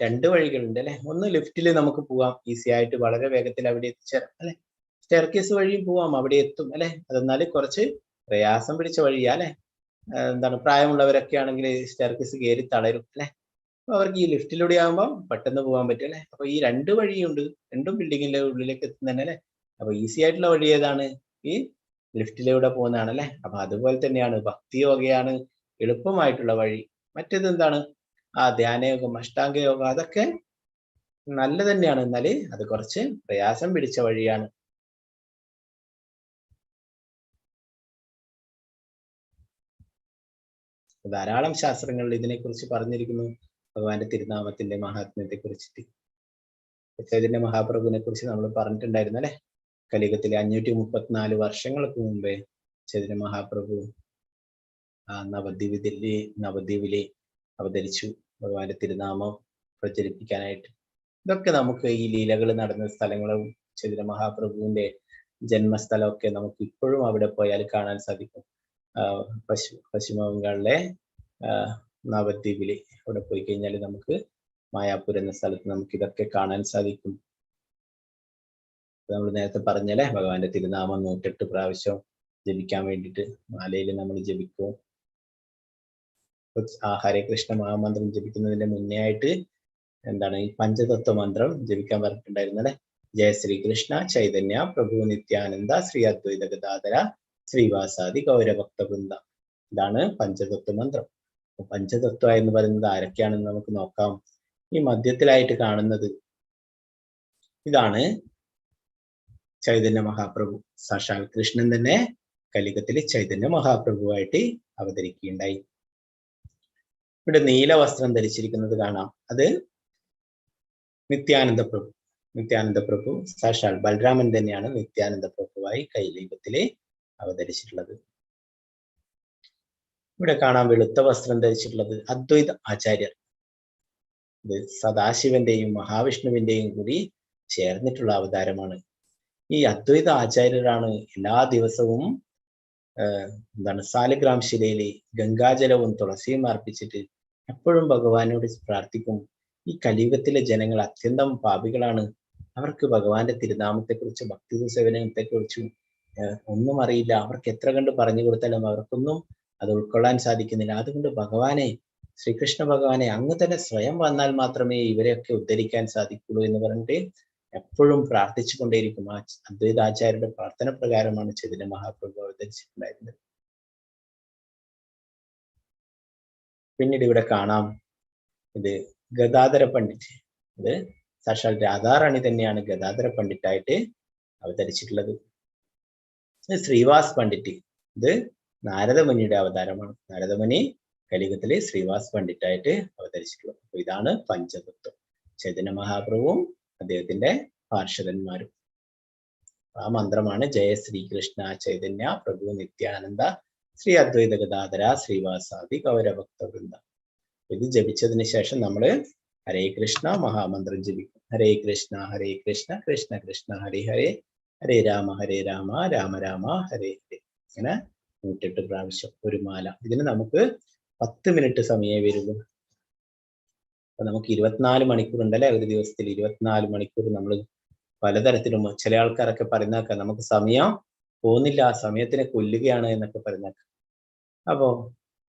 2 വഴികളുണ്ട് അല്ലെ. ഒന്ന് ലിഫ്റ്റിൽ നമുക്ക് പോവാം, ഈസി ആയിട്ട് വളരെ വേഗത്തിൽ അവിടെ എത്തിച്ചേരാം അല്ലെ. സ്റ്റെയർകേസ് വഴിയും പോവാം, അവിടെ എത്തും അല്ലെ. അതെന്നാൽ കുറച്ച് പ്രയാസം പിടിച്ച വഴിയാ അല്ലെ. എന്താണ് പ്രായമുള്ളവരൊക്കെ ആണെങ്കിൽ സ്റ്റെയർകേസ് കയറി തളരും അല്ലെ. അപ്പൊ അവർക്ക് ഈ ലിഫ്റ്റിലൂടെ ആകുമ്പോൾ പെട്ടെന്ന് പോകാൻ പറ്റും അല്ലെ. അപ്പൊ ഈ 2 വഴിയുണ്ട്, 2 ബിൽഡിങ്ങിന്റെ ഉള്ളിലേക്ക് എത്തുന്നതന്നെ അല്ലെ. അപ്പൊ ഈസി ആയിട്ടുള്ള വഴി ഏതാണ്? ഈ ലിഫ്റ്റിലൂടെ പോകുന്നതാണ് അല്ലെ. അപ്പൊ അതുപോലെ തന്നെയാണ് ഭക്തിയോഗയാണ് എളുപ്പമായിട്ടുള്ള വഴി. മറ്റേത് എന്താണ്? ധ്യാനയോഗം, അഷ്ടാംഗയോഗം അതൊക്കെ നല്ല തന്നെയാണ്, എന്നാല് അത് കുറച്ച് പ്രയാസം പിടിച്ച വഴിയാണ്. ധാരാളം ശാസ്ത്രങ്ങളിൽ ഇതിനെക്കുറിച്ച് പറഞ്ഞിരിക്കുന്നു. ഭഗവാന്റെ തിരുനാമത്തിന്റെ മഹാത്മ്യത്തെ കുറിച്ചിട്ട്. ചൈതന്യ മഹാപ്രഭുവിനെ കുറിച്ച് നമ്മൾ പറഞ്ഞിട്ടുണ്ടായിരുന്നു അല്ലെ. കലിയുഗത്തിലെ 534 വർഷങ്ങൾക്ക് മുമ്പേ ചൈതന്യ മഹാപ്രഭു നവദ്വീപിലെ അവതരിച്ചു ഭഗവാന്റെ തിരുനാമം പ്രചരിപ്പിക്കാനായിട്ട്. ഇതൊക്കെ നമുക്ക് ഈ ലീലകൾ നടന്ന സ്ഥലങ്ങളും ചൈതന്യ മഹാപ്രഭുവിന്റെ ജന്മസ്ഥലമൊക്കെ നമുക്ക് ഇപ്പോഴും അവിടെ പോയാൽ കാണാൻ സാധിക്കും. പശ്ചിമ ബംഗാളിലെ നവദ്വീപില് അവിടെ പോയി കഴിഞ്ഞാൽ നമുക്ക് മായാപൂർ എന്ന സ്ഥലത്ത് നമുക്ക് ഇതൊക്കെ കാണാൻ സാധിക്കും. നമ്മൾ നേരത്തെ പറഞ്ഞല്ലേ, ഭഗവാന്റെ തിരുനാമം 108 പ്രാവശ്യം ജപിക്കാൻ വേണ്ടിയിട്ട് മാലയിൽ നമ്മൾ ജപിക്കും. ഹരേ കൃഷ്ണ മഹാമന്ത്രം ജപിക്കുന്നതിന്റെ മുന്നേ ആയിട്ട് എന്താണ് ഈ പഞ്ചതത്വ മന്ത്രം ജപിക്കാൻ പറഞ്ഞിട്ടുണ്ടായിരുന്നു അല്ലെ. ജയ ശ്രീകൃഷ്ണ ചൈതന്യ പ്രഭു നിത്യാനന്ദ ശ്രീ അദ്വൈത ഗദാധര ശ്രീവാസാദി ഗൗരഭക്ത വൃന്ദ. ഇതാണ് പഞ്ചതത്വ മന്ത്രം. പഞ്ചതത്വ എന്ന് പറയുന്നത് ആരൊക്കെയാണെന്ന് നമുക്ക് നോക്കാം. ഈ മധ്യത്തിലായിട്ട് കാണുന്നത് ഇതാണ് ചൈതന്യ മഹാപ്രഭു. സാക്ഷാൽ കൃഷ്ണൻ തന്നെ കലിയുഗത്തിൽ ചൈതന്യ മഹാപ്രഭുവായിട്ട് അവതരിക്കുകയുണ്ടായി. ഇവിടെ നീല വസ്ത്രം ധരിച്ചിരിക്കുന്നത് കാണാം. അത് നിത്യാനന്ദ പ്രഭു. നിത്യാനന്ദ പ്രഭു സാക്ഷാൽ ബലരാമൻ തന്നെയാണ് നിത്യാനന്ദ പ്രഭുവായി കലിയുഗത്തില് അവതരിച്ചിട്ടുള്ളത്. ഇവിടെ കാണാം വെളുത്ത വസ്ത്രം ധരിച്ചിട്ടുള്ളത് അദ്വൈത ആചാര്യർ. ഇത് സദാശിവന്റെയും മഹാവിഷ്ണുവിന്റെയും കൂടി ചേർന്നിട്ടുള്ള അവതാരമാണ്. ഈ അദ്വൈത ആചാര്യരാണ് എല്ലാ ദിവസവും സാലിഗ്രാം ശിലയില് ഗംഗാജലവും തുളസിയും അർപ്പിച്ചിട്ട് എപ്പോഴും ഭഗവാനോട് പ്രാർത്ഥിക്കും. ഈ കലിയുഗത്തിലെ ജനങ്ങൾ അത്യന്തം പാപികളാണ്. അവർക്ക് ഭഗവാന്റെ തിരുനാമത്തെക്കുറിച്ച് ഭക്തി സേവനത്തെക്കുറിച്ചും ഒന്നും അറിയില്ല. അവർക്ക് എത്ര കണ്ട് പറഞ്ഞു കൊടുത്താലും അവർക്കൊന്നും അത് ഉൾക്കൊള്ളാൻ സാധിക്കുന്നില്ല. അതുകൊണ്ട് ഭഗവാനെ, ശ്രീകൃഷ്ണ ഭഗവാനെ അങ്ങ് തന്നെ സ്വയം വന്നാൽ മാത്രമേ ഇവരെയൊക്കെ ഉദ്ധരിക്കാൻ സാധിക്കുള്ളൂ എന്ന് പറഞ്ഞിട്ട് എപ്പോഴും പ്രാർത്ഥിച്ചു കൊണ്ടേയിരിക്കും. ആ അദ്വൈതാചാര്യരുടെ പ്രാർത്ഥന പ്രകാരമാണ് ചൈതന്യ മഹാപ്രഭു അവതരിച്ചിട്ടുണ്ടായിരുന്നത്. പിന്നീട് ഇവിടെ കാണാം ഇത് ഗദാധര പണ്ഡിറ്റ്. ഇത് സാക്ഷാൽ രാധാറാണി തന്നെയാണ് ഗദാധര പണ്ഡിറ്റായിട്ട് അവതരിച്ചിട്ടുള്ളത്. ശ്രീവാസ് പണ്ഡിറ്റ്, ഇത് നാരദമുനിയുടെ അവതാരമാണ്. നാരദമുനി കലിയുഗത്തിലെ ശ്രീവാസ് പണ്ഡിറ്റായിട്ട് അവതരിച്ചിട്ടുള്ളത്. അപ്പൊ ഇതാണ് പഞ്ചതത്വം. ചൈതന്യ മഹാപ്രഭുവും അദ്ദേഹത്തിന്റെ പാർഷദന്മാരും. ആ മന്ത്രമാണ് ജയ ശ്രീകൃഷ്ണ ചൈതന്യ പ്രഭു നിത്യാനന്ദ ശ്രീ അദ്വൈത ഗദാധര ശ്രീവാസാദി ഗൗരഭക്ത വൃന്ദ. ഇത് ജപിച്ചതിന് ശേഷം നമ്മൾ ഹരേ കൃഷ്ണ മഹാമന്ത്രം ജപിക്കും. ഹരേ കൃഷ്ണ കൃഷ്ണ കൃഷ്ണ ഹരേ ഹരേ, ഹരേ രാമ രാമ രാമ ഹരേ ഹരേ. ഇങ്ങനെ 108 പ്രാവശ്യം ഒരു മാല. ഇതിന് നമുക്ക് 10 മിനിറ്റ് സമയമേ വരുള്ളൂ. അപ്പൊ നമുക്ക് 24 മണിക്കൂർ ഉണ്ടല്ലേ ഒരു ദിവസത്തിൽ. 24 മണിക്കൂർ നമ്മൾ പലതരത്തിലും, ചില ആൾക്കാരൊക്കെ പറയുന്നേക്കാം നമുക്ക് സമയം പോകുന്നില്ല, സമയത്തിനെ കൊല്ലുകയാണ് എന്നൊക്കെ പറയുന്നേക്കാം. അപ്പോ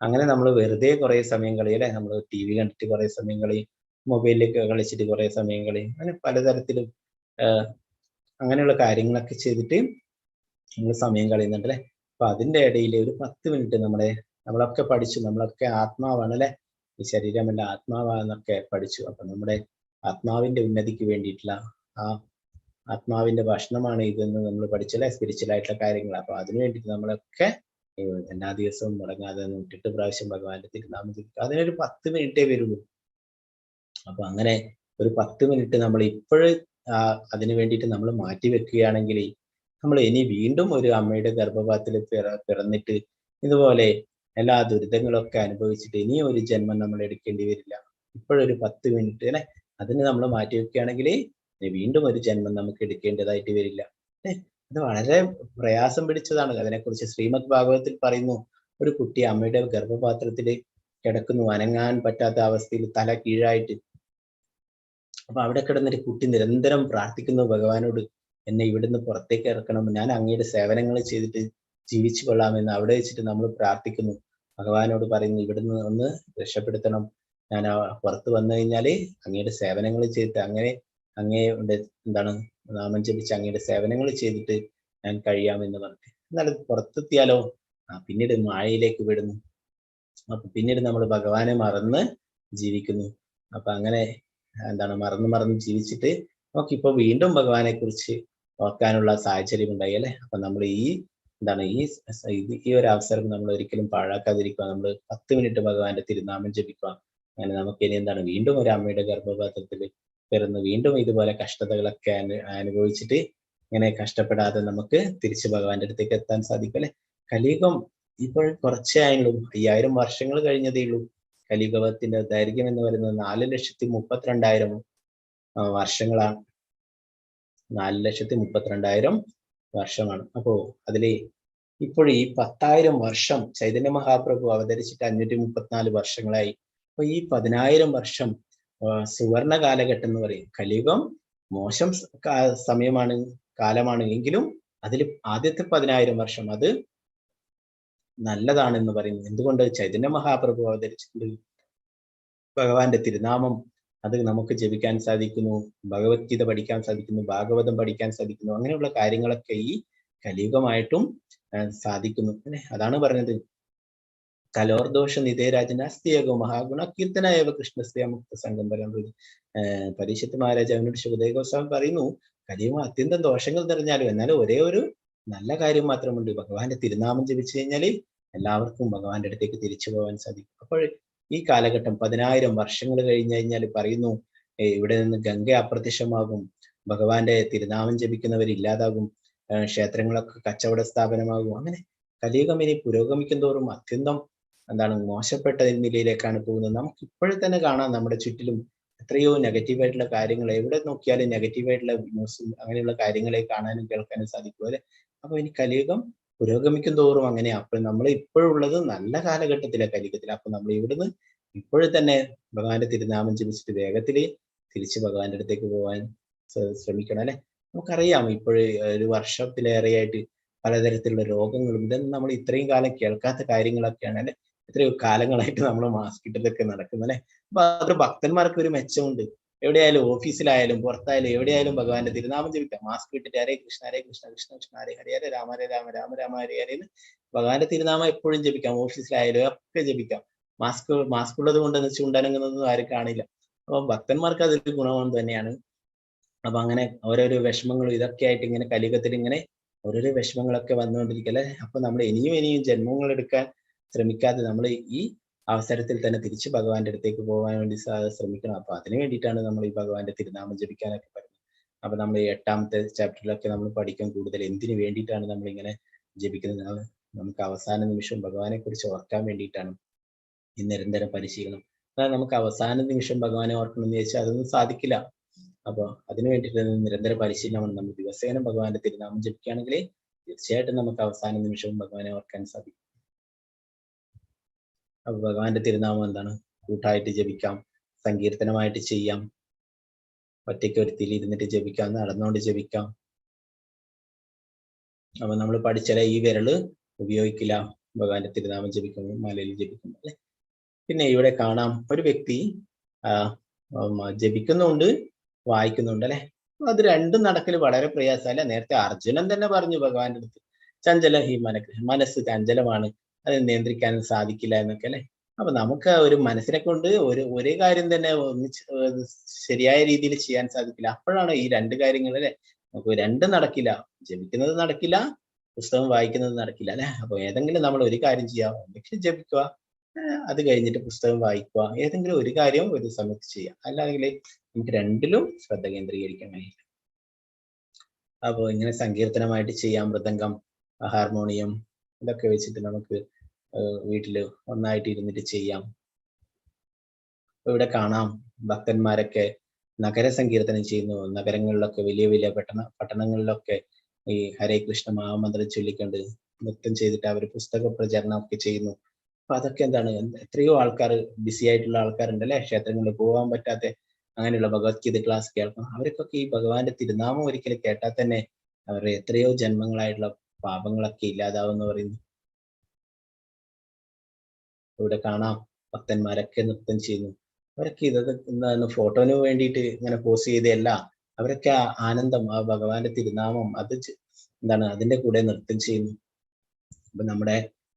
അങ്ങനെ നമ്മൾ വെറുതെ കുറെ സമയം കളി അല്ലെ. നമ്മൾ TV കണ്ടിട്ട് കുറെ സമയം കളി, മൊബൈലിലേക്ക് കളിച്ചിട്ട് കുറെ സമയം കളി, അങ്ങനെ പലതരത്തിലും അങ്ങനെയുള്ള കാര്യങ്ങളൊക്കെ ചെയ്തിട്ട് നമ്മൾ സമയം കളയുന്നുണ്ട് അല്ലെ. അപ്പൊ അതിന്റെ ഇടയിൽ ഒരു 10 മിനിറ്റ് നമ്മളൊക്കെ പഠിച്ചു, നമ്മളൊക്കെ ആത്മാവാണ് അല്ലെ, ഈ ശരീരമല്ല ആത്മാവാന്നൊക്കെ പഠിച്ചു. അപ്പൊ നമ്മുടെ ആത്മാവിന്റെ ഉന്നതിക്ക് വേണ്ടിയിട്ടുള്ള ആ ആത്മാവിന്റെ ഭക്ഷണമാണ് ഇതെന്ന് നമ്മൾ പഠിച്ചല്ലേ, സ്പിരിച്വൽ ആയിട്ടുള്ള കാര്യങ്ങൾ. അപ്പൊ അതിനു വേണ്ടിയിട്ട് നമ്മളൊക്കെ എല്ലാ ദിവസവും മുടങ്ങാതെ 108 പ്രാവശ്യം ഭഗവാന്റെ തിരുനാമം ജപിക്കുക. അതിനൊരു 10 മിനിറ്റേ വരുള്ളൂ. അപ്പൊ അങ്ങനെ ഒരു 10 മിനിറ്റ് നമ്മൾ ഇപ്പോഴും അതിനു വേണ്ടിയിട്ട് നമ്മൾ മാറ്റി വെക്കുകയാണെങ്കിൽ നമ്മൾ ഇനി വീണ്ടും ഒരു അമ്മയുടെ ഗർഭപാത്രത്തിൽ പിറന്നിട്ട് ഇതുപോലെ എല്ലാ ദുരിതങ്ങളൊക്കെ അനുഭവിച്ചിട്ട് ഇനിയും ഒരു ജന്മം നമ്മൾ എടുക്കേണ്ടി വരില്ല. ഇപ്പോഴൊരു 10 മിനിറ്റ് അല്ലെ അതിന് നമ്മൾ മാറ്റി വെക്കുകയാണെങ്കിൽ വീണ്ടും ഒരു ജന്മം നമുക്ക് എടുക്കേണ്ടതായിട്ട് വരില്ല. അത് വളരെ പ്രയാസം പിടിച്ചതാണ്. അതിനെക്കുറിച്ച് ശ്രീമദ് ഭാഗവതത്തിൽ പറയുന്നു, ഒരു കുട്ടി അമ്മയുടെ ഗർഭപാത്രത്തിൽ കിടക്കുന്നു, അനങ്ങാൻ പറ്റാത്ത അവസ്ഥയിൽ തല കീഴായിട്ട്. അപ്പൊ അവിടെ കിടന്നൊരു കുട്ടി നിരന്തരം പ്രാർത്ഥിക്കുന്നു ഭഗവാനോട്, എന്നെ ഇവിടുന്ന് പുറത്തേക്ക് ഇറക്കണം, ഞാൻ അങ്ങയുടെ സേവനങ്ങൾ ചെയ്തിട്ട് ജീവിച്ചു കൊള്ളാമെന്ന് അവിടെ വെച്ചിട്ട് നമ്മൾ പ്രാർത്ഥിക്കുന്നു. ഭഗവാനോട് പറയുന്നു, ഇവിടുന്ന് ഒന്ന് രക്ഷപ്പെടുത്തണം, ഞാൻ പുറത്ത് വന്നു കഴിഞ്ഞാല് അങ്ങയുടെ സേവനങ്ങൾ ചെയ്തിട്ട് അങ്ങയുടെ നാമം ജപിച്ച് അങ്ങയുടെ സേവനങ്ങൾ ചെയ്തിട്ട് ഞാൻ കഴിയാമെന്ന് പറഞ്ഞു. എന്നാൽ പുറത്തെത്തിയാലോ പിന്നീട് മായയിലേക്ക് വിടുന്നു. അപ്പൊ പിന്നീട് നമ്മൾ ഭഗവാനെ മറന്ന് ജീവിക്കുന്നു. അപ്പൊ അങ്ങനെ മറന്ന് ജീവിച്ചിട്ട് നമുക്കിപ്പോ വീണ്ടും ഭഗവാനെ കുറിച്ച് ഓർക്കാനുള്ള സാഹചര്യം ഉണ്ടായി അല്ലെ. അപ്പൊ നമ്മൾ ഈ ഒരു അവസരം നമ്മൾ ഒരിക്കലും പാഴാക്കാതിരിക്കുക. നമ്മൾ 10 മിനിറ്റ് ഭഗവാന്റെ തിരുനാമം ജപിക്കുക. അങ്ങനെ നമുക്ക് ഇനി എന്താണ് വീണ്ടും ഒരു അമ്മയുടെ ഗർഭപാത്രത്തിൽ പിറന്ന് വീണ്ടും ഇതുപോലെ കഷ്ടതകളൊക്കെ അനുഭവിച്ചിട്ട് ഇങ്ങനെ കഷ്ടപ്പെടാതെ നമുക്ക് തിരിച്ച് ഭഗവാന്റെ അടുത്തേക്ക് എത്താൻ സാധിക്കും അല്ലെ. കലിയുഗം ഇപ്പോൾ കുറച്ചേ ആയുള്ളൂ, 5000 വർഷങ്ങൾ കഴിഞ്ഞതേ ഉള്ളൂ. കലിയുഗത്തിന്റെ ദൈർഘ്യം എന്ന് പറയുന്നത് 4,32,000 വർഷങ്ങളാണ്. 4,32,000 വർഷമാണ്. അപ്പോ അതില് ഇപ്പോൾ ഈ 10,000 വർഷം ചൈതന്യ മഹാപ്രഭു അവതരിച്ചിട്ട് 534 വർഷങ്ങളായി. അപ്പൊ ഈ 10,000 വർഷം സുവർണ കാലഘട്ടം എന്ന് പറയും. കലിയുഗം മോശം സമയമാണ്, കാലമാണ്. എങ്കിലും അതിൽ ആദ്യത്തെ 10,000 വർഷം അത് നല്ലതാണെന്ന് പറയുന്നു. എന്തുകൊണ്ട്? ചൈതന്യ മഹാപ്രഭു അവതരിച്ചിട്ടുണ്ട്. ഭഗവാന്റെ തിരുനാമം അത് നമുക്ക് ജപിക്കാൻ സാധിക്കുന്നു, ഭഗവത്ഗീത പഠിക്കാൻ സാധിക്കുന്നു, ഭാഗവതം പഠിക്കാൻ സാധിക്കുന്നു. അങ്ങനെയുള്ള കാര്യങ്ങളൊക്കെ ഈ കലിയുഗമായിട്ടും സാധിക്കുന്നു അല്ലെ. അതാണ് പറഞ്ഞത്, കലോർദോഷ നിതേരാജനാസ്തിയോഗ മഹാഗുണ കീർത്തനായവ കൃഷ്ണസ്യ മുക്ത സംഘം പറയുന്നത്. പരീക്ഷത്ത് മഹാരാജ് അവനോട് ശുഭദേവ ഗോസ്വാമി പറയുന്നു, കലിയുഗം അത്യന്തം ദോഷങ്ങൾ നിറഞ്ഞാലും എന്നാലും ഒരേ ഒരു നല്ല കാര്യം മാത്രമുണ്ട്, ഭഗവാന്റെ തിരുനാമം ജപിച്ചു കഴിഞ്ഞാൽ എല്ലാവർക്കും ഭഗവാന്റെ അടുത്തേക്ക് തിരിച്ചു പോകാൻ സാധിക്കും. അപ്പോൾ ഈ കാലഘട്ടം 10,000 വർഷങ്ങൾ കഴിഞ്ഞു കഴിഞ്ഞാൽ പറയുന്നു, ഇവിടെ നിന്ന് ഗംഗ അപ്രത്യക്ഷമാകും, ഭഗവാന്റെ തിരുനാമം ജപിക്കുന്നവർ ഇല്ലാതാകും, ക്ഷേത്രങ്ങളൊക്കെ കച്ചവട സ്ഥാപനമാകും. അങ്ങനെ കലിയുഗം ഇനി പുരോഗമിക്കും തോറും അത്യന്തം എന്താണ് മോശപ്പെട്ട നിലയിലേക്കാണ് പോകുന്നത്. നമുക്ക് ഇപ്പോഴും തന്നെ കാണാം നമ്മുടെ ചുറ്റിലും എത്രയോ നെഗറ്റീവായിട്ടുള്ള കാര്യങ്ങൾ, എവിടെ നോക്കിയാലും നെഗറ്റീവായിട്ടുള്ള ന്യൂസും അങ്ങനെയുള്ള കാര്യങ്ങളെ കാണാനും കേൾക്കാനും സാധിക്കും അല്ലെ. അപ്പൊ ഇനി കലിയുഗം പുരോഗമിക്കും തോറും അങ്ങനെയാ. അപ്പൊ നമ്മൾ ഇപ്പോഴുള്ളത് നല്ല കാലഘട്ടത്തിലെ കലിയുഗത്തില. അപ്പൊ നമ്മൾ ഇവിടുന്ന് ഇപ്പോഴും തന്നെ ഭഗവാന്റെ തിരുനാമം ജപിച്ചിട്ട് വേഗത്തില് തിരിച്ച് ഭഗവാന്റെ അടുത്തേക്ക് പോകാൻ ശ്രമിക്കണം അല്ലെ. നമുക്കറിയാം ഇപ്പോഴ് ഒരു വർഷത്തിലേറെയായിട്ട് പലതരത്തിലുള്ള രോഗങ്ങളും ഇതൊന്നും നമ്മൾ ഇത്രയും കാലം കേൾക്കാത്ത കാര്യങ്ങളൊക്കെയാണ് അല്ലെ. എത്രയോ കാലങ്ങളായിട്ട് നമ്മൾ മാസ്ക് ഇട്ടതൊക്കെ നടക്കുന്നു അല്ലെ. അപ്പൊ അത് ഭക്തന്മാർക്ക് ഒരു മെച്ചമുണ്ട്. എവിടെയായാലും ഓഫീസിലായാലും പുറത്തായാലും എവിടെയായാലും ഭഗവാന്റെ തിരുനാമം ജപിക്കാം. മാസ്ക് ഇട്ടിട്ട് ഹരേ കൃഷ്ണ കൃഷ്ണ കൃഷ്ണ ഹരേ ഹരേ ഹരേ രാമ ഹരേ രാമ രാമ രാമ ഹരേ ഹരേ എന്ന് ഭഗവാന്റെ തിരുനാമം എപ്പോഴും ജപിക്കാം. ഓഫീസിലായാലും ഒക്കെ ജപിക്കാം. മാസ്ക് ഉള്ളത് കൊണ്ട് ചുണ്ടനങ്ങുന്നതൊന്നും ആരും കാണില്ല. അപ്പൊ ഭക്തന്മാർക്ക് അതൊരു ഗുണം തന്നെയാണ്. അപ്പൊ അങ്ങനെ ഓരോരോ വിഷമങ്ങളും ഇതൊക്കെ ആയിട്ട് ഇങ്ങനെ കലിയുഗത്തിൽ ഇങ്ങനെ ഓരോരോ വിഷമങ്ങളൊക്കെ വന്നുകൊണ്ടിരിക്കല്ലേ. അപ്പൊ നമ്മൾ ഇനിയും ജന്മങ്ങൾ എടുക്കാൻ ശ്രമിക്കാതെ നമ്മൾ ഈ അവസരത്തിൽ തന്നെ തിരിച്ച് ഭഗവാന്റെ അടുത്തേക്ക് പോകാൻ വേണ്ടി ശ്രമിക്കണം. അപ്പൊ അതിനു വേണ്ടിയിട്ടാണ് നമ്മൾ ഈ ഭഗവാന്റെ തിരുനാമം ജപിക്കാനൊക്കെ പറയുന്നത്. അപ്പൊ നമ്മൾ 8ാമത്തെ ചാപ്റ്ററിലൊക്കെ നമ്മൾ പഠിക്കും കൂടുതൽ എന്തിനു വേണ്ടിയിട്ടാണ് നമ്മൾ ഇങ്ങനെ ജപിക്കുന്നത്. നമുക്ക് അവസാന നിമിഷം ഭഗവാനെ കുറിച്ച് ഓർക്കാൻ വേണ്ടിയിട്ടാണ് ഈ നിരന്തരം പരിശീലനം. അതായത് നമുക്ക് അവസാന നിമിഷം ഭഗവാനെ ഓർക്കണം എന്ന് ചോദിച്ചാൽ അതൊന്നും സാധിക്കില്ല. അപ്പൊ അതിനു വേണ്ടിയിട്ട് നിരന്തര പരിശീലനമാണ്. നമ്മൾ ദിവസേന ഭഗവാന്റെ തിരുനാമം ജപിക്കുകയാണെങ്കിൽ തീർച്ചയായിട്ടും നമുക്ക് അവസാന നിമിഷവും ഭഗവാനെ ഓർക്കാൻ സാധിക്കും. അപ്പൊ ഭഗവാന്റെ തിരുനാമം എന്താണ്? കൂട്ടായിട്ട് ജപിക്കാം, സങ്കീർത്തനമായിട്ട് ചെയ്യാം, ഒറ്റയ്ക്ക് ഒരുത്തിയിൽ ഇരുന്നിട്ട് ജപിക്കാം, നടന്നുകൊണ്ട് ജപിക്കാം. അപ്പൊ നമ്മൾ പഠിച്ചാലേ ഈ വിരല് ഉപയോഗിക്കില്ല ഭഗവാന്റെ തിരുനാമം ജപിക്കുമ്പോൾ, മലയിൽ ജപിക്കുമ്പോൾ അല്ലെ. പിന്നെ ഇവിടെ കാണാം ഒരു വ്യക്തി ജപിക്കുന്നുണ്ട്, വായിക്കുന്നുണ്ട് അല്ലെ. അത് രണ്ടും നടക്കൽ വളരെ പ്രയാസം അല്ലെ. നേരത്തെ അർജുനൻ തന്നെ പറഞ്ഞു ഭഗവാന്റെ അടുത്ത്, ചഞ്ചല ഹി മനസ്സ് ചഞ്ചലമാണ്, അത് നിയന്ത്രിക്കാൻ സാധിക്കില്ല എന്നൊക്കെ അല്ലെ. അപ്പൊ നമുക്ക് ഒരു മനസ്സിനെ കൊണ്ട് ഒരേ കാര്യം തന്നെ ശരിയായ രീതിയിൽ ചെയ്യാൻ സാധിക്കില്ല. അപ്പോഴാണ് ഈ രണ്ട് കാര്യങ്ങൾ അല്ലെ. നമുക്ക് രണ്ടും നടക്കില്ല, ജപിക്കുന്നത് നടക്കില്ല, പുസ്തകം വായിക്കുന്നത് നടക്കില്ല അല്ലെ. അപ്പൊ ഏതെങ്കിലും നമ്മൾ ഒരു കാര്യം ചെയ്യാം, എന്തെങ്കിലും ജപിക്കുക, അത് കഴിഞ്ഞിട്ട് പുസ്തകം വായിക്കുക, ഏതെങ്കിലും ഒരു കാര്യം ഒരു സമയത്ത് ചെയ്യാം. അല്ലെങ്കിൽ നമുക്ക് രണ്ടിലും ശ്രദ്ധ കേന്ദ്രീകരിക്കാൻ കഴിയില്ല. അപ്പോൾ ഇങ്ങനെ സങ്കീർത്തനമായിട്ട് ചെയ്യാം, മൃദംഗം, ഹാർമോണിയം ഇതൊക്കെ വെച്ചിട്ട് നമുക്ക് വീട്ടില് ഒന്നായിട്ട് ഇരുന്നിട്ട് ചെയ്യാം. ഇവിടെ കാണാം ഭക്തന്മാരൊക്കെ നഗര സങ്കീർത്തനം ചെയ്യുന്നു. നഗരങ്ങളിലൊക്കെ വലിയ വലിയ പട്ടണങ്ങളിലൊക്കെ ഈ ഹരേ കൃഷ്ണ മഹാമന്ത്രം ചൊല്ലിക്കൊണ്ട് നൃത്തം ചെയ്തിട്ട് അവർ പുസ്തക പ്രചരണം ഒക്കെ ചെയ്യുന്നു. അപ്പൊ അതൊക്കെ എന്താണ്, എത്രയോ ആൾക്കാർ ബിസി ആയിട്ടുള്ള ആൾക്കാരുണ്ട് അല്ലെ, ക്ഷേത്രങ്ങളിൽ പോകാൻ പറ്റാത്ത, അങ്ങനെയുള്ള ഭഗവത്ഗീത ക്ലാസ് കേൾക്കണം. അവർക്കൊക്കെ ഈ ഭഗവാന്റെ തിരുനാമം ഒരിക്കലും കേട്ടാൽ തന്നെ അവരുടെ എത്രയോ ജന്മങ്ങളായിട്ടുള്ള പാപങ്ങളൊക്കെ ഇല്ലാതാവെന്ന് പറയുന്നു. ഇവിടെ കാണാം ഭക്തന്മാരൊക്കെ നൃത്തം ചെയ്യുന്നു. അവരൊക്കെ എന്താണ് ഫോട്ടോന് വേണ്ടിയിട്ട് ഇങ്ങനെ പോസ്റ്റ് ചെയ്തതല്ല. അവരൊക്കെ ആനന്ദം, ആ ഭഗവാന്റെ തിരുനാമം അത് എന്താണ് അതിന്റെ കൂടെ നൃത്തം ചെയ്യുന്നു. അപ്പൊ നമ്മുടെ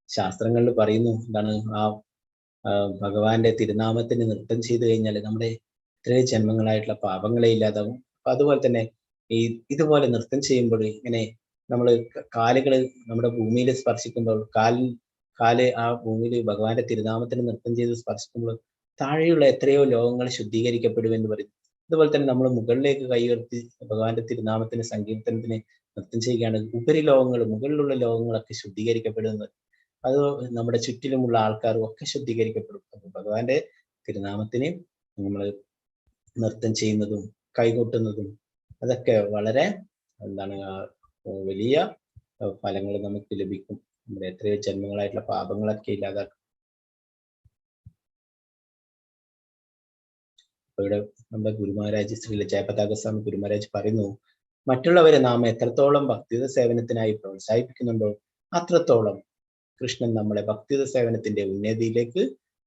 ശാസ്ത്രങ്ങളിൽ പറയുന്നു എന്താണ്, ആ ഭഗവാന്റെ തിരുനാമത്തിന് നൃത്തം ചെയ്തു കഴിഞ്ഞാൽ നമ്മുടെ എത്രയോ ജന്മങ്ങളായിട്ടുള്ള പാപങ്ങളെ ഇല്ലാതാവും. അപ്പൊ അതുപോലെ തന്നെ ഇതുപോലെ നൃത്തം ചെയ്യുമ്പോൾ ഇങ്ങനെ നമ്മൾ കാലുകൾ നമ്മുടെ ഭൂമിയിൽ സ്പർശിക്കുമ്പോൾ കാല് ആ ഭൂമിയിൽ ഭഗവാന്റെ തിരുനാമത്തിന് നൃത്തം ചെയ്ത് സ്പർശിക്കുമ്പോൾ താഴെയുള്ള എത്രയോ ലോകങ്ങൾ ശുദ്ധീകരിക്കപ്പെടുമെന്ന് പറയും. അതുപോലെ തന്നെ നമ്മൾ മുകളിലേക്ക് കൈ ഉയർത്തി ഭഗവാന്റെ തിരുനാമത്തിന് സങ്കീർത്തനത്തിന് നൃത്തം ചെയ്യുകയാണ്. ഉപരിലോകങ്ങൾ, മുകളിലുള്ള ലോകങ്ങളൊക്കെ ശുദ്ധീകരിക്കപ്പെടുന്നത്. അത് നമ്മുടെ ചുറ്റിലുമുള്ള ആൾക്കാരും ഒക്കെ ശുദ്ധീകരിക്കപ്പെടും. അപ്പൊ ഭഗവാന്റെ തിരുനാമത്തിന് നമ്മൾ നൃത്തം ചെയ്യുന്നതും കൈകൊട്ടുന്നതും അതൊക്കെ വളരെ എന്താണ് വലിയ ഫലങ്ങൾ നമുക്ക് ലഭിക്കും. നമ്മുടെ എത്രയോ ജന്മങ്ങളായിട്ടുള്ള പാപങ്ങളൊക്കെ ഇല്ലാതാക്കും. ഇവിടെ നമ്മുടെ ഗുരുമഹാരാജ് ശ്രീ ജയപതാക സ്വാമി ഗുരുമഹാരാജ് പറയുന്നു, മറ്റുള്ളവരെ നാം എത്രത്തോളം ഭക്തിയുത സേവനത്തിനായി പ്രോത്സാഹിപ്പിക്കുന്നുണ്ടോ അത്രത്തോളം കൃഷ്ണൻ നമ്മളെ ഭക്തിയുത സേവനത്തിന്റെ ഉന്നതിയിലേക്ക്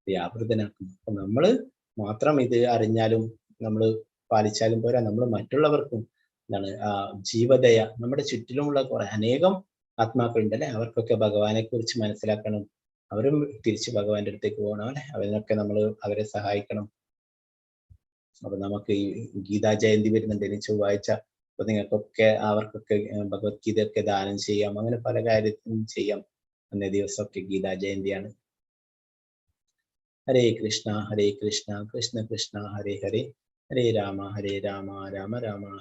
വ്യാപൃതനാക്കുന്നു. അപ്പൊ നമ്മള് മാത്രം ഇത് അറിഞ്ഞാലും നമ്മൾ പാലിച്ചാലും പോരാ, നമ്മൾ മറ്റുള്ളവർക്കും എന്താണ് ജീവദയ, നമ്മുടെ ചുറ്റിലുമുള്ള കുറെ അനേകം ആത്മാക്കളുണ്ട് അല്ലെ, അവർക്കൊക്കെ ഭഗവാനെ കുറിച്ച് മനസ്സിലാക്കണം, അവരും തിരിച്ച് ഭഗവാന്റെ അടുത്തേക്ക് പോകണം അല്ലെ, അവരൊക്കെ നമ്മൾ അവരെ സഹായിക്കണം. അപ്പൊ നമുക്ക് ഈ ഗീതാ ജയന്തി വരുന്നുണ്ട് ഇനി ചൊവ്വാഴ്ച. അപ്പൊ നിങ്ങൾക്കൊക്കെ അവർക്കൊക്കെ ഭഗവത്ഗീതയൊക്കെ ദാനം ചെയ്യാം, അങ്ങനെ പല കാര്യത്തിനും ചെയ്യാം. അന്നേ ദിവസമൊക്കെ ഗീതാ ജയന്തിയാണ്. ഹരേ കൃഷ്ണ കൃഷ്ണ കൃഷ്ണ ഹരേ ഹരേ, ഹരേ രാമ രാമ രാമ